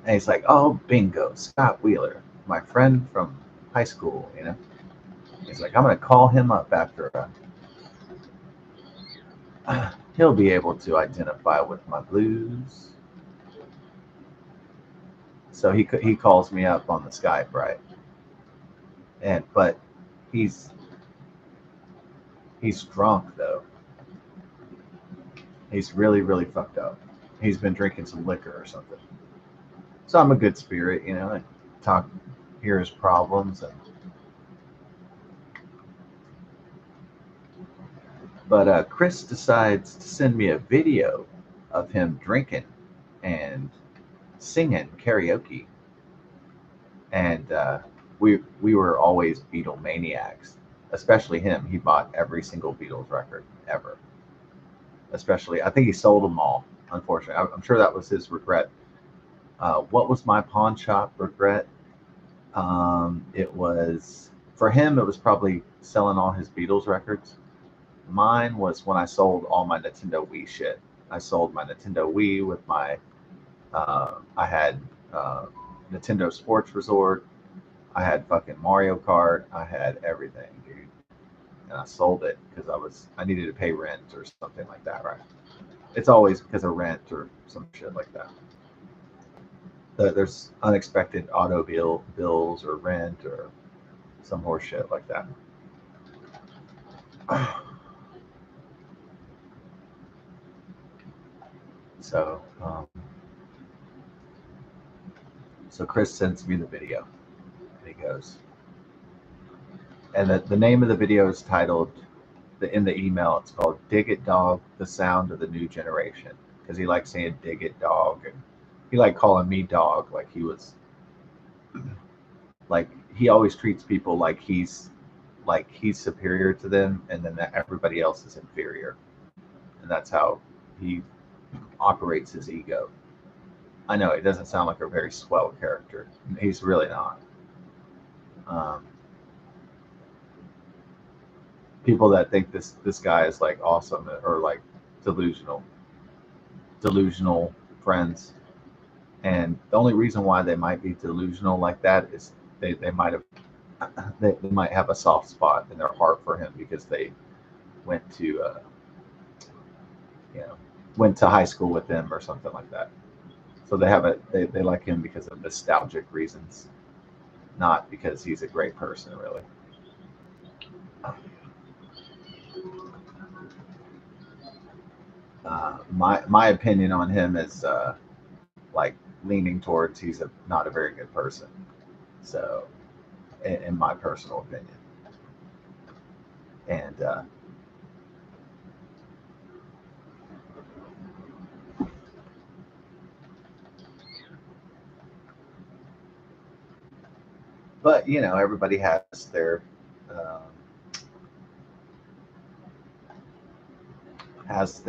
And he's like, oh, bingo, Scott Wheeler, my friend from high school, He's like, I'm going to call him up after he'll be able to identify with my blues. So he calls me up on the Skype, right? But he's drunk, though. He's really, really fucked up. He's been drinking some liquor or something. So I'm a good spirit, I hear his problems. But Chris decides to send me a video of him drinking and singing karaoke. And we were always Beatle maniacs, especially him. He bought every single Beatles record ever. Especially, I think he sold them all, unfortunately. I'm sure that was his regret. What was my pawn shop regret? It was, for him, it was probably selling all his Beatles records. Mine was when I sold all my Nintendo Wii shit. I sold my Nintendo Wii with my, I had Nintendo Sports Resort. I had fucking Mario Kart. I had everything, dude. And I sold it because I needed to pay rent or something like that, right? It's always because of rent or some shit like that. There's unexpected auto bills or rent or some horse shit like that. So Chris sends me the video, and he goes, and the name of the video is titled, in the email, it's called "Dig It Dog, the Sound of the New Generation," because he liked saying "dig it dog," and he liked calling me dog, like he was, like he always treats people like he's superior to them, and then everybody else is inferior, and that's how he operates his ego. I know it doesn't sound like a very swell character. He's really not. People that think this guy is like awesome or like delusional friends, and the only reason why they might be delusional like that is they might have they might have a soft spot in their heart for him because they went to went to high school with him or something like that. So they like him because of nostalgic reasons, not because he's a great person, really. My opinion on him is like leaning towards he's not a very good person. So, in my personal opinion, and but everybody um, has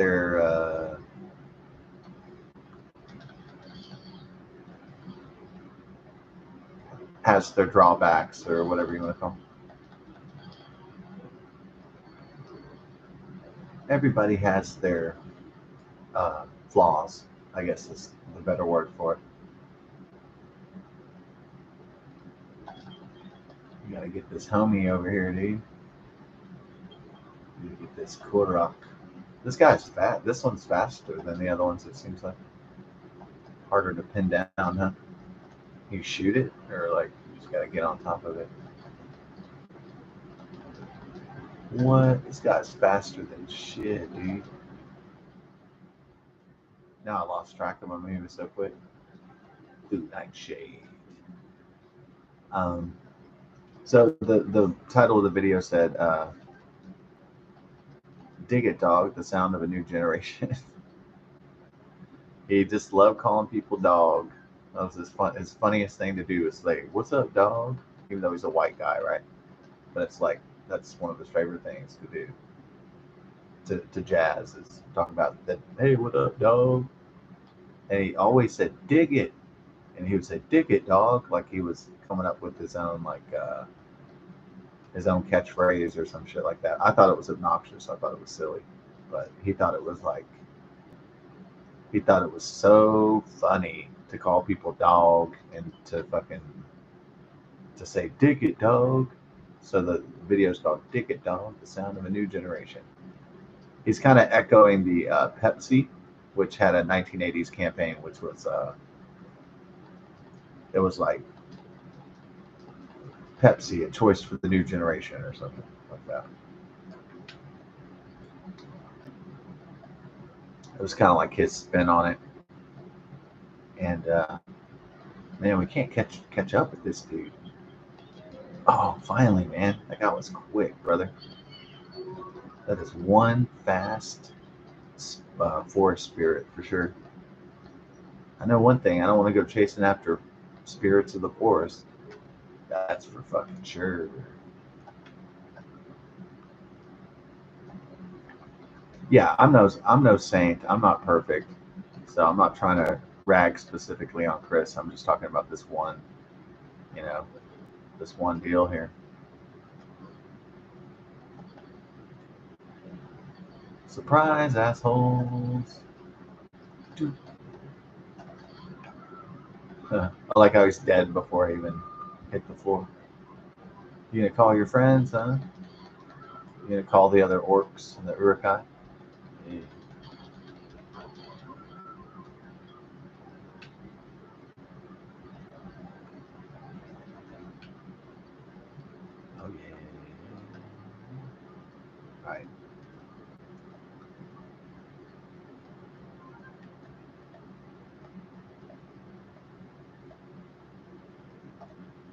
their drawbacks or whatever you want to call them. Everybody has their flaws, I guess is the better word for it. You gotta get this homie over here, dude. You get this Korok. This guy's fat. This one's faster than the other ones, it seems like. Harder to pin down, huh? You shoot it, or like you just gotta get on top of it. What? This guy's faster than shit, dude. Now I lost track of him. He was so quick. Blue Nightshade. So the title of the video said, "Dig it, dog. The sound of a new generation." He just loved calling people dog. That was his funniest thing to do is say, "What's up, dog?" Even though he's a white guy, right? But it's like that's one of his favorite things to do. To jazz is talk about that. Hey, what up, dog? And he always said, "Dig it," and he would say, "Dig it, dog," like he was coming up with his own his own catchphrase or some shit like that. I thought it was obnoxious. I thought it was silly, but he thought it was so funny to call people dog and to say "dig it, dog." So the video is called "Dig It, Dog: The Sound of a New Generation." He's kind of echoing the Pepsi, which had a 1980s campaign, which was it was like Pepsi, a choice for the new generation, or something like that. It was kind of like his spin on it. And man, we can't catch up with this dude. Oh, finally, man, that guy was quick, brother. That is one fast forest spirit for sure. I know one thing: I don't want to go chasing after spirits of the forest. That's for fucking sure. Yeah, I'm no saint. I'm not perfect, so I'm not trying to rag specifically on Chris. I'm just talking about this one, this one deal here. Surprise, assholes. I like how he's dead before he even hit the floor. You gonna call your friends, huh? You gonna call the other orcs and the urukai? Yeah. Oh yeah. Right.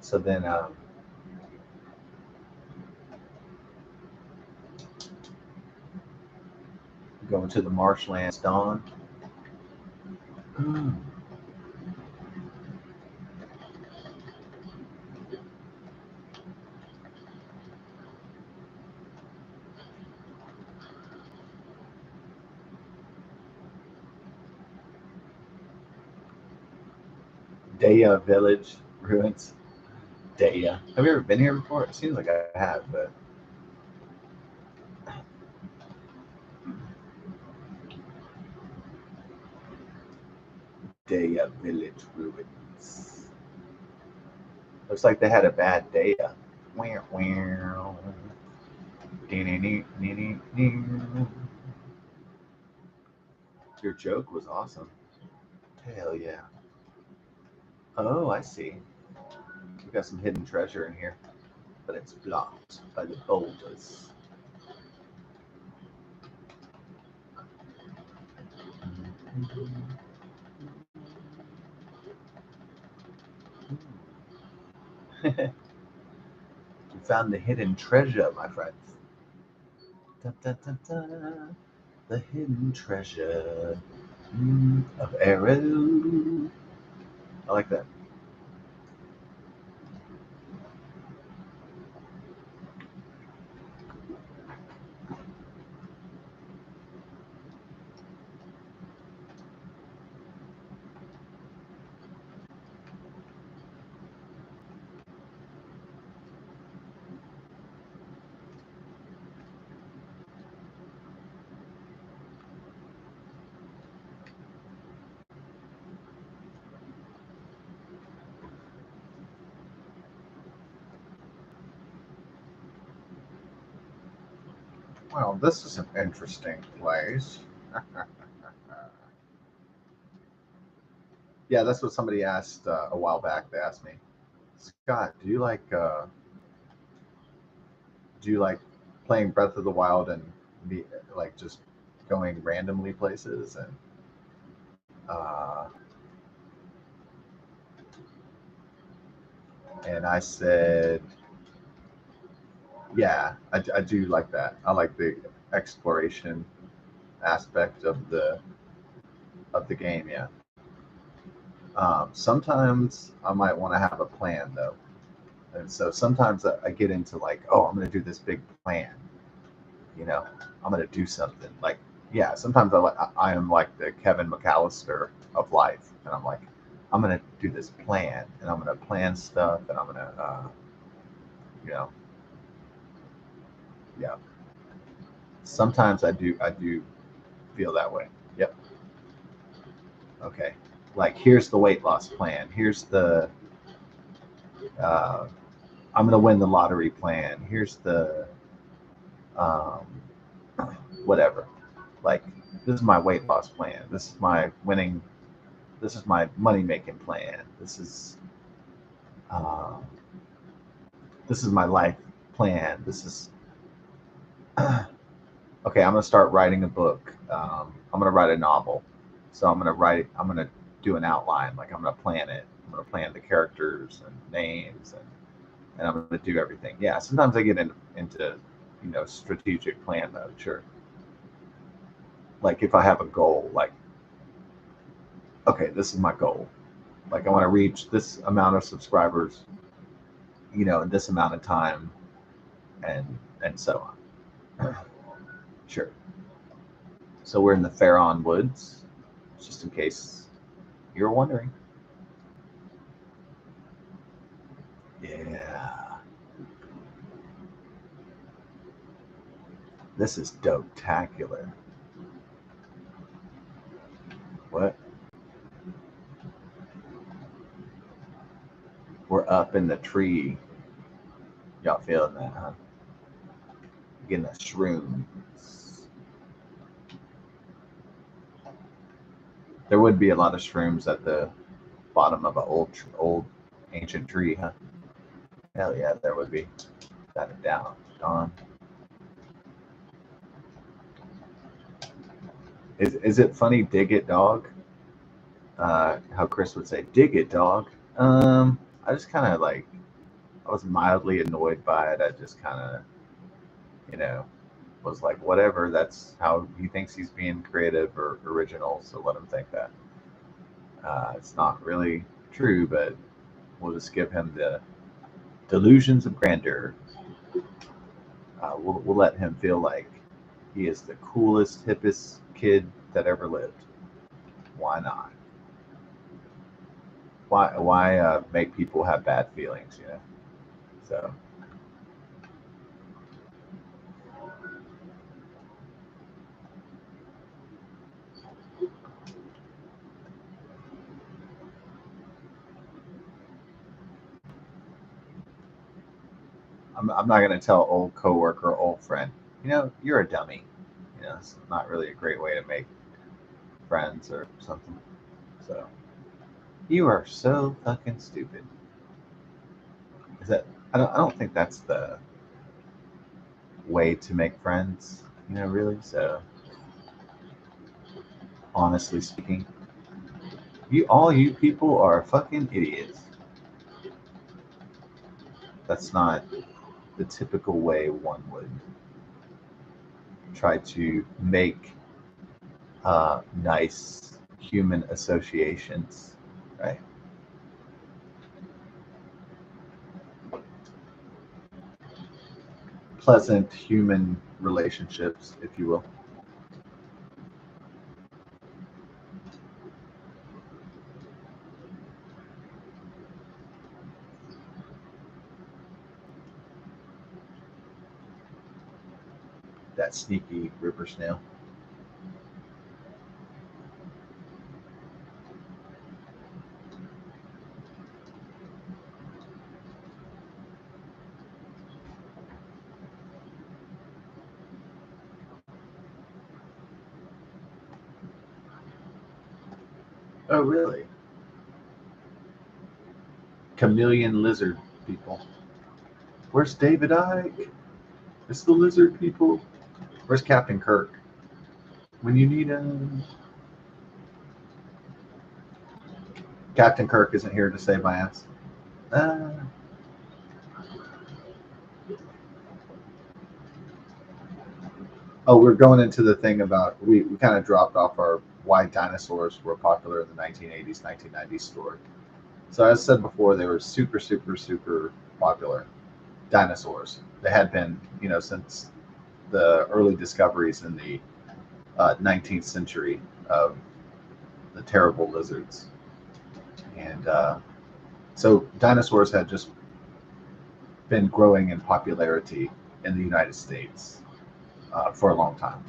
So then, going to the marshlands, dawn. Daya Village ruins. Daya. Have you ever been here before? It seems like I have, but Daya Village ruins. Looks like they had a bad Daya. Your joke was awesome. Hell yeah. Oh, I see. We got some hidden treasure in here, but it's blocked by the boulders. We found the hidden treasure, my friends. Da, da, da, da. The hidden treasure of Arrow. I like that. Well, this is an interesting place. Yeah, that's what somebody asked a while back. They asked me, Scott, do you like playing Breath of the Wild and be like just going randomly places? And I said, yeah, I do like that. I like the exploration aspect of the game. Yeah. Sometimes I might want to have a plan though, and so sometimes I get into like, oh, I'm going to do this big plan. You know, I'm going to do something. Like, yeah. Sometimes I am like the Kevin McAllister of life, and I'm like, I'm going to do this plan, and I'm going to plan stuff, and I'm going to, you know, yeah. Sometimes I do feel that way. Yep. Okay. Like, here's the weight loss plan. Here's the I'm gonna win the lottery plan. Here's the um, whatever. Like, this is my weight loss plan. This is my winning. This is my money making plan. Um, this is my life plan. This is okay. I'm gonna start writing a book. I'm gonna write a novel. So I'm gonna do an outline. Like, I'm gonna plan it. I'm gonna plan the characters and names, and I'm gonna do everything. Yeah. Sometimes I get into strategic plan mode. Sure. Like, if I have a goal, like, okay, this is my goal. Like, I want to reach this amount of subscribers, in this amount of time, and so on. Sure. So we're in the Farron Woods, just in case you're wondering. Yeah. This is dope-tacular. What? We're up in the tree. Y'all feeling that, huh? Getting the shrooms. There would be a lot of shrooms at the bottom of an old ancient tree, huh? Hell yeah, there would be. Without a doubt. Dawn. Is it funny, dig it, dog? How Chris would say, dig it, dog. I just kind of like, I was mildly annoyed by it. I just kind of, was like, whatever, that's how he thinks he's being creative or original, so let him think that. It's not really true, but we'll just give him the delusions of grandeur. We'll let him feel like he is the coolest, hippest kid that ever lived. Why not? Why make people have bad feelings? You know. So I'm not gonna tell old coworker, old friend, you know, you're a dummy. You know, it's not really a great way to make friends or something. So you are so fucking stupid. Is that? I don't think that's the way to make friends. You know, really. So honestly speaking, all you people are fucking idiots. That's not the typical way one would try to make nice human associations, right? Pleasant human relationships, if you will. That sneaky river snail. Oh, really? Chameleon lizard people. Where's David Icke? It's the lizard people. Where's Captain Kirk? When you need him. Captain Kirk isn't here to save my ass. Uh, oh, we're going into the thing about we kind of dropped off our why dinosaurs were popular in the 1980s, 1990s story. So as I said before, they were super, super, super popular. Dinosaurs. They had been, you know, since the early discoveries in the 19th century of the terrible lizards. And so dinosaurs had just been growing in popularity in the United States for a long time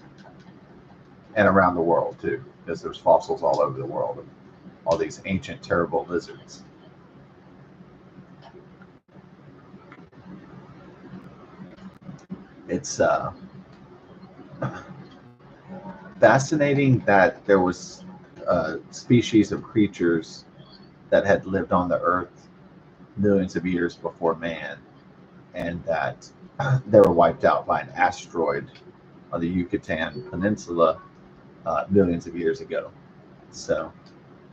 and around the world too, because there's fossils all over the world of all these ancient, terrible lizards. It's fascinating that there was a species of creatures that had lived on the earth millions of years before man, and that they were wiped out by an asteroid on the Yucatan Peninsula millions of years ago. So,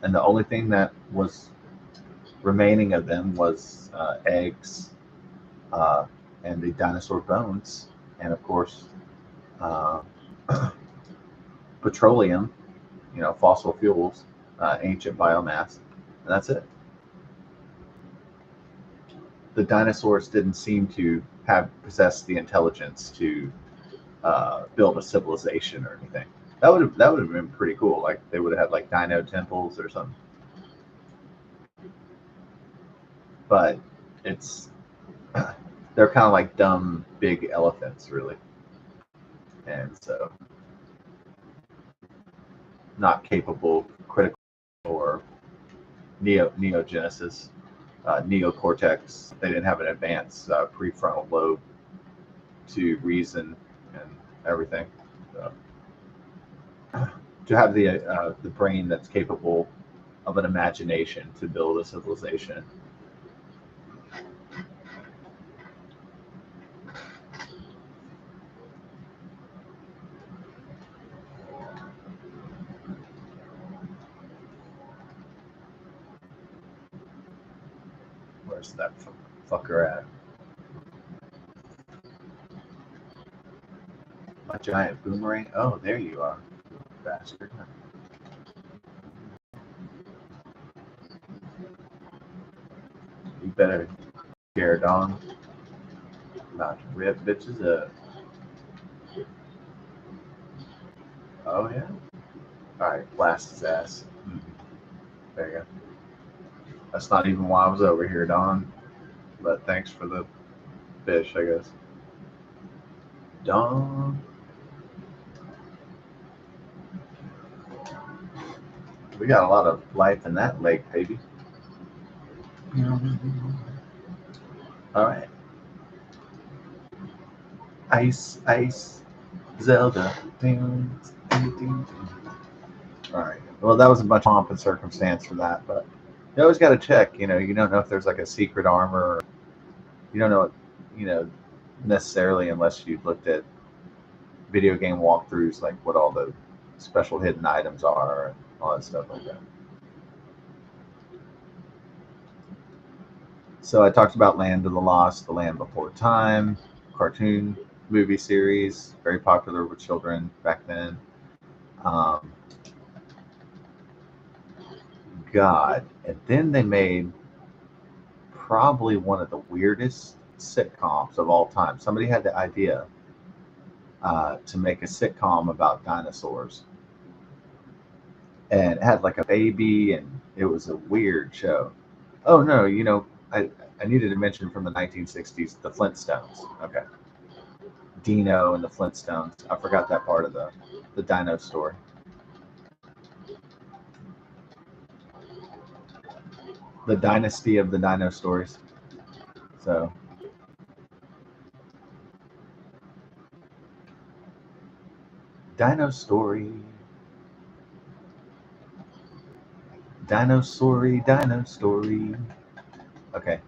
and the only thing that was remaining of them was eggs uh, and the dinosaur bones, and of course, uh, petroleum, you know, fossil fuels, ancient biomass, and that's it. The dinosaurs didn't seem to have possessed the intelligence to build a civilization or anything. That would have been pretty cool. Like they would have had like dino temples or something. But it's they're kind of like dumb big elephants, really, and so not capable of critical or neogenesis, neocortex. They didn't have an advanced prefrontal lobe to reason and everything. So, to have the brain that's capable of an imagination to build a civilization. Where's that fucker at? My giant boomerang. Oh, there you are, bastard. You better scare Dawn. About to rip bitches up. Oh yeah. All right, blast his ass. There you go. That's not even why I was over here, Don. But thanks for the fish, I guess. Don. We got a lot of life in that lake, baby. All right. Ice, ice, Zelda. Ding, ding, ding. All right. Well, that was a bunch of pomp and circumstance for that, but you always got to check. You don't know if there's like a secret armor. Or you don't know, you know, necessarily unless you looked at video game walkthroughs, like what all the special hidden items are and all that stuff like that. So I talked about Land of the Lost, The Land Before Time, cartoon movie series, very popular with children back then. God, and then they made probably one of the weirdest sitcoms of all time. Somebody had the idea to make a sitcom about dinosaurs, and it had like a baby, and it was a weird show. Oh no, I needed to mention from the 1960s, the Flintstones. Okay, Dino and the Flintstones. I forgot that part of the dino story. The dynasty of the dino stories. So dino story. Dino story, dino story. Okay.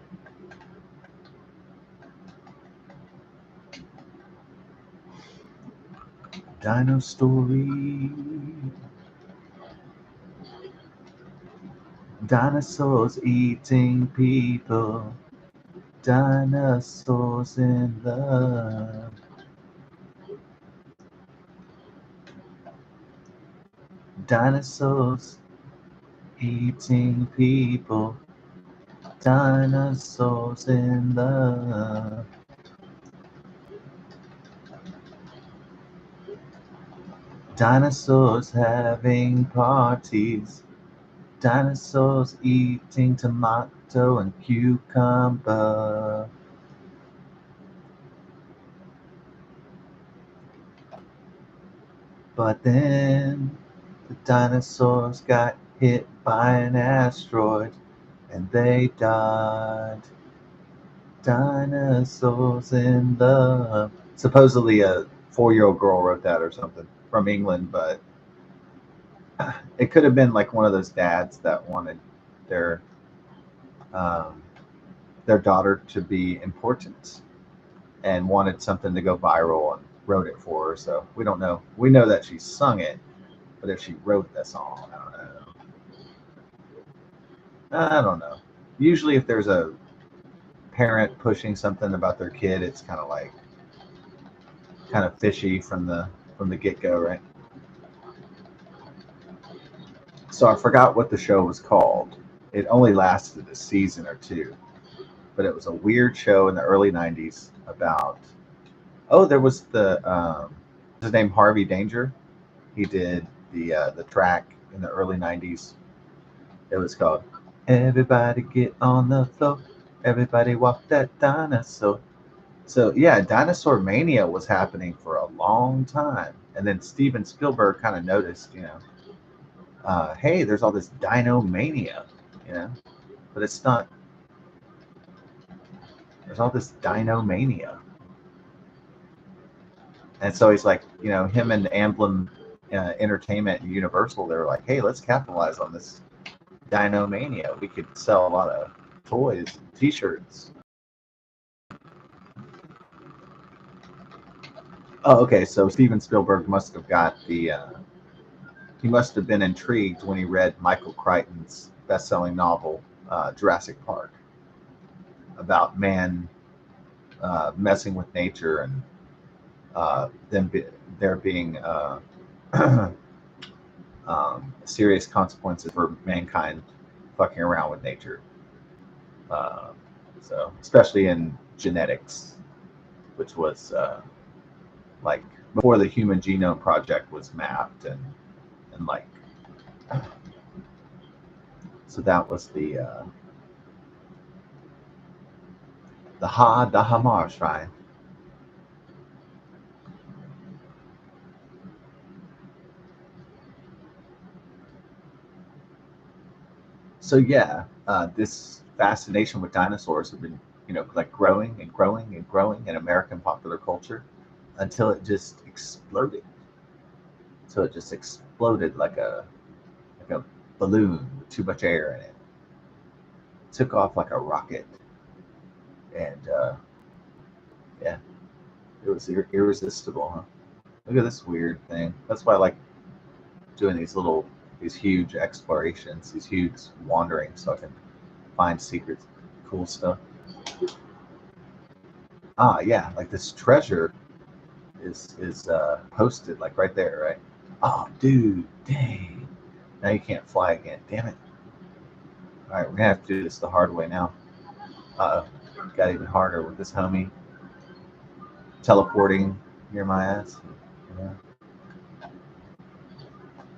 Dino story. Dinosaurs eating people. Dinosaurs in love. Dinosaurs eating people. Dinosaurs in love. Dinosaurs having parties. Dinosaurs eating tomato and cucumber. But then the dinosaurs got hit by an asteroid and they died. Dinosaurs in love. Supposedly a 4-year-old girl wrote that or something from England, but it could have been like one of those dads that wanted their um, their daughter to be important and wanted something to go viral and wrote it for her. So we don't know. We know that she sung it, but if she wrote the song, I don't know. I don't know. Usually, if there's a parent pushing something about their kid, it's kind of fishy from the get-go, right? So I forgot what the show was called. It only lasted a season or two, but it was a weird show in the early 90s about, there was his name Harvey Danger. He did the track in the early 90s. It was called Everybody Get on the Floor, Everybody Walk That Dinosaur. So yeah, Dinosaur Mania was happening for a long time, and then Steven Spielberg kind of noticed, hey, there's all this Dino Mania, but it's not. There's all this Dino Mania, and so he's like, him and Amblin Entertainment and Universal, they're like, hey, let's capitalize on this Dino Mania. We could sell a lot of toys, T-shirts. Oh, okay. So Steven Spielberg must have got he must have been intrigued when he read Michael Crichton's best-selling novel, Jurassic Park, about man messing with nature and there being serious consequences for mankind fucking around with nature. So, especially in genetics, which was like before the Human Genome Project was mapped and like, so that was the The Dhamar Shrine. So yeah, this fascination with dinosaurs have been, like growing and growing and growing in American popular culture until it just exploded. So it just exploded like a balloon with too much air in it. Took off like a rocket, and yeah, it was irresistible, huh? Look at this weird thing. That's why I like doing these huge explorations, these huge wanderings, so I can find secrets, cool stuff. Ah, yeah, like this treasure is posted like right there, right? Oh, dude, dang! Now you can't fly again. Damn it! All right, we're gonna have to do this the hard way now. Uh oh, got even harder with this homie teleporting near my ass. Yeah.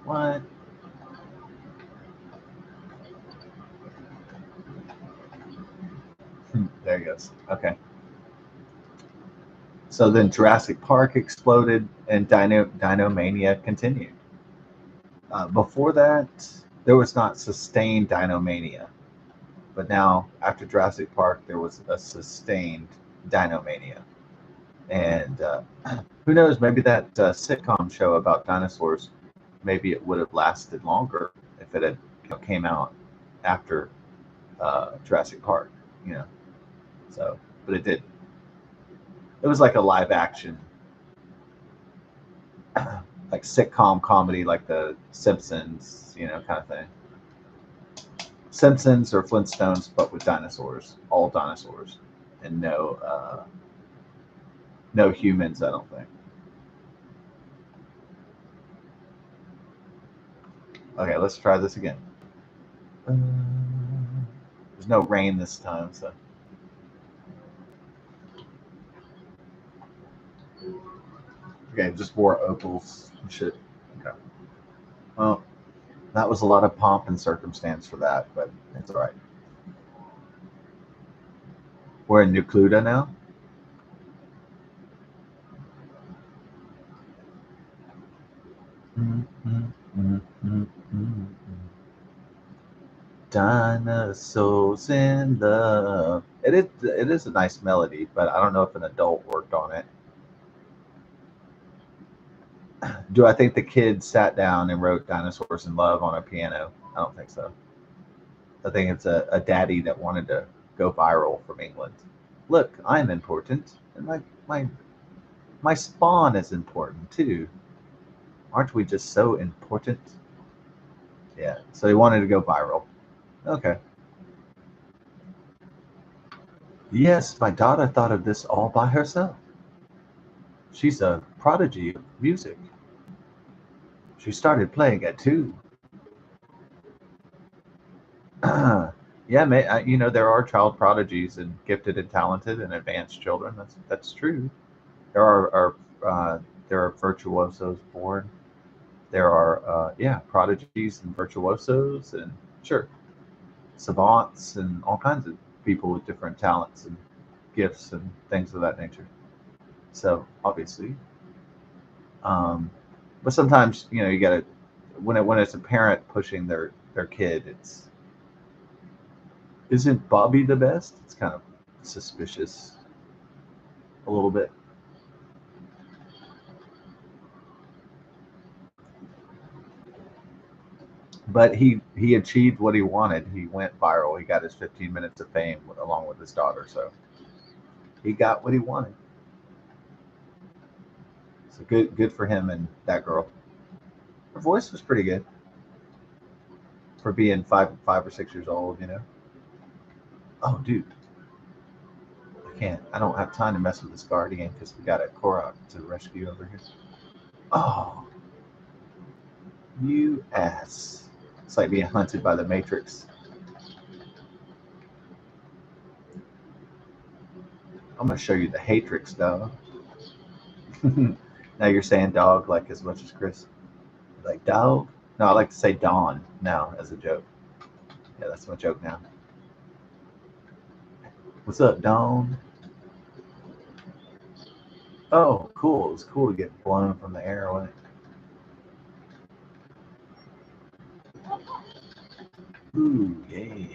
What? There he goes. Okay. So then Jurassic Park exploded and Dino Mania continued. Before that, there was not sustained Dino Mania, but now after Jurassic Park, there was a sustained Dino Mania. And who knows? Maybe that sitcom show about dinosaurs, maybe it would have lasted longer if it had came out after Jurassic Park. You know, so but it did. It was like a live action, like sitcom comedy, like the Simpsons, kind of thing. Simpsons or Flintstones, but with dinosaurs, all dinosaurs, and no humans. I don't think. Okay, let's try this again. There's no rain this time, so. Okay, just more opals and shit. Okay. Well, that was a lot of pomp and circumstance for that, but it's all right. We're in Nucluda now. Dinosaurs in love. It is a nice melody, but I don't know if an adult worked on it. Do I think the kid sat down and wrote Dinosaurs in Love on a piano? I don't think so. I think it's a daddy that wanted to go viral from England. Look, I'm important, and my spawn is important too. Aren't we just so important? Yeah, so he wanted to go viral. Okay. Yes, my daughter thought of this all by herself. She's a prodigy of music. She started playing at 2. Yeah, there are child prodigies and gifted and talented and advanced children. That's true. There are virtuosos born. There are prodigies and virtuosos and sure savants and all kinds of people with different talents and gifts and things of that nature. So obviously, but sometimes you gotta when it's a parent pushing their kid, isn't Bobby the best? It's kind of suspicious a little bit. But he achieved what he wanted. He went viral. He got his 15 minutes of fame along with his daughter. So he got what he wanted. So good for him and that girl. Her voice was pretty good for being 5 or 6 years old. Oh, dude, I can't. I don't have time to mess with this guardian because we got a Korok to rescue over here. Oh, you ass! It's like being hunted by the Matrix. I'm gonna show you the Hatrix, dog. Now you're saying dog like as much as Chris. Like dog? No, I like to say Dawn now as a joke. Yeah, that's my joke now. What's up, Dawn? Oh, cool. It was cool to get blown from the air, wasn't it? Ooh, yeah.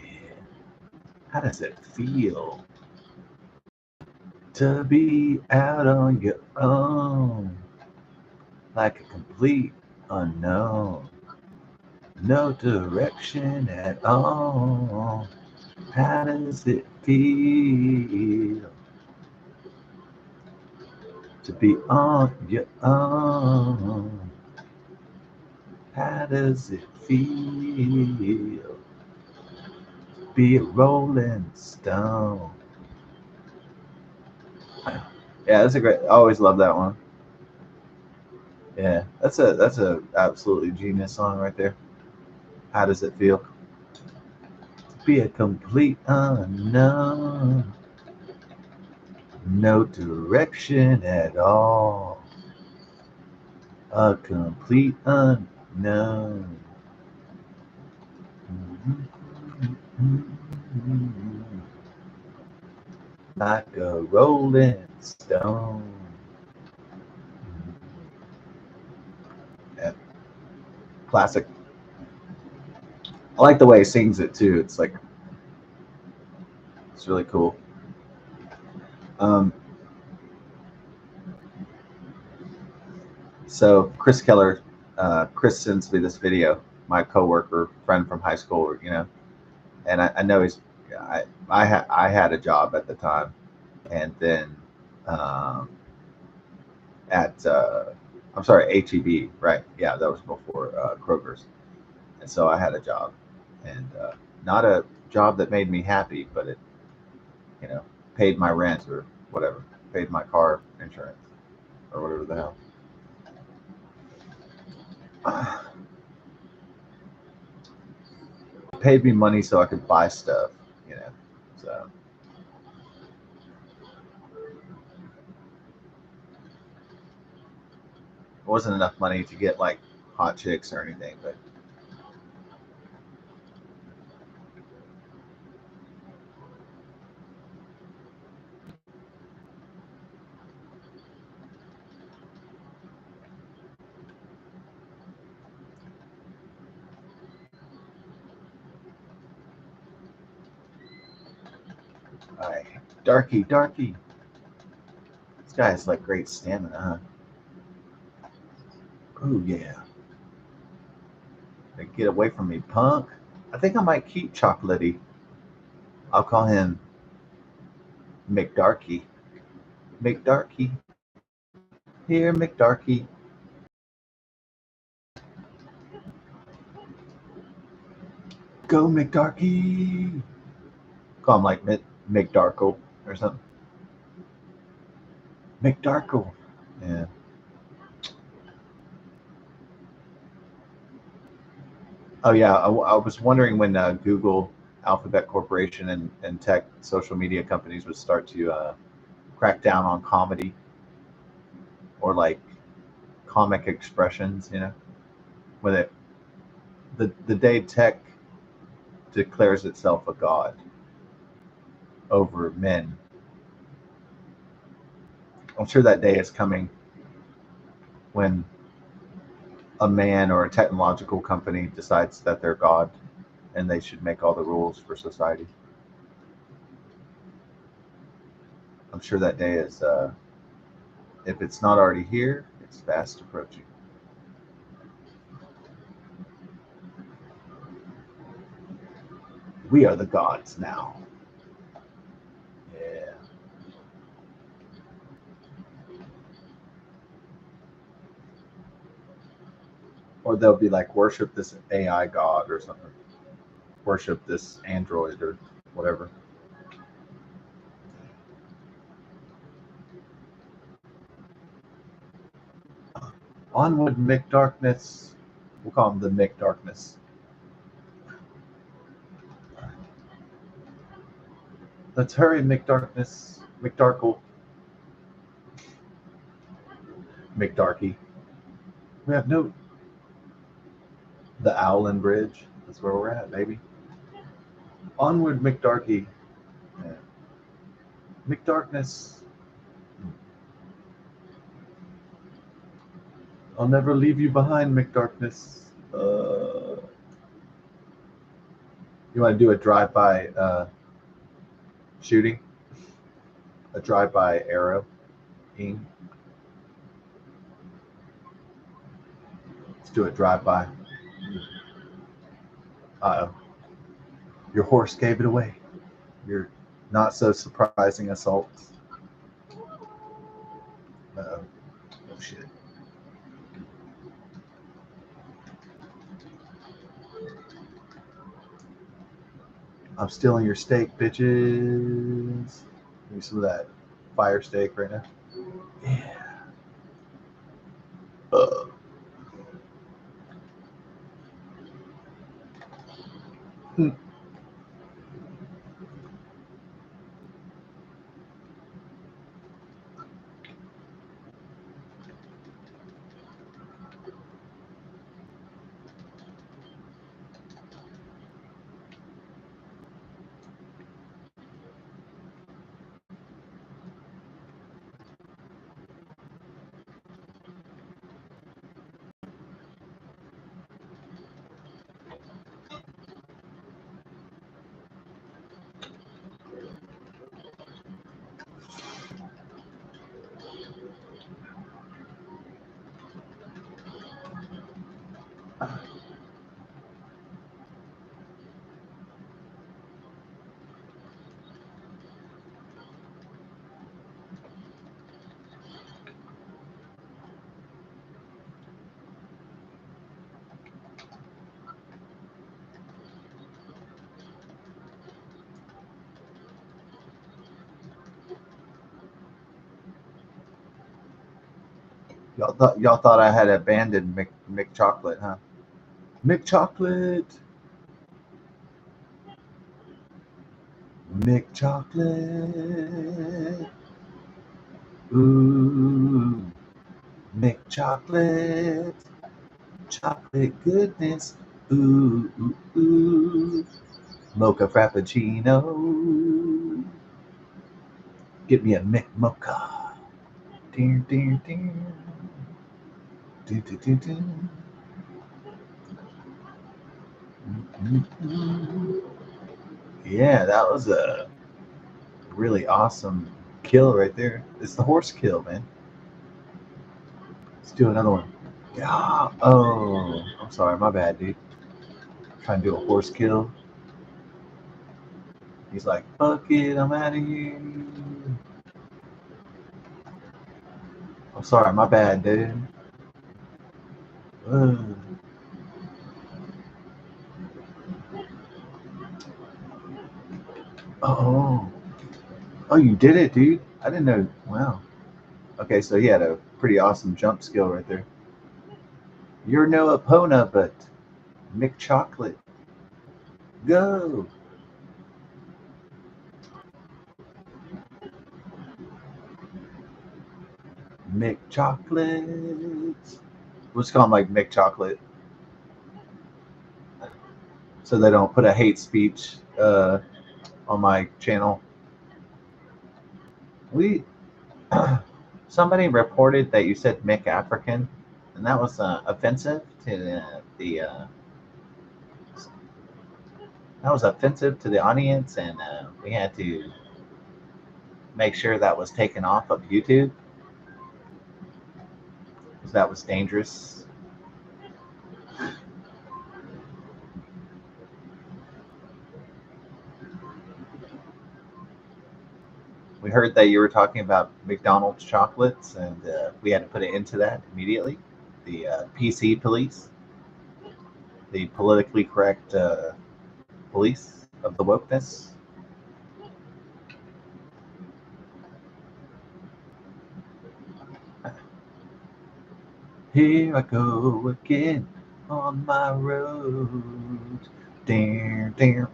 How does it feel to be out on your own? Like a complete unknown. No direction at all. How does it feel to be on your own? How does it feel to be a rolling stone? Yeah, that's a great. I always love that one. Yeah, that's a absolutely genius song right there. How does it feel to be a complete unknown? No direction at all. A complete unknown. Like a rolling stone. Yeah, classic. I like the way he sings it too. It's like it's really cool. Um, so Chris Keller, Chris sends me this video. My coworker, friend from high school, and I know he's. I had a job at the time, and then um, at I'm sorry, HEB, right? Yeah, that was before Kroger's, and so I had a job, and not a job that made me happy, but it you know paid my rent or whatever, paid my car insurance or whatever the hell. Paid me money so I could buy stuff, you know. So it wasn't enough money to get like hot chicks or anything, but I darky, darky. This guy has like great stamina, huh? Oh yeah. Like, get away from me, punk. I think I might keep Chocolatey. I'll call him McDarky. McDarky. Here, McDarky. Go, McDarky. Call him like McDarkle or something. McDarkle. Yeah. Oh yeah, I was wondering when Google, Alphabet Corporation, and tech social media companies would start to crack down on comedy or like comic expressions. When the day tech declares itself a god over men, I'm sure that day is coming when a man or a technological company decides that they're god and they should make all the rules for society. I'm sure that day is, if it's not already here, it's fast approaching. We are the gods now. Yeah. Or they'll be like, worship this AI god or something. Worship this android or whatever. Onward, McDarkness. We'll call him the McDarkness. Let's hurry, McDarkness. McDarkle. McDarky. We have no. The Owlin Bridge. That's where we're at, baby. Onward, McDarky. Yeah. McDarkness. I'll never leave you behind, McDarkness. You want to do a drive-by shooting? A drive-by arrow? Let's do a drive-by. Uh-oh. Your horse gave it away. Your not so surprising assault. Uh-oh. Oh, shit. I'm stealing your steak, bitches. Give me some of that fire steak right now. Yeah. Y'all thought I had abandoned Mick Chocolate, huh? Mick Chocolate. Mick Chocolate. Ooh. Mick Chocolate. Chocolate goodness. Ooh, ooh, ooh. Mocha Frappuccino. Get me a Mick Mocha. Ding, ding, ding. Do, do, do, do. Yeah, that was a really awesome kill right there. It's the horse kill, man. Let's do another one. Yeah. Oh, I'm sorry, my bad, dude. Trying to do a horse kill. He's like, fuck it, I'm out of here. I'm sorry, my bad, dude. Oh, you did it, dude. I didn't know. Wow. Okay, so he had a pretty awesome jump skill right there. You're no opponent, but Mick Chocolate. Go. Mick Chocolate. We'll just call him like Mick Chocolate, so they don't put a hate speech on my channel. Somebody reported that you said Mick African, and that was offensive to the audience, and we had to make sure that was taken off of YouTube because that was dangerous. We heard that you were talking about McDonald's chocolates, and we had to put it into that immediately. The PC police, the politically correct police of the wokeness. Here I go again on my road. Damn, damn.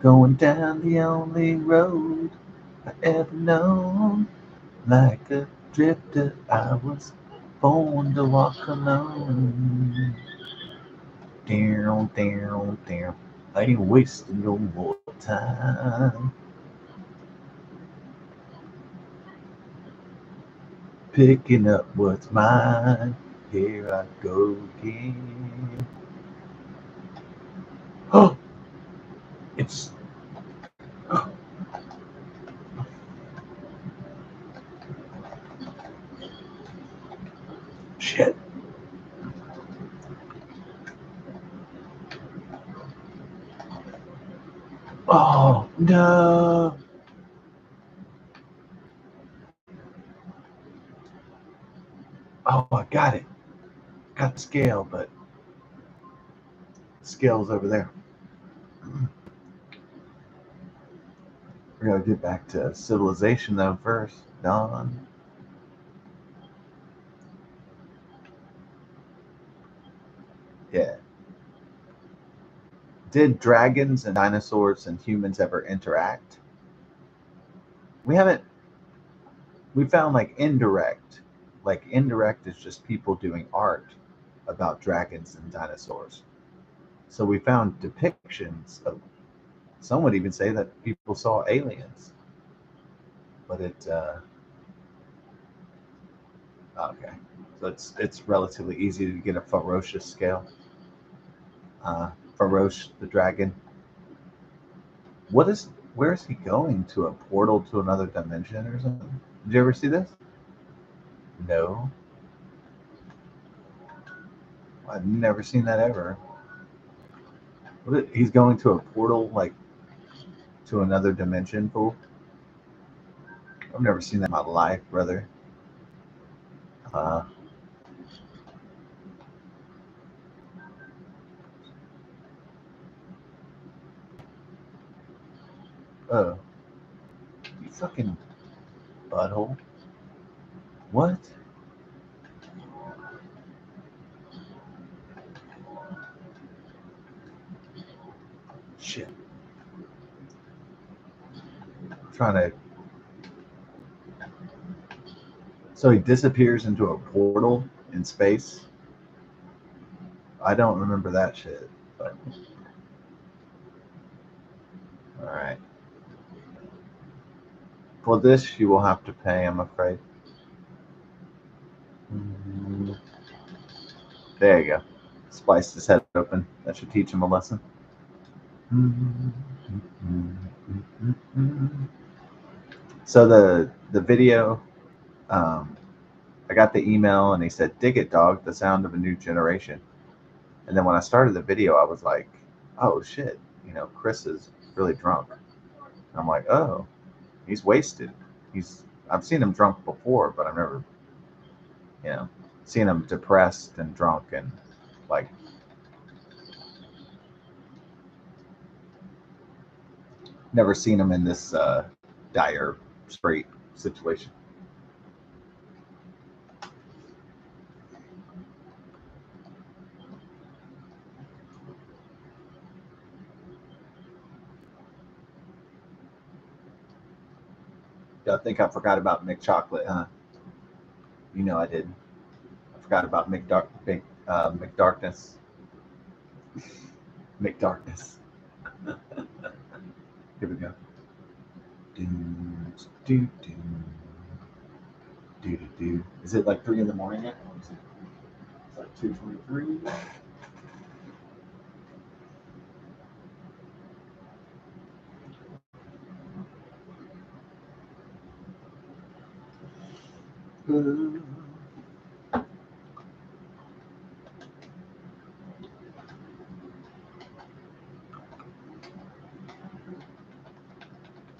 Going down the only road I ever known. Like a drifter, I was born to walk alone. Down, down, down. I ain't wasting no more time. Picking up what's mine. Here I go again. Oh, it's. Oh, shit. Oh, no. Oh, I got it. Got the scale, but the scale's over there. We're going to get back to civilization, though, first. Dawn. Yeah. Did dragons and dinosaurs and humans ever interact? We haven't. We found like indirect. Like indirect is just people doing art about dragons and dinosaurs. So we found depictions of. Some would even say that people saw aliens. But it. Okay. So it's relatively easy to get a ferocious scale. Feroce the dragon. What is? Where is he going? To a portal to another dimension or something? Did you ever see this? No, I've never seen that ever. He's going to a portal like to another dimension, fool. I've never seen that in my life, brother. Uh, oh, you fucking butthole. What? Shit. I'm trying to. So he disappears into a portal in space. I don't remember that shit. But all right. For this, you will have to pay. I'm afraid. Mm, there you go. Spliced his head open. That should teach him a lesson. So the video, um, I got the email and he said, "Dig it, dog. The sound of a new generation." And then when I started the video, I was like, "Oh shit, Chris is really drunk." And I'm like, "Oh, he's wasted. I've seen him drunk before, but I've never, you know, seen him depressed and drunk and like." Never seen him in this dire, straight situation. I think I forgot about McChocolate, huh? I did. I forgot about McDarkness. McDarkness. Here we go. Do, do, do, do, do, do. Is it like 3 in the morning yet? It's like 2:23.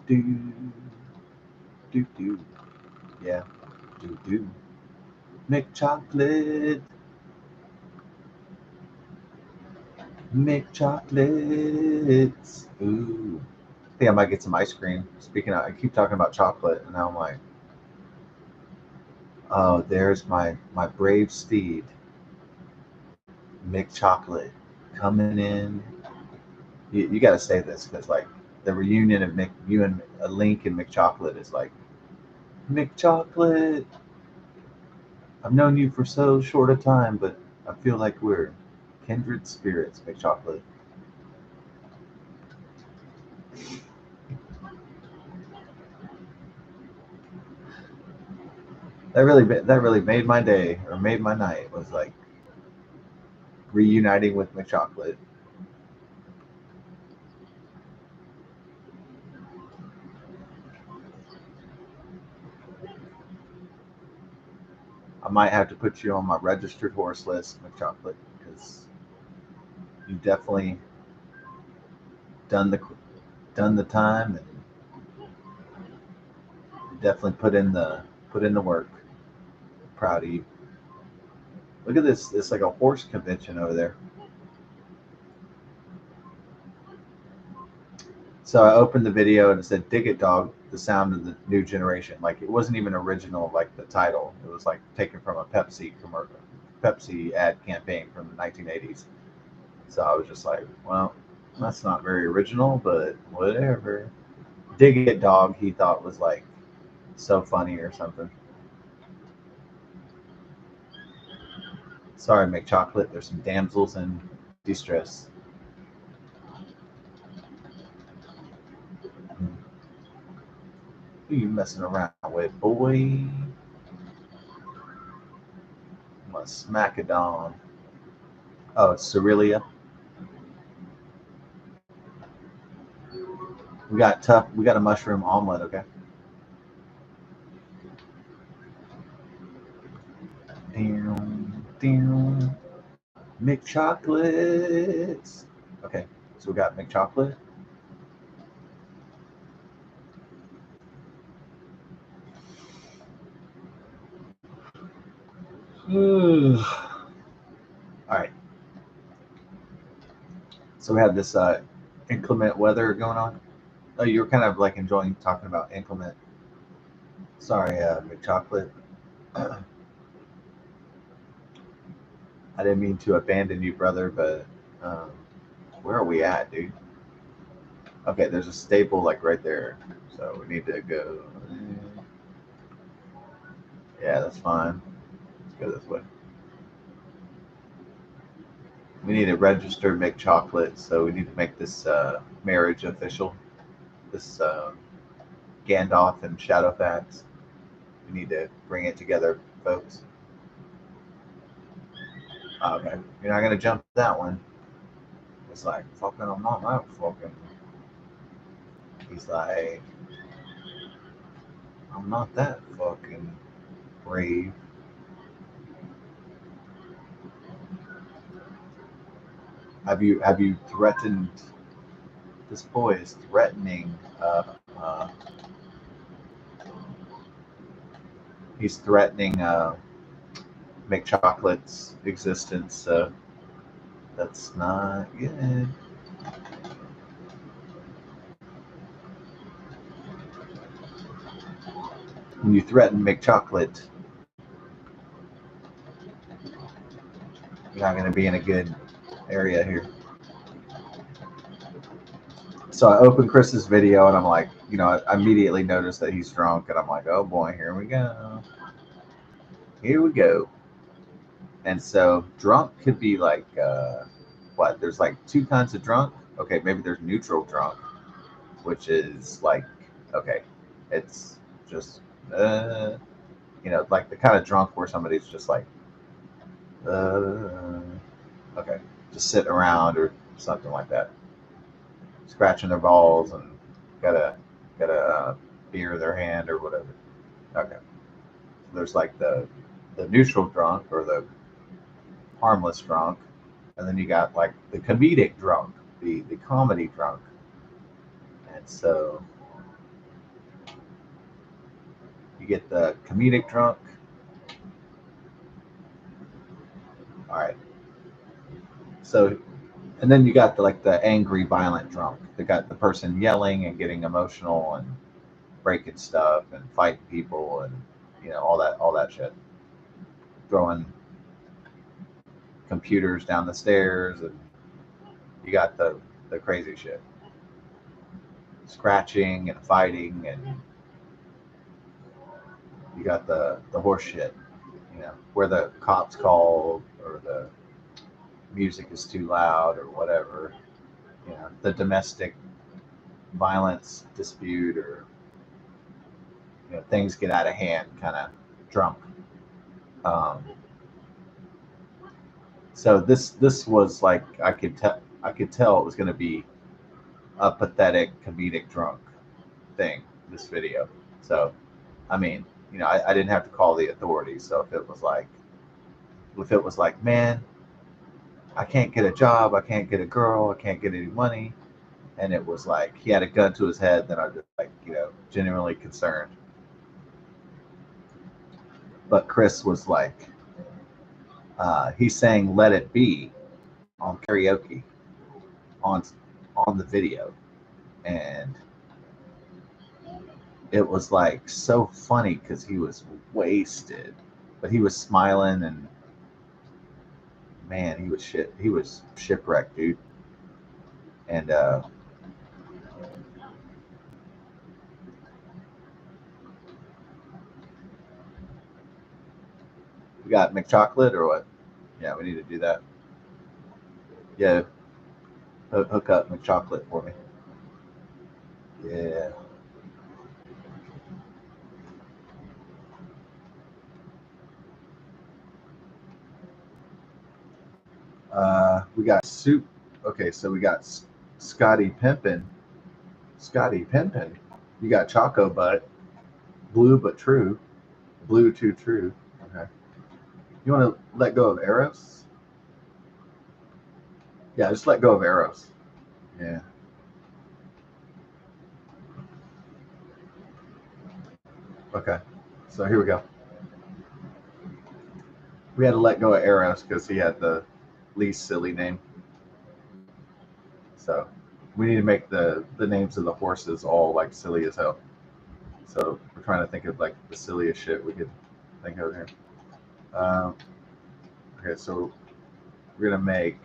Do, do, do. Yeah. Do, do. McChocolate. McChocolates. Ooh. I think I might get some ice cream. Speaking of, I keep talking about chocolate, and now I'm like, oh, there's my brave steed, McChocolate, coming in. You got to say this because like the reunion of you and Link and McChocolate is like McChocolate. I've known you for so short a time, but I feel like we're kindred spirits, McChocolate. that really made my day or made my night. Was like reuniting with McChocolate. I might have to put you on my registered horse list, McChocolate, because you definitely done the done the time and definitely put in the work. Proud of you. Look at this. It's like a horse convention over there. So I opened the video and it said "Dig It Dog," the sound of the new generation. Like it wasn't even original, like the title. It was like taken from a Pepsi commercial, Pepsi ad campaign from the 1980s. So I was just like, well, that's not very original, but whatever. "Dig It Dog" he thought was like so funny or something. Sorry, McChocolate. There's some damsels in distress. Who you messing around with, boy? I'm gonna smack it on. Oh, it's Cerealia. We got tough. We got a mushroom omelet. Okay. Down, down. McChocolates. Okay, so we got McChocolate. All right. So we have this inclement weather going on. Oh, you were kind of like enjoying talking about inclement. Sorry, McChocolate. I didn't mean to abandon you, brother, but um, where are we at, dude? Okay, there's a staple like right there. So we need to go. Yeah, that's fine. Let's go this way. We need to register McChocolate, so we need to make this marriage official. This Gandalf and Shadowfax. We need to bring it together, folks. Okay, you're not gonna jump that one. It's like fucking. I'm not that fucking. He's like, I'm not that fucking brave. Have you threatened? This boy is threatening. He's threatening McChocolate's existence. So that's not good. When you threaten McChocolate, you're not going to be in a good area here. So I opened Chris's video and I'm like, I immediately noticed that he's drunk and I'm like, oh boy, here we go. Here we go. And so drunk could be like, what? There's like two kinds of drunk. Okay, maybe there's neutral drunk, which is like, okay, it's just, like the kind of drunk where somebody's just like, okay, just sitting around or something like that, scratching their balls and got a beer in their hand or whatever. Okay, there's like the neutral drunk or the harmless drunk, and then you got like the comedic drunk, the comedy drunk, and so you get the comedic drunk. All right, so and then you got the angry, violent drunk. They got the person yelling and getting emotional and breaking stuff and fighting people and all that shit, throwing computers down the stairs, and you got the crazy shit, scratching and fighting, and you got the horse shit, where the cops called or the music is too loud or whatever, the domestic violence dispute or things get out of hand kind of drunk. So this was like I could tell it was going to be a pathetic comedic drunk thing, this video. So I mean, you know, I didn't have to call the authorities. So if it was like, man, I can't get a job, I can't get a girl, I can't get any money, and it was like he had a gun to his head, then I'd be like, you know, genuinely concerned. But Chris was like, he sang "Let It Be" on karaoke on the video, and it was like so funny because he was wasted, but he was smiling, and man, he was shipwrecked, dude. And we got McChocolate or what? Yeah, we need to do that. Yeah, hook up McChocolate for me. Yeah. We got Soup. Okay, so we got Scotty Pimpin. Scotty Pimpin. You got Choco Butt. Blue but true. Blue too true. Okay. You want to let go of Eros? Yeah, just let go of Eros. Yeah. Okay. So here we go. We had to let go of Eros because he had the least silly name. So we need to make the names of the horses all like silly as hell. So we're trying to think of like the silliest shit we could think of here. Okay, so we're gonna make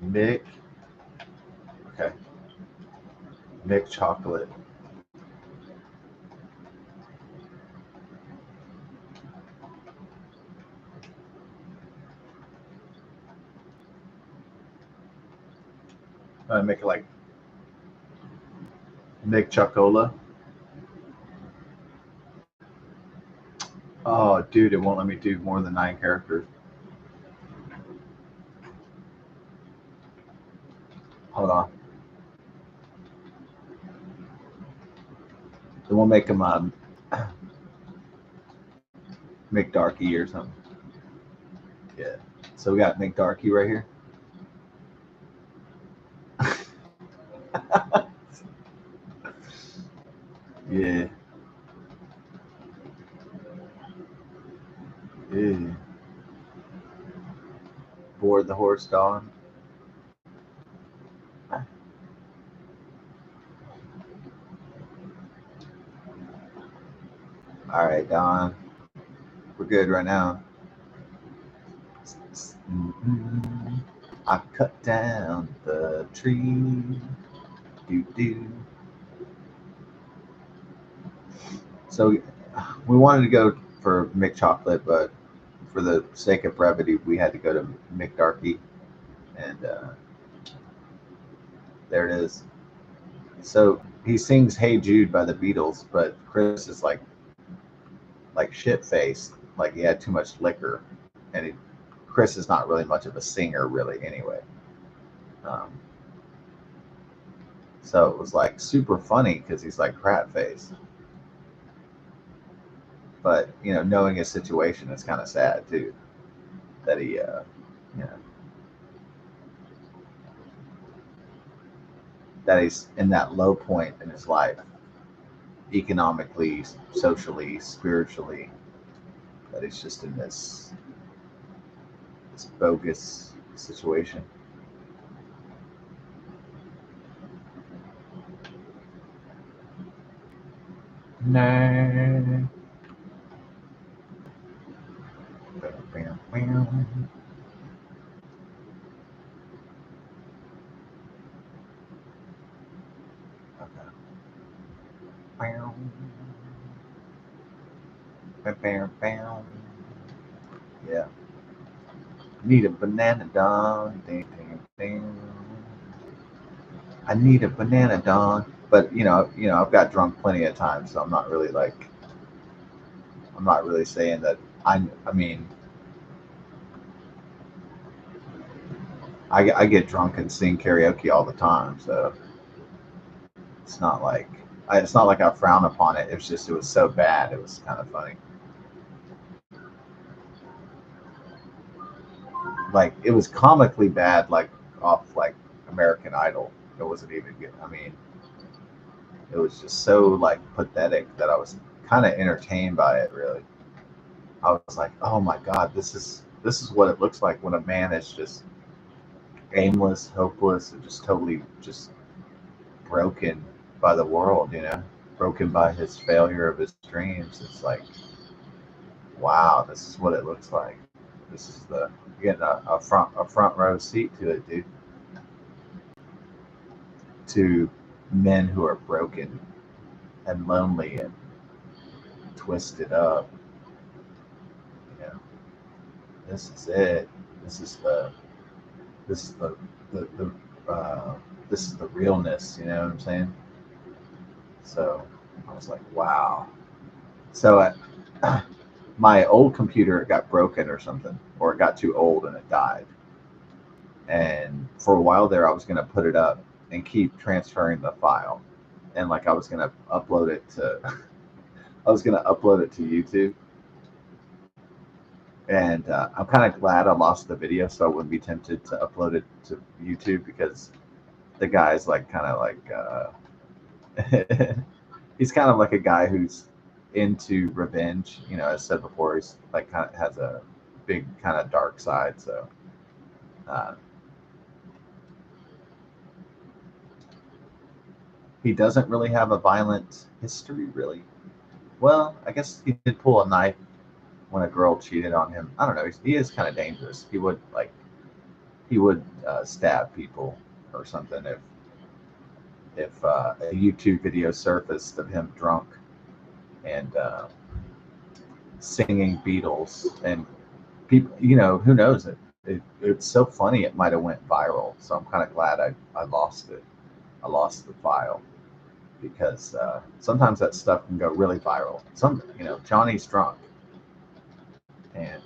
Mick. Okay, Mick Chocolate. I'm gonna make it like Mick Chocola. Oh, dude, it won't let me do more than 9 characters. Hold on. Then we'll make him McDarky or something. Yeah. So we got McDarky right here. Yeah. Yeah. Board the horse, Dawn. All right, Dawn. We're good right now. I cut down the tree. Do. So we wanted to go for McChocolate, but for the sake of brevity, we had to go to McDarky, and there it is. So he sings "Hey Jude" by the Beatles, but Chris is like shit faced, like he had too much liquor, and Chris is not really much of a singer, really, anyway. So it was like super funny because he's like crap faced. But you know, knowing his situation, it's kind of sad too that he, you know, that he's in that low point in his life, economically, socially, spiritually. That he's just in this bogus situation. No. Yeah. Need a banana, Don. Ding, ding, ding. I need a banana, Don. But you know, I've got drunk plenty of times, so I'm not really like I'm not really saying that. I mean, I get drunk and sing karaoke all the time, so it's not like I frown upon it. It's just it was so bad. It was kind of funny. Like it was comically bad, like off like American Idol. It wasn't even good. I mean, it was just so like pathetic that I was kind of entertained by it. Really, I was like, oh my god, this is what it looks like when a man is just aimless, hopeless, and just totally just broken by the world. Broken by his failure of his dreams. It's like, wow, this is what it looks like. This is the getting a front row seat to it, dude. To men who are broken and lonely and twisted up. You know, this is it. This is the this is this is the realness. You know what I'm saying? So I was like, wow. So my old computer got broken or something, or it got too old and it died. And for a while there, I was going to put it up and keep transferring the file, and like I was going to upload it to, I was going to upload it to YouTube. And I'm kind of glad I lost the video, so I wouldn't be tempted to upload it to YouTube because the guy's like kind of like he's kind of like a guy who's into revenge. As I said before, he's like kind of has a big kind of dark side. So he doesn't really have a violent history, really. Well, I guess he did pull a knife when a girl cheated on him. I don't know. He is kind of dangerous. He would stab people or something if a YouTube video surfaced of him drunk and singing Beatles, and people, who knows it's so funny it might have went viral. So I'm kind of glad I lost it. I lost the file because sometimes that stuff can go really viral. Johnny's drunk and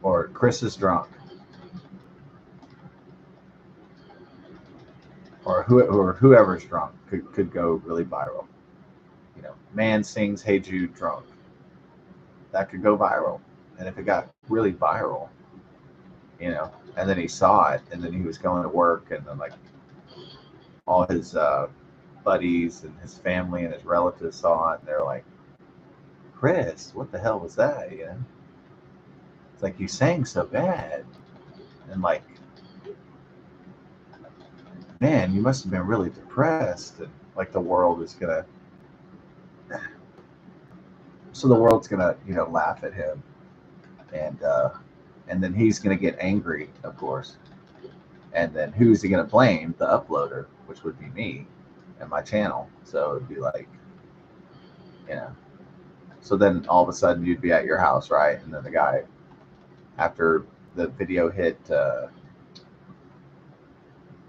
or Chris is drunk or whoever's drunk could go really viral. Man sings Hey Jude drunk. That could go viral. And if it got really viral, and then he saw it, and then he was going to work, and then like all his buddies and his family and his relatives saw it, and they're like, Chris, what the hell was that? It's like you sang so bad. And like, man, you must have been really depressed. And like the world's gonna laugh at him, and then he's gonna get angry, of course. And then who's he gonna blame? The uploader, which would be me and my channel. So it'd be like, so then all of a sudden you'd be at your house, right? And then the guy, after the video hit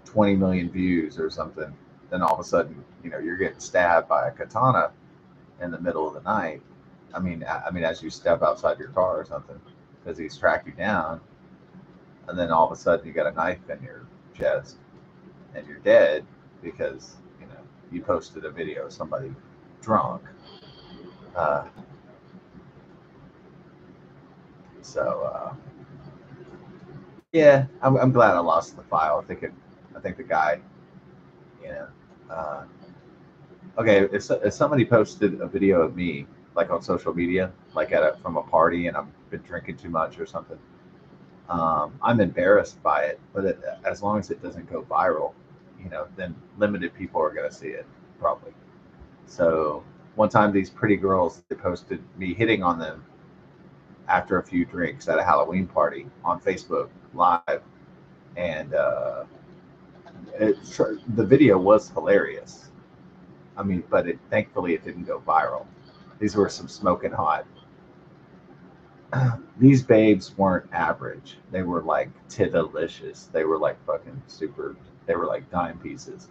20 million views or something, then all of a sudden, you're getting stabbed by a katana in the middle of the night. I mean, as you step outside your car or something, because he's tracked you down, and then all of a sudden you got a knife in your chest, and you're dead because you posted a video of somebody drunk. Yeah, I'm glad I lost the file. I think the guy, okay, if somebody posted a video of me like on social media, like from a party, and I've been drinking too much or something, I'm embarrassed by it. But as long as it doesn't go viral, then limited people are going to see it probably. So one time, these pretty girls, they posted me hitting on them after a few drinks at a Halloween party on Facebook Live, and the video was hilarious. I mean, but thankfully it didn't go viral. These were some smoking hot. These babes weren't average. They were like delicious. They were like fucking super. They were like dime pieces.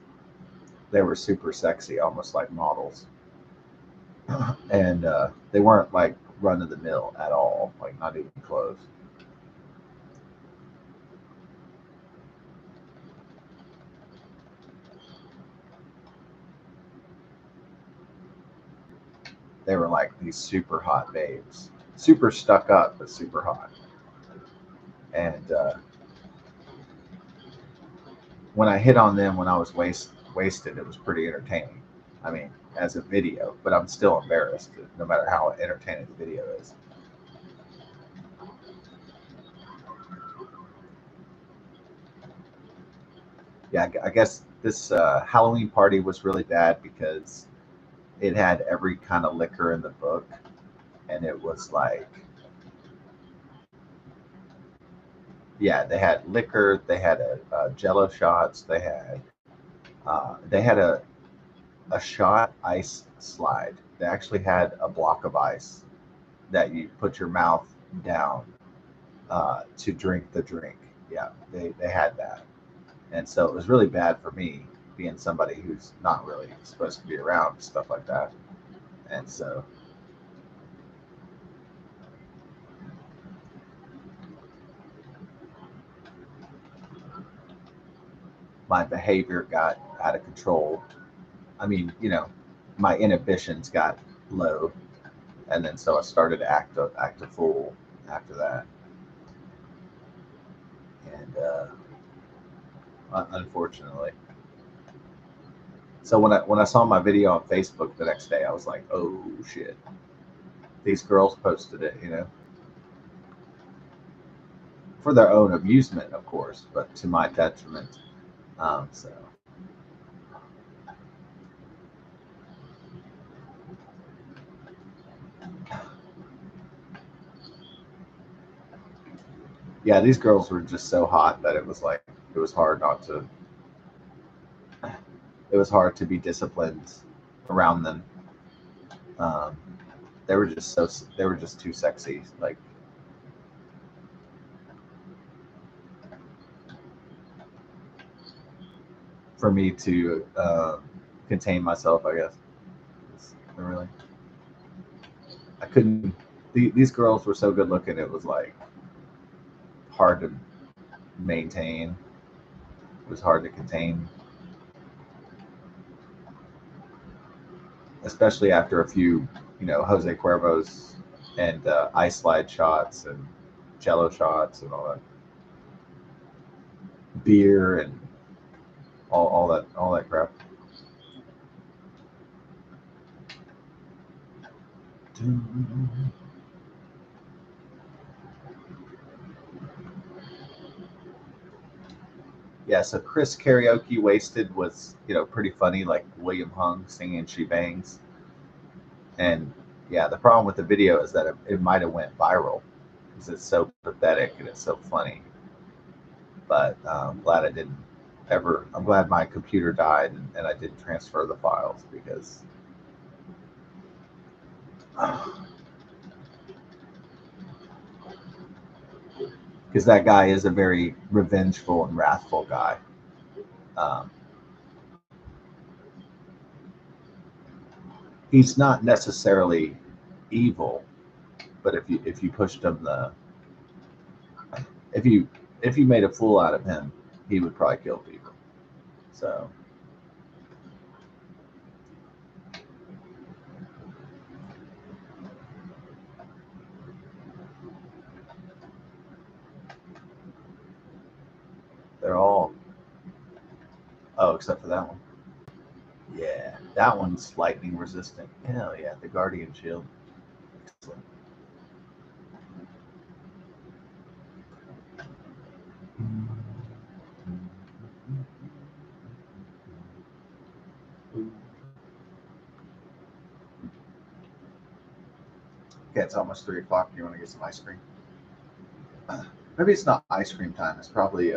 they were super sexy, almost like models, and they weren't like run of the mill at all, like not even close. They were like these super hot babes, super stuck up, but super hot. And when I hit on them when I was wasted, it was pretty entertaining. I mean, as a video, but I'm still embarrassed, no matter how entertaining the video is. Yeah, I guess this Halloween party was really bad because it had every kind of liquor in the book, and it was like, yeah, they had liquor, they had Jello shots, they had a shot ice slide. They actually had a block of ice that you put your mouth down to drink the drink. Yeah, they had that. And so it was really bad for me, being somebody who's not really supposed to be around stuff like that. And so my behavior got out of control. I mean, my inhibitions got low, and then so I started to act a fool after that. And unfortunately, so when I saw my video on Facebook the next day, I was like, oh shit, these girls posted it, for their own amusement, of course, but to my detriment. So yeah, these girls were just so hot that it was like it was hard not to. It was hard to be disciplined around them. Um, they were just they were just too sexy, like for me to contain myself, I guess. Really, I couldn't. These girls were so good looking; it was like hard to maintain. It was hard to contain, especially after a few, Jose Cuervos and ice slide shots and Jello shots and all that beer and all that crap. Yeah, so Chris Karaoke Wasted was, pretty funny, like William Hung singing She Bangs. And yeah, the problem with the video is that it might have went viral because it's so pathetic and it's so funny. But I'm glad I didn't ever, I'm glad my computer died and I didn't transfer the files because that guy is a very revengeful and wrathful guy. Um, he's not necessarily evil, but if you pushed him if you made a fool out of him, he would probably kill people. So they're all, oh, except for that one. Yeah, that one's lightning resistant. Hell yeah, the Guardian Shield. Excellent. Okay, it's almost 3 o'clock. You want to get some ice cream? Maybe it's not ice cream time. It's probably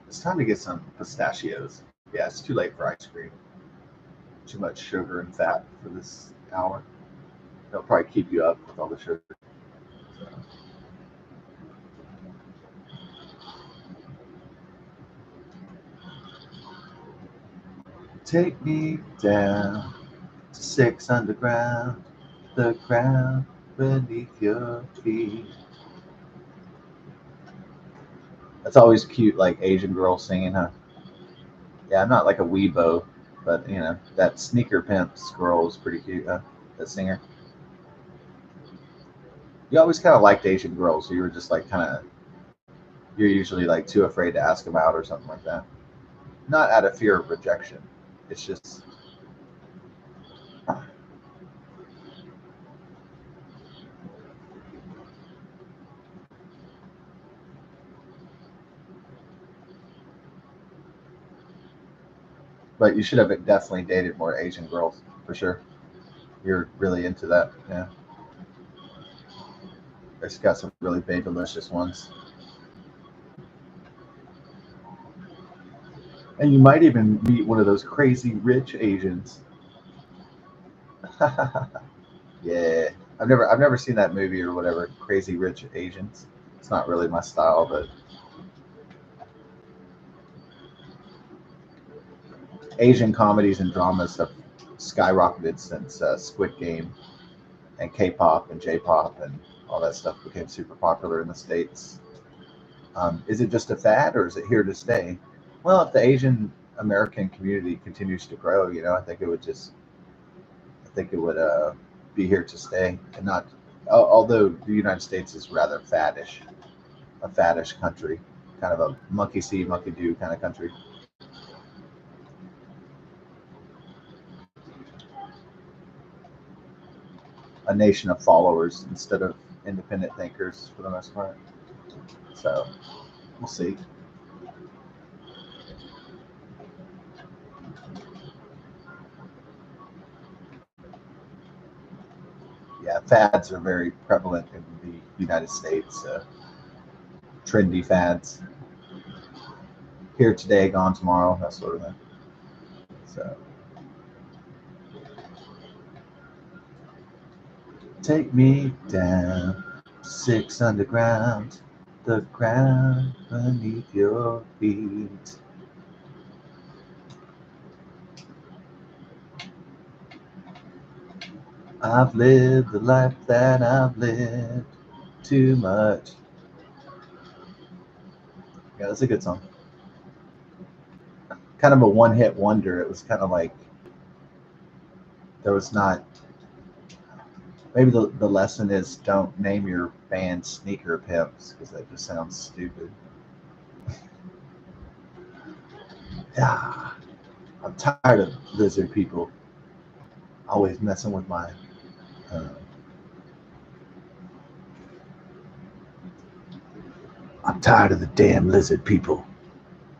it's time to get some pistachios. Yeah, it's too late for ice cream. Too much sugar and fat for this hour. They'll probably keep you up with all the sugar. So. Take me down to 6 underground, the ground beneath your feet. That's always cute, like Asian girls singing, huh? Yeah, I'm not like a weebo, but you know that sneaker pimp girl is pretty cute, huh? That singer. You always kind of liked Asian girls, so you were just like kind of you're usually like too afraid to ask them out or something like that. Not out of fear of rejection. It's just, but you should have definitely dated more Asian girls for sure. You're really into that, yeah. It's got some really big, delicious ones, and you might even meet one of those crazy rich Asians. Yeah, I've never seen that movie or whatever. Crazy Rich Asians. It's not really my style, but Asian comedies and dramas have skyrocketed since Squid Game and K-pop and J-pop and all that stuff became super popular in the States. Is it just a fad or is it here to stay? Well, if the Asian American community continues to grow, I think it would be here to stay and not. Although the United States is rather faddish, a faddish country, kind of a monkey see, monkey do kind of country. A nation of followers instead of independent thinkers for the most part. So we'll see. Yeah, fads are very prevalent in the United States. Trendy fads, here today, gone tomorrow, that sort of thing. So take me down, 6 underground, the ground beneath your feet. I've lived the life that I've lived too much. Yeah, that's a good song. Kind of a one-hit wonder. It was kind of like there was not. Maybe the lesson is don't name your band Sneaker Pimps because that just sounds stupid. Yeah, I'm tired of lizard people always messing with my. Uh, I'm tired of the damn lizard people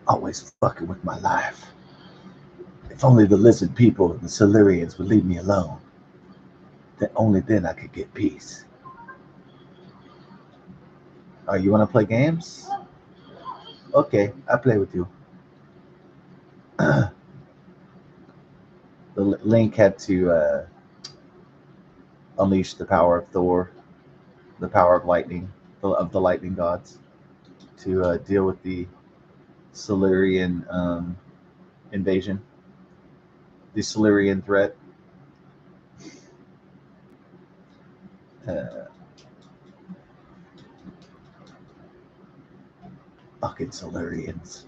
always fucking with my life. If only the lizard people and the Silurians would leave me alone, then only then I could get peace. Oh, you want to play games? Okay, I play with you. The Link had to unleash the power of Thor, the power of lightning, of the lightning gods, to deal with the Silurian invasion, the Silurian threat. Uh, Fucking Silurians.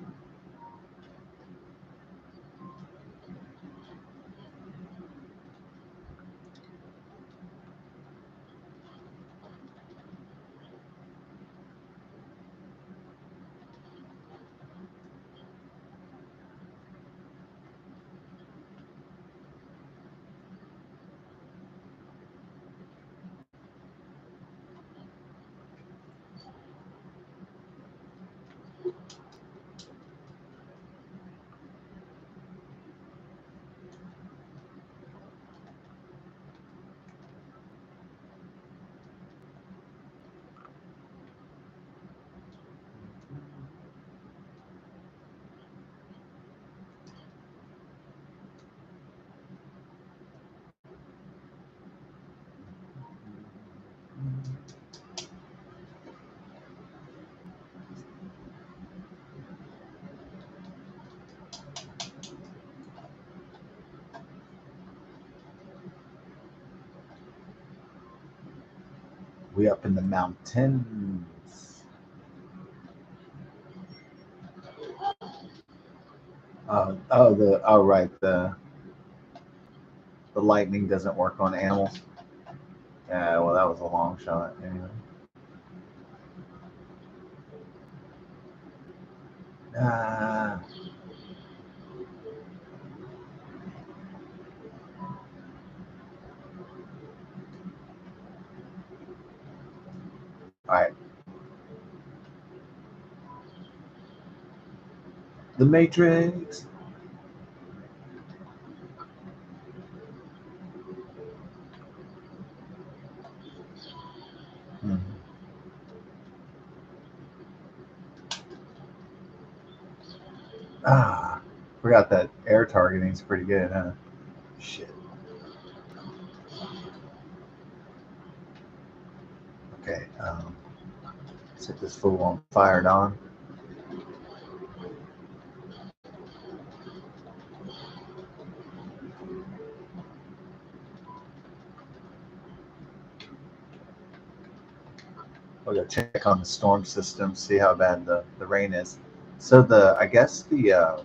We up in the mountains. Right. The lightning doesn't work on animals. Yeah, well, that was a long shot anyway. All right. The Matrix. Forgot that air targeting is pretty good, huh? Shit. Okay. Set this fool on fire, Don. We'll go check on the storm system, see how bad the rain is. So I guess the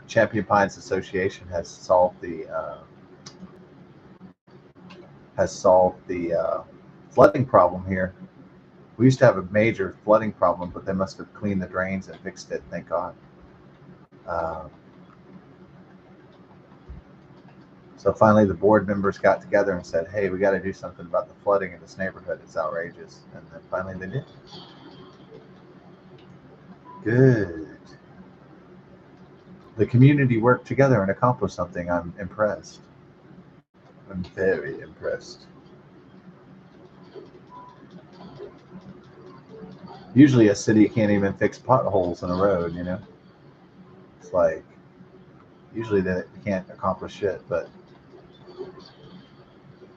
Champion Pines Association has solved the flooding problem here. We used to have a major flooding problem, but they must have cleaned the drains and fixed it. Thank God. So finally, the board members got together and said, "Hey, we got to do something about the flooding in this neighborhood. It's outrageous." And then finally, they did. Good. The community worked together and accomplished something. I'm impressed. I'm very impressed. Usually a city can't even fix potholes in a road, you know? It's like, usually they can't accomplish shit, but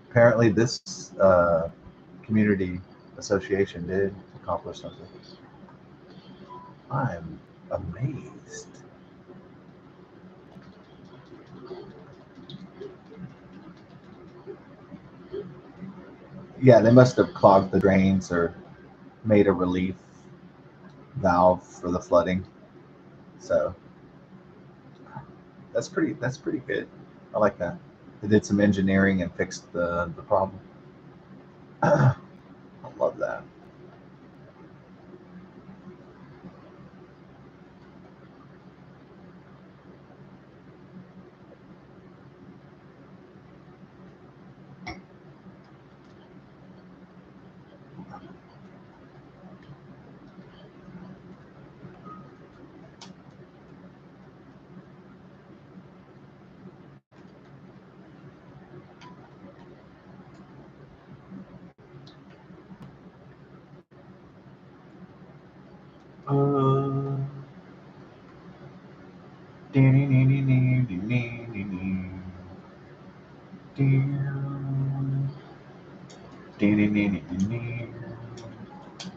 apparently this community association did accomplish something. I'm amazed. Yeah, they must have clogged the drains or made a relief valve for the flooding. So that's pretty good. I like that. They did some engineering and fixed the problem. I love that.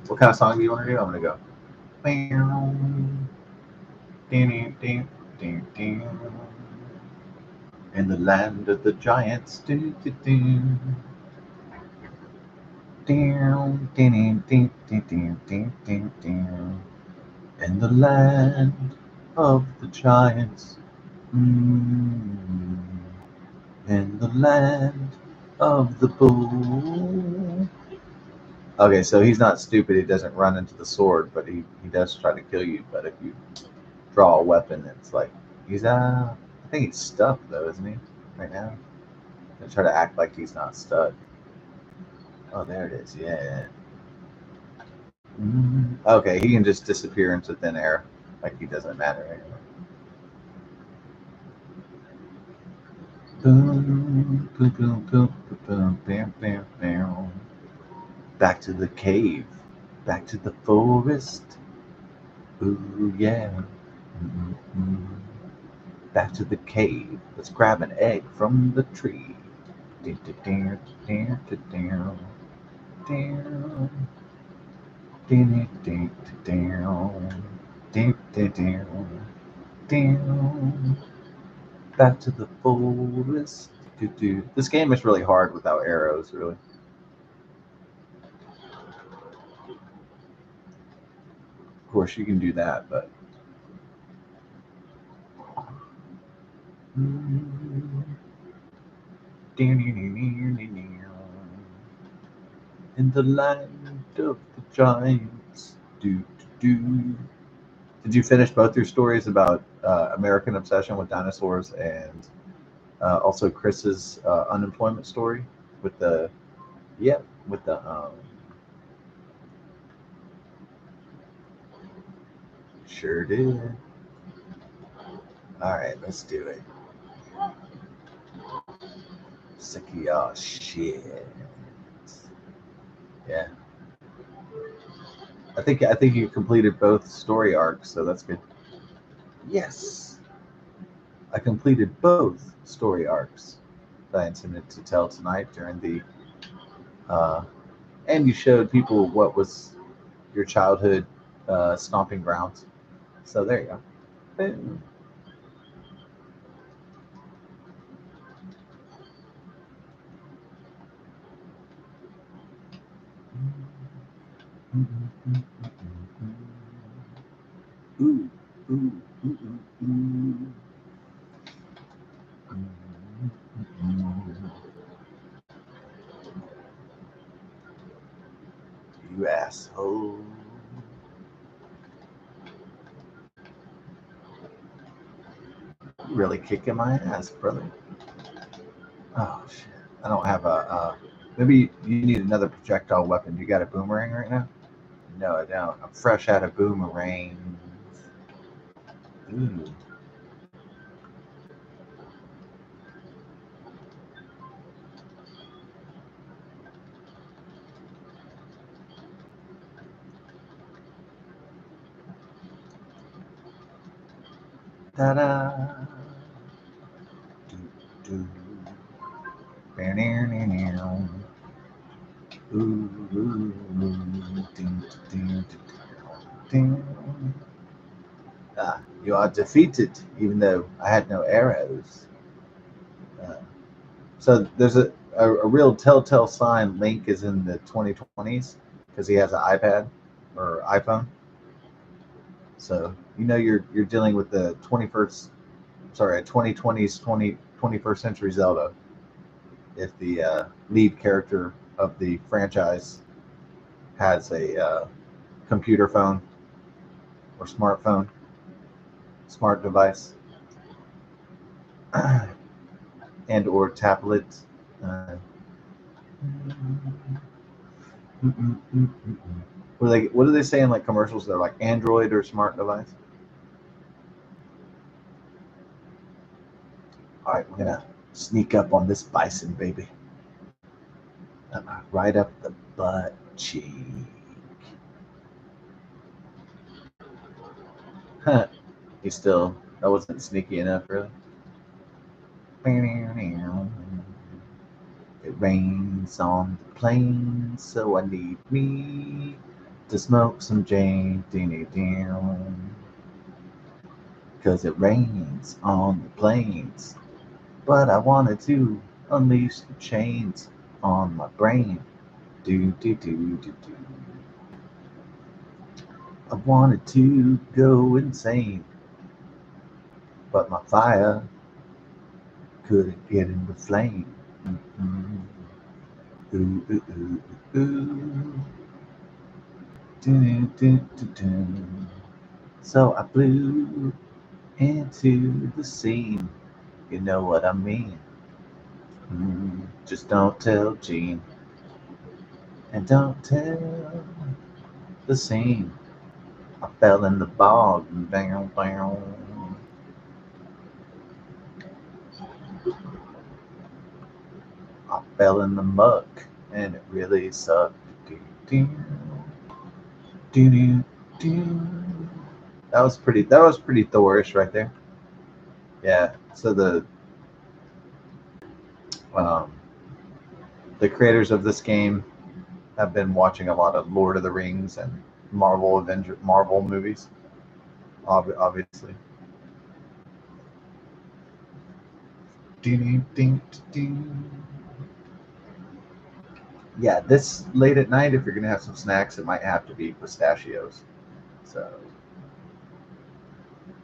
What kind of song do you want to do? I'm gonna go. In the land of the giants. In the land of the giants. In the land of the bull. Okay, so he's not stupid. He doesn't run into the sword, but he does try to kill you. But if you draw a weapon, it's like he's I think he's stuck though, isn't he? Right now. I try to act like he's not stuck. Oh, there it is. Yeah. Okay, he can just disappear into thin air, like he doesn't matter anymore. Boom, boom, boom, boom, boom, bam, bam, bam. Back to the cave, back to the forest. Ooh yeah. Back to the cave. Let's grab an egg from the tree. Back to the forest. This game is really hard without arrows, really. course, you can do that, but in the land of the giants. Do, do, do. Did you finish both your stories about American obsession with dinosaurs and also Chris's unemployment story with the with the sure did. All right, let's do it. Sick of y'all shit. Yeah. I think you completed both story arcs, so that's good. Yes. I completed both story arcs that I intended to tell tonight during the and you showed people what was your childhood stomping grounds. So there you go. Boom. Ooh, ooh, ooh, ooh, ooh. You asshole. You really kicking my ass, brother. Oh, shit. I don't have a. Maybe you need another projectile weapon. You got a boomerang right now? No, I don't. I'm fresh out of boomerangs. Ooh. Ta-da. Do, do. Ba-near-near-near. Ooh, ooh, ooh. Ding, ding, ding, ding. Ah, you are defeated, even though I had no arrows. So there's a real telltale sign Link is in the 2020s because he has an iPad or iPhone. So you know you're dealing with the 2020s 21st century Zelda. If the lead character of the franchise has a computer phone or smartphone, smart device, and or tablet. What do they say in like commercials? They're like Android or smart device. All right, we're gonna sneak up on this bison, baby. Right up the butt cheek. Huh. He still, that wasn't sneaky enough, really. It rains on the plains, so I need me to smoke some Jane. Because it rains on the plains, but I wanted to unleash the chains on my brain. Do, do, do, do, do. I wanted to go insane, but my fire couldn't get in the flame. Mm-mm. Ooh, ooh, ooh, ooh. Dun, dun, dun, dun. So I flew into the scene. You know what I mean? Just don't tell Gene, and don't tell the scene. I fell in the bog and down, down. I fell in the muck and it really sucked. Do, do, do, do, do. That was pretty. That was pretty Thorish right there. Yeah. So um, the creators of this game have been watching a lot of Lord of the Rings and Marvel movies, obviously. Ding, ding, ding. Yeah, this late at night, if you're gonna have some snacks, it might have to be pistachios. So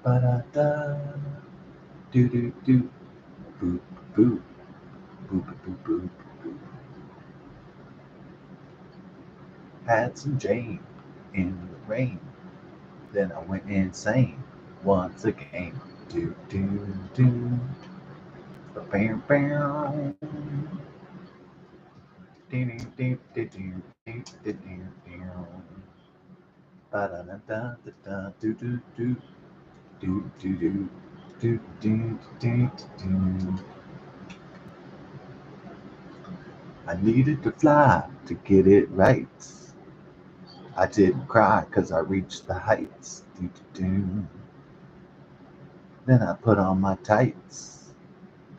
Ba-da-da. Do-do-do. Boop, boop. Boop, boop, boop, boop. Had some Jane in the rain. Then I went insane once again. Do, do, do. Bam, bam. Do, do, do, do, do, do, do, do. Ba-da-da-da-da-da. Do, do, do. Do, do, do. Do, do, do, do. I needed to fly to get it right. I didn't cry 'cause I reached the heights. Do, do, do. Then I put on my tights,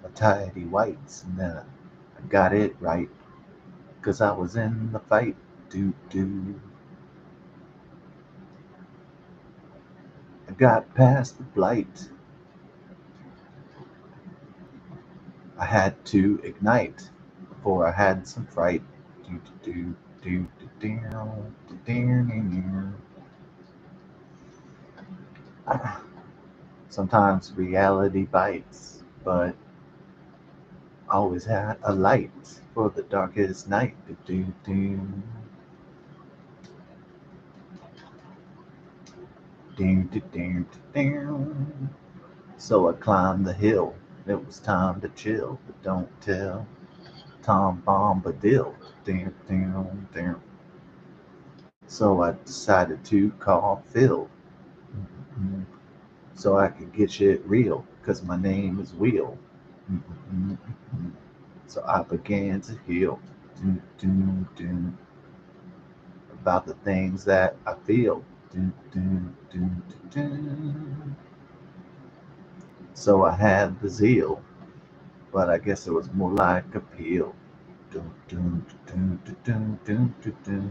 my tidy whites, and then I got it right 'cause I was in the fight. Do, do. I got past the blight. I had to ignite before I had some fright. Do, do, do, do, do, do, do, do, do. Sometimes reality bites, but always had a light for the darkest night. Do, do, do. Do, do, do, do. So I climbed the hill. It was time to chill, but don't tell Tom Bombadil. Damn, damn, damn. So I decided to call Phil, so I could get shit real, 'cause my name is Wheel. So I began to heal, do, do, do, about the things that I feel. Do, do, do, do, do. So I had the zeal, but I guess it was more like appeal. Do, do, do, do, do, do, do, do.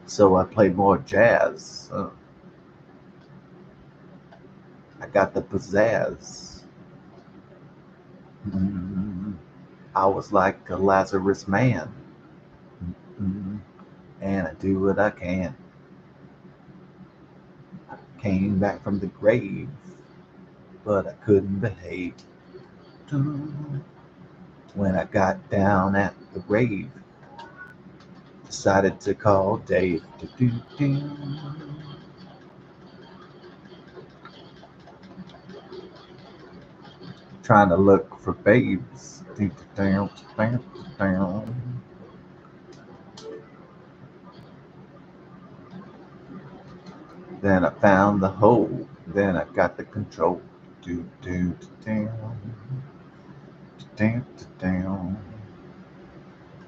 So I played more jazz. I got the pizzazz. I was like a Lazarus man. And I do what I can. I came back from the grave, but I couldn't behave. When I got down at the rave, decided to call Dave. Trying to look for babes. Then I found the hole. Then I got the control. Do, do, down, down, down.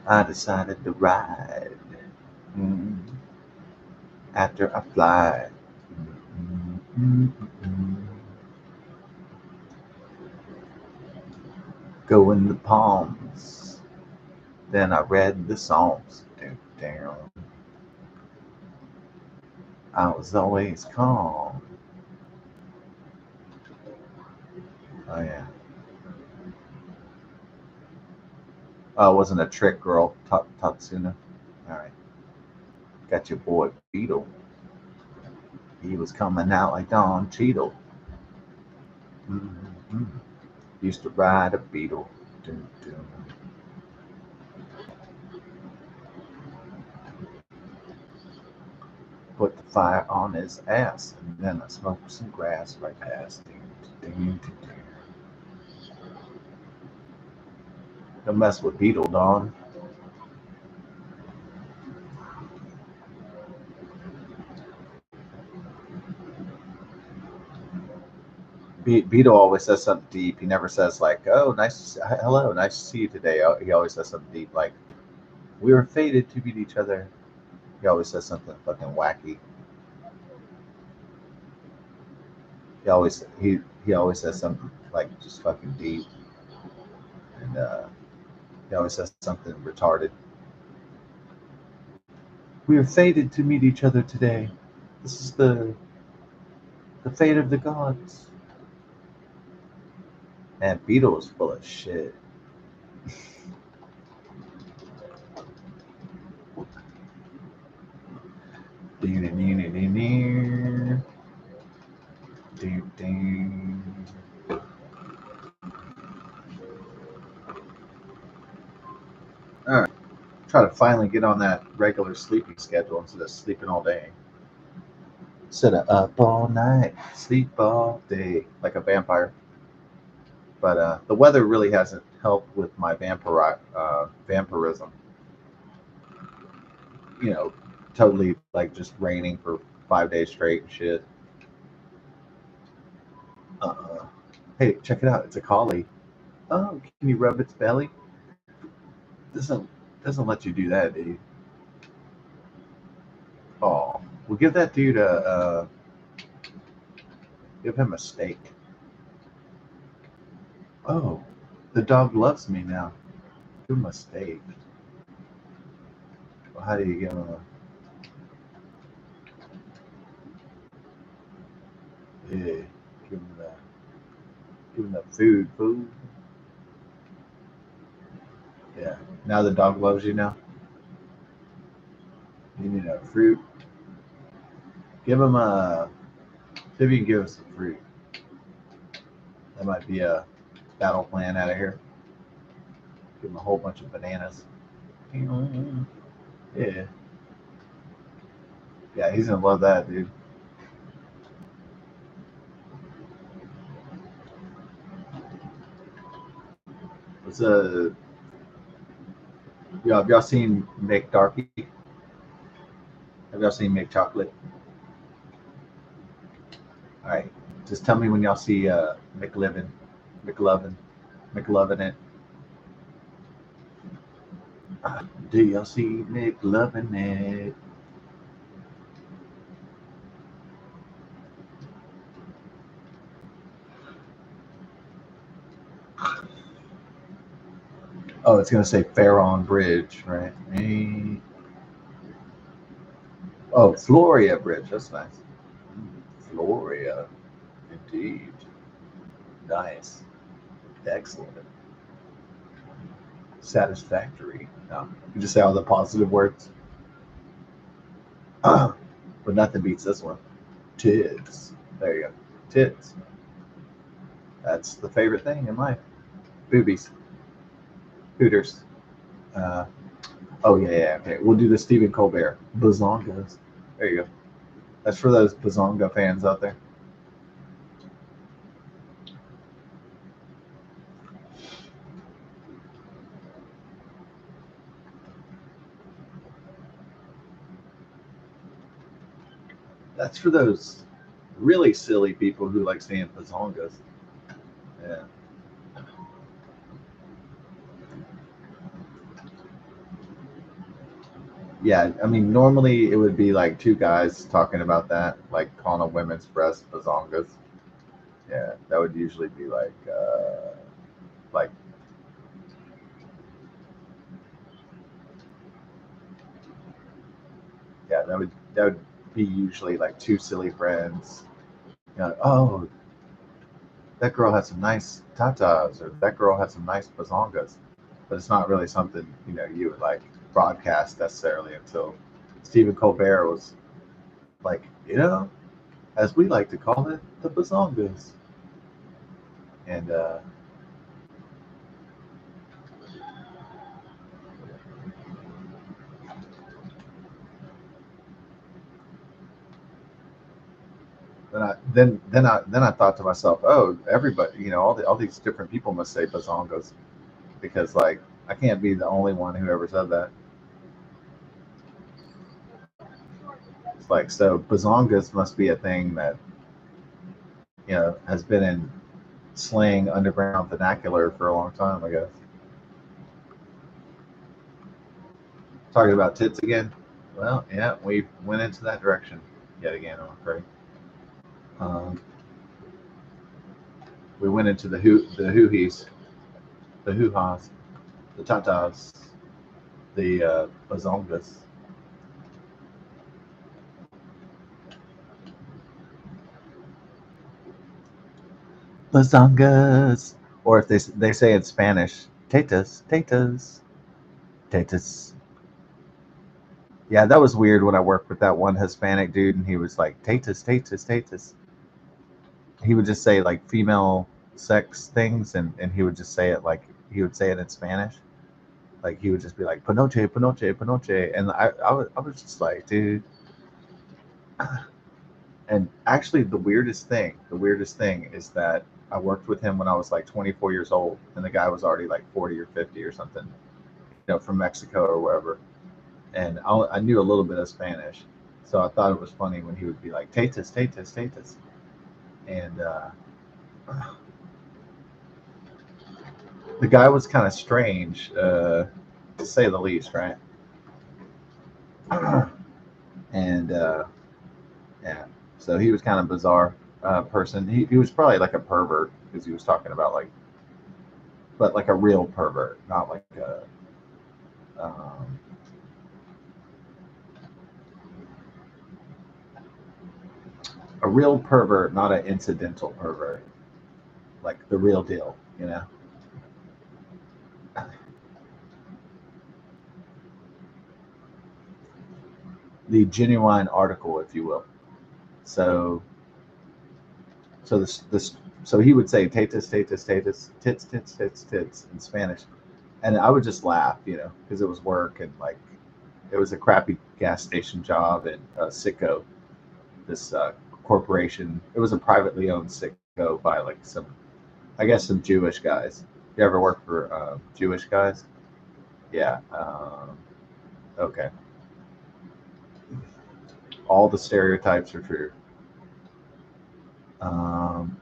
I decided to ride after I fly. Go in the palms. Then I read the Psalms. Down. I was always calm. Oh yeah. Oh, it wasn't a trick, girl. Tatsuna. All right. Got your boy Beetle. He was coming out like Don Cheadle. Used to ride a Beetle. Dun, dun. Put the fire on his ass, and then I smoked some grass right past him. Don't mess with Beetle, Don. Beetle always says something deep. He never says like, "Oh, hello, nice to see you today." He always says something deep like, "We were fated to meet each other." He always says something fucking wacky. He always says something like just fucking deep, and he always says something retarded. We are fated to meet each other today. This is the fate of the gods. And Beetle is full of shit. All right. Try to finally get on that regular sleeping schedule instead of sleeping all day. Instead of up all night, sleep all day, like a vampire. But the weather really hasn't helped with my vampirism. You know, totally like just raining for 5 days straight and shit. Uh, hey, check it out. It's a collie. Oh, can you rub its belly? Doesn't doesn't let you do that, dude. Oh, well, give that dude give him a steak. Oh, the dog loves me now. Give him a steak. Well, how do you give him a? Yeah, give him the food. Yeah. Now the dog loves you now. You need a fruit. Give him a. See if you can give us some fruit. That might be a battle plan out of here. Give him a whole bunch of bananas. Yeah. Yeah, he's gonna love that, dude. It's a. Have y'all seen Mick Darky? Have y'all seen Mick Chocolate? All right. Just tell me when y'all see McLovin, McLovin it. Do y'all see McLovin it? Oh, it's gonna say Farron Bridge, right? Oh, Floria Bridge. That's nice. Floria, indeed. Nice. Excellent. Satisfactory. No, you just say all the positive words. But nothing beats this one. Tits. There you go. Tits. That's the favorite thing in life. Boobies. Hooters. Uh, oh, yeah. Okay. We'll do the Stephen Colbert. Bazongas. There you go. That's for those Bazonga fans out there. That's for those really silly people who like saying Bazongas. Yeah. Yeah, I mean, normally it would be like two guys talking about that, like calling a women's breast bazongas. Yeah, that would usually be like yeah, that would be usually like two silly friends. You know, oh, that girl has some nice tatas, or that girl has some nice bazongas, but it's not really something you would like broadcast necessarily until Stephen Colbert was like, as we like to call it, the bazongas, and then I thought to myself, oh, everybody, all these different people must say bazongas because like I can't be the only one who ever said that. It's like so bazongas must be a thing that has been in slang underground vernacular for a long time, I guess. Talking about tits again. Well, yeah, we went into that direction yet again, I'm afraid. Um, we went into the hoo-hees, the hoo-haws, the tatas, the bazongas. Bazongas. Or if they say in Spanish, tetas, tetas, tetas. Yeah, that was weird when I worked with that one Hispanic dude, and he was like, "Tatus, tatus, tatus." He would just say like female sex things, and he would just say it like he would say it in Spanish. Like he would just be like, "Panoche, panoche, panoche," and I was just like, dude. And actually, the weirdest thing is that I worked with him when I was like 24 years old, and the guy was already like 40 or 50 or something, from Mexico or wherever. And I knew a little bit of Spanish, so I thought it was funny when he would be like, "Tatus, tatus, tatus," and the guy was kind of strange, to say the least, right? And yeah, so he was kind of bizarre person. He was probably like a pervert because he was talking about like, but like a real pervert, not like um, a real pervert, not an incidental pervert, like the real deal, you know. The genuine article, if you will. So, this, so he would say "tatus, tatus, tatus, tits, tits, tits, tits" in Spanish, and I would just laugh, because it was work and like it was a crappy gas station job in Sitco, this corporation. It was a privately owned Sitco by like I guess some Jewish guys. You ever work for Jewish guys? Yeah. Okay. All the stereotypes are true. Um,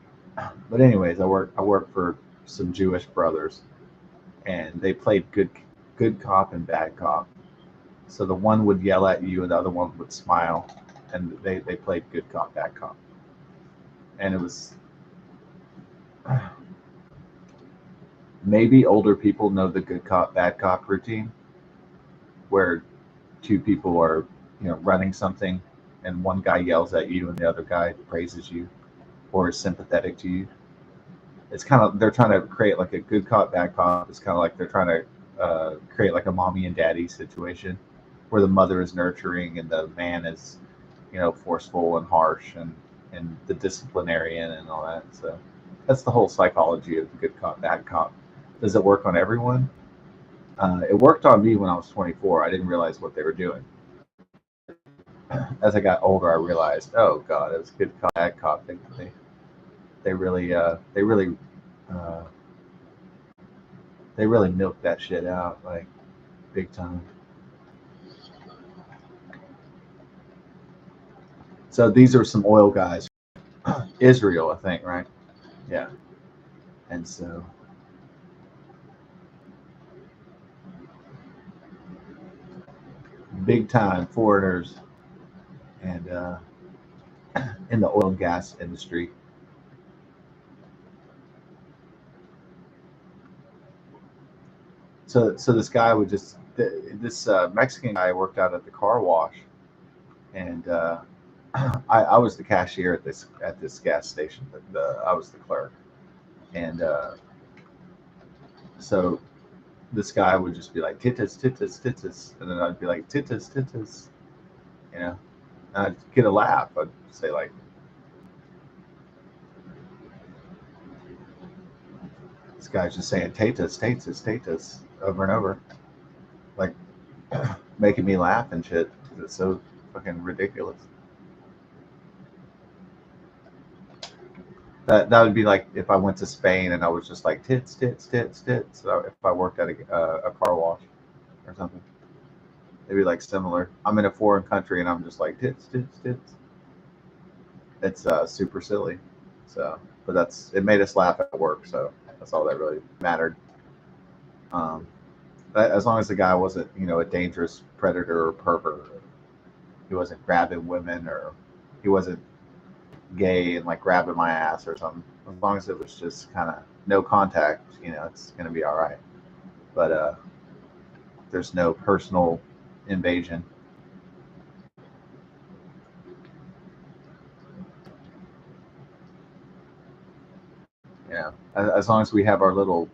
but anyways, I work for some Jewish brothers, and they played good cop and bad cop. So the one would yell at you, and the other one would smile, and they played good cop, bad cop, and it was maybe older people know the good cop, bad cop routine, where two people are running something, and one guy yells at you, and the other guy praises you or is sympathetic to you. It's kind of they're trying to create like a good cop, bad cop. It's kind of like they're trying to create like a mommy and daddy situation where the mother is nurturing and the man is forceful and harsh and the disciplinarian and all that. So that's the whole psychology of good cop, bad cop. Does it work on everyone? It worked on me when I was 24. I didn't realize what they were doing. As I got older, I realized, oh god, it was good cop, bad cop. They really uh, they really milked that shit out like big time. So these are some oil guys, Israel, I think, right? Yeah, and so big time foreigners and in the oil and gas industry. So this guy would just this Mexican guy worked out at the car wash, and I was the cashier at this gas station. I was the clerk, and so this guy would just be like titus titus titus, and then I'd be like titus titus, you know. And I'd get a laugh. I'd say like, this guy's just saying tatus tatus tatus over and over, like making me laugh and shit. It's so fucking ridiculous. That would be like if I went to Spain and I was just like tits tits tits tits. So if I worked at a car wash or something, it'd be like similar. I'm in a foreign country and I'm just like tits tits tits. It's super silly. So, but it made us laugh at work. So that's all that really mattered. Um, as long as the guy wasn't a dangerous predator or pervert, he wasn't grabbing women or he wasn't gay and like grabbing my ass or something. As long as it was just kind of no contact, it's gonna be all right. But there's no personal invasion. As long as we have our little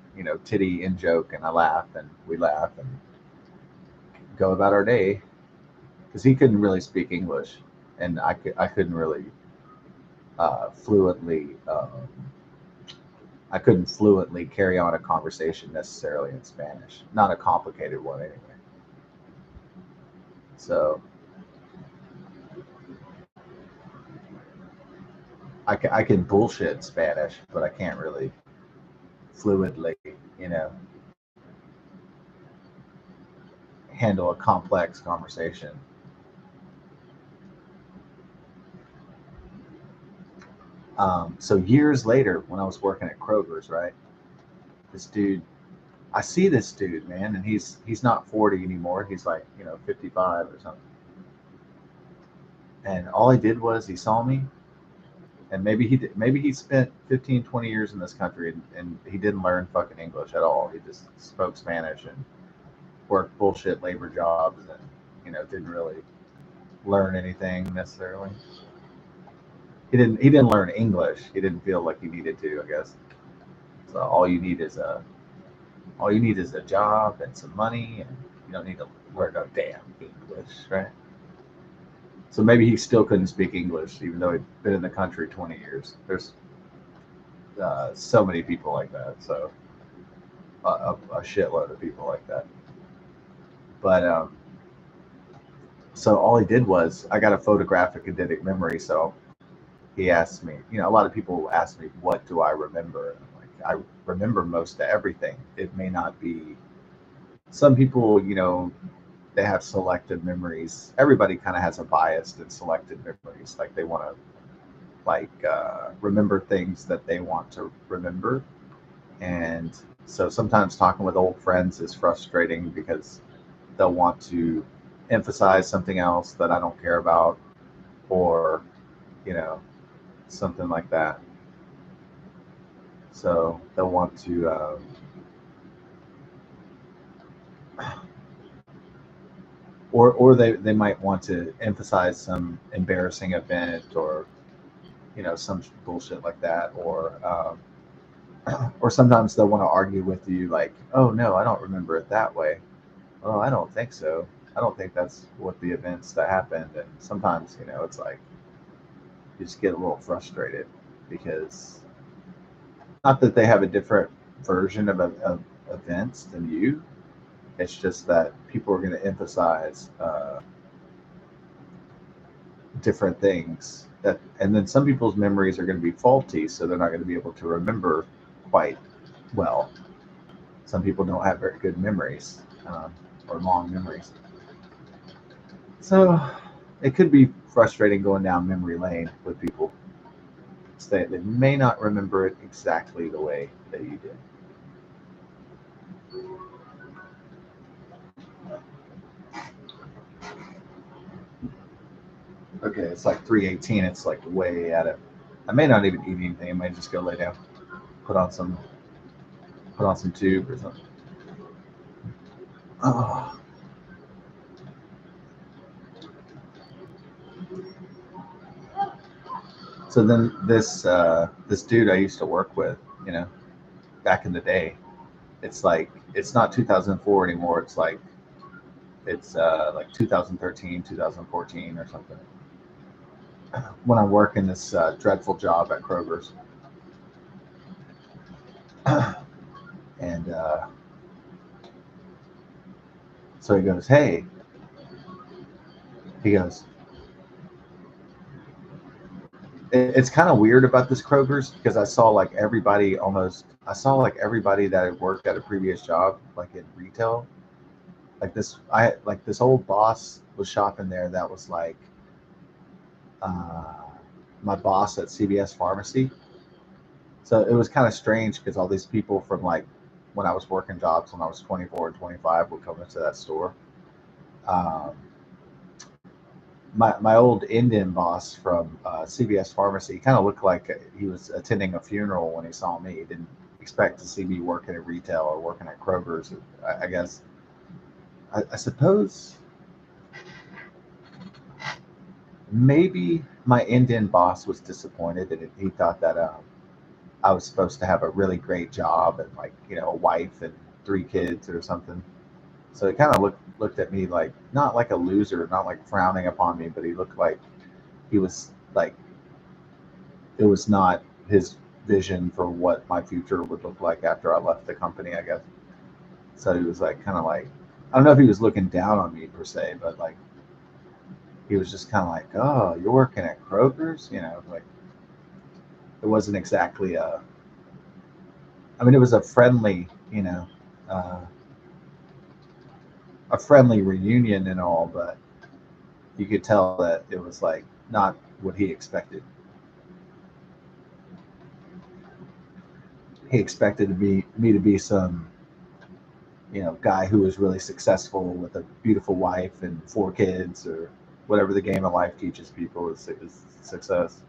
titty in joke and I laugh and we laugh and go about our day. because he couldn't really speak English, and I couldn't really fluently. I couldn't fluently carry on a conversation necessarily in Spanish, not a complicated one anyway. So I can bullshit Spanish, but I can't really fluently, you know, handle a complex conversation. So years later, when I was working at Kroger's, right, this dude, I see this dude, man, and he's not 40 anymore. He's like, 55 or something. And all he did was he saw me, and maybe he spent 15, 20 years in this country, and he didn't learn fucking English at all. He just spoke Spanish and worked bullshit labor jobs, and didn't really learn anything necessarily. He didn't learn English. He didn't feel like he needed to, I guess. So all you need is a job and some money, and you don't need to learn no damn English, right? So maybe he still couldn't speak English, even though he'd been in the country 20 years. There's so many people like that. So a shitload of people like that. But so all he did was, I got a photographic eidetic memory, so he asked me, a lot of people ask me, what do I remember? And I'm like, I remember most of everything. It may not be, some people, they have selective memories. Everybody kind of has a bias in selected memories. Like they want to remember things that they want to remember. And so sometimes talking with old friends is frustrating because they'll want to emphasize something else that I don't care about, or, something like that. So they'll want to or they might want to emphasize some embarrassing event, or some bullshit like that, or sometimes they'll want to argue with you like, oh no, I don't remember it that way. Oh, I don't think so. I don't think that's what the events that happened. And sometimes it's like you just get a little frustrated, because not that they have a different version of events than you. It's just that people are going to emphasize different things, and then some people's memories are going to be faulty, so they're not going to be able to remember quite well. Some people don't have very good memories, or long memories. So it could be frustrating going down memory lane with people. They may not remember it exactly the way that you did. Okay, it's like 3:18. It's like way at it. I may not even eat anything. I might just go lay down, put on some tube or something. Oh. So then this dude I used to work with, back in the day, it's like, it's not 2004 anymore. It's like 2013, 2014 or something. When I'm working this dreadful job at Kroger's. And so he goes, hey, it's kind of weird about this Kroger's, because I saw like everybody that had worked at a previous job, like in retail. Like this old boss was shopping there that was like my boss at CVS Pharmacy. So it was kind of strange, because all these people from like when I was working jobs when I was 24 and 25 would come into that store. My old Indian boss from CVS Pharmacy kind of looked like he was attending a funeral when he saw me. He didn't expect to see me working at retail or working at Kroger's. I guess. I suppose maybe my Indian boss was disappointed, and he thought that I was supposed to have a really great job and, like, a wife and 3 kids or something. So he kind of looked at me like not like a loser, not like frowning upon me, but he looked like he was like it was not his vision for what my future would look like after I left the company, I guess. So he was like kind of like I don't know if he was looking down on me per se, but like he was just kind of like, "Oh, you're working at Kroger's," like it wasn't exactly a. I mean, it was a friendly, uh, a friendly reunion and all, but you could tell that it was like not what he expected. He expected me to be some, guy who was really successful with a beautiful wife and 4 kids, or whatever the game of life teaches people is success.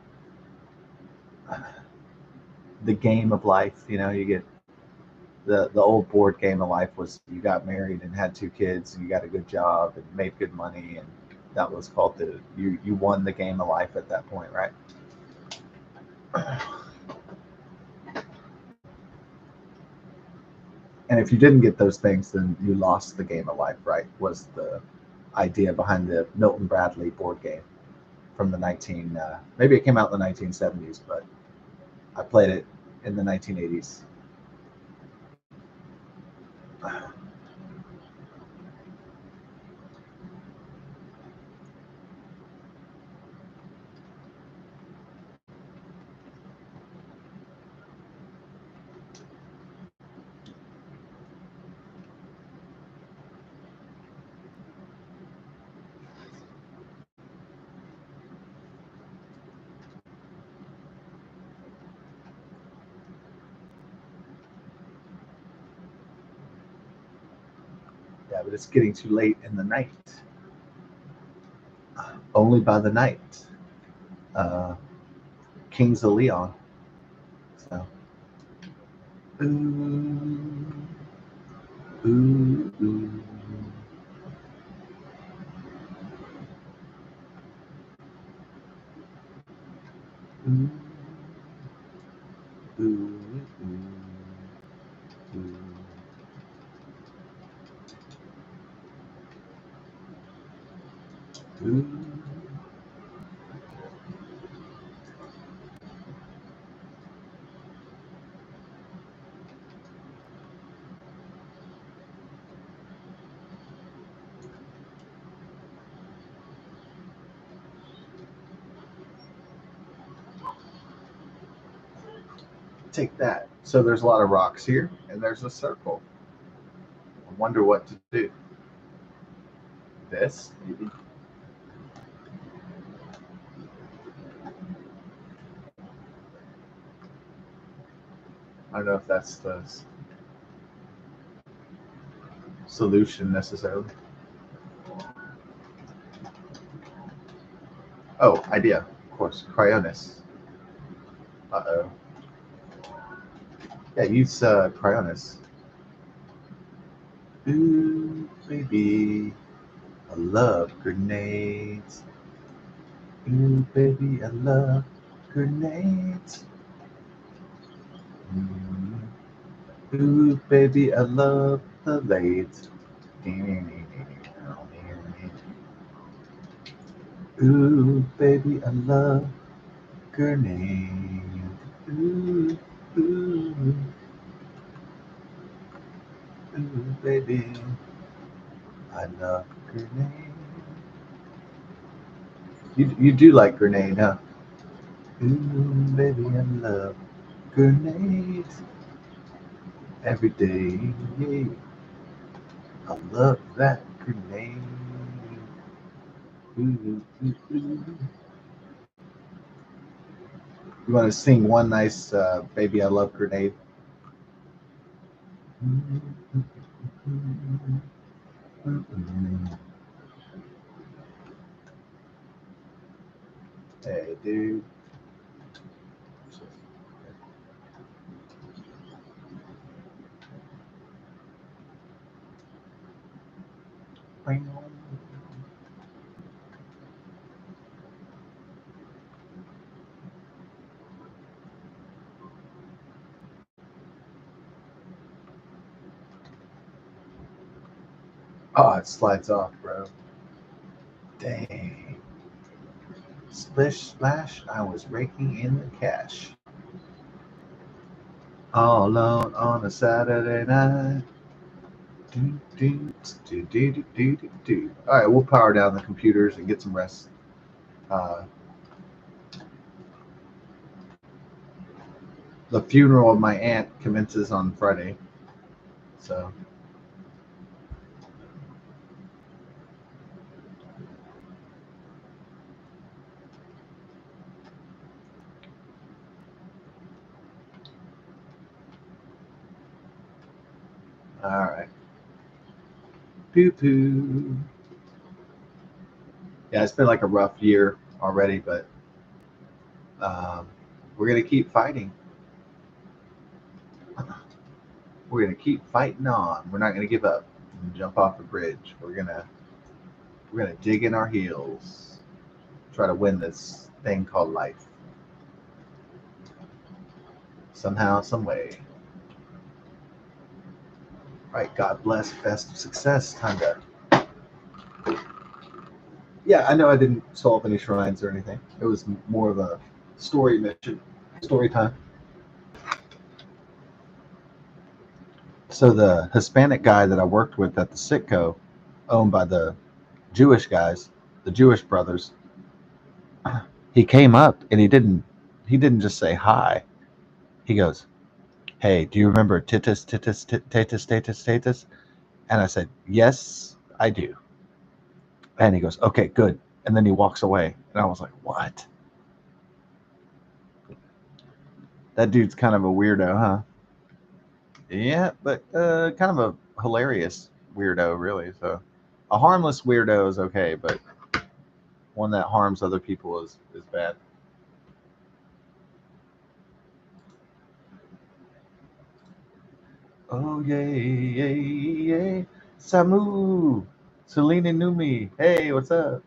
The game of life, you get the old board game of life was you got married and had 2 kids and you got a good job and made good money, and that was called you won the game of life at that point, right? And if you didn't get those things, then you lost the game of life, right? Was the idea behind the Milton Bradley board game from the maybe it came out in the 1970s, but I played it in the 1980s. Yeah, but it's getting too late in the night. Only by the night. Kings of Leon. So. Ooh, ooh, ooh. Ooh, ooh, ooh, ooh. Ooh. Take that. So there's a lot of rocks here, and there's a circle. I wonder what to do. This, maybe. I don't know if that's the solution necessarily. Oh, idea. Of course, Cryonis. Uh-oh. Yeah, use Cryonis. Ooh, baby, I love grenades. Ooh, baby, I love grenades. Ooh, baby, I love the blades. Ooh, baby, I love grenades. Ooh, ooh, ooh, baby, I love grenades. You do like grenade, huh? Ooh, baby, I love grenades every day. I love that grenade. Ooh, ooh, ooh. You want to sing one nice "Baby I Love Grenade"? Hey, dude. Oh, it slides off, bro. Dang. Splish splash, I was raking in the cash. All alone on a Saturday night. Do, do, do, do, do, do, do, do. All right, we'll power down the computers and get some rest. The funeral of my aunt commences on Friday. So, all right. Poo poo. Yeah, it's been like a rough year already, but we're going to keep fighting. We're going to keep fighting on. We're not going to give up and jump off the bridge. We're going to dig in our heels, try to win this thing called life. Somehow, some way. Right, God bless, best success. Time to. Yeah, I know I didn't solve any shrines or anything. It was more of a story mission, story time. So the Hispanic guy that I worked with at the Sitco, owned by the Jewish guys, the Jewish brothers, he came up and he didn't just say hi. He goes, "Hey, do you remember Titus, Tatus? And I said, "Yes, I do." And he goes, "Okay, good." And then he walks away. And I was like, "What?" That dude's kind of a weirdo, huh? Yeah, but kind of a hilarious weirdo, really. So a harmless weirdo is okay, but one that harms other people is bad. Oh, yay, yay, yay. Samu. Selena Numi. Hey, what's up?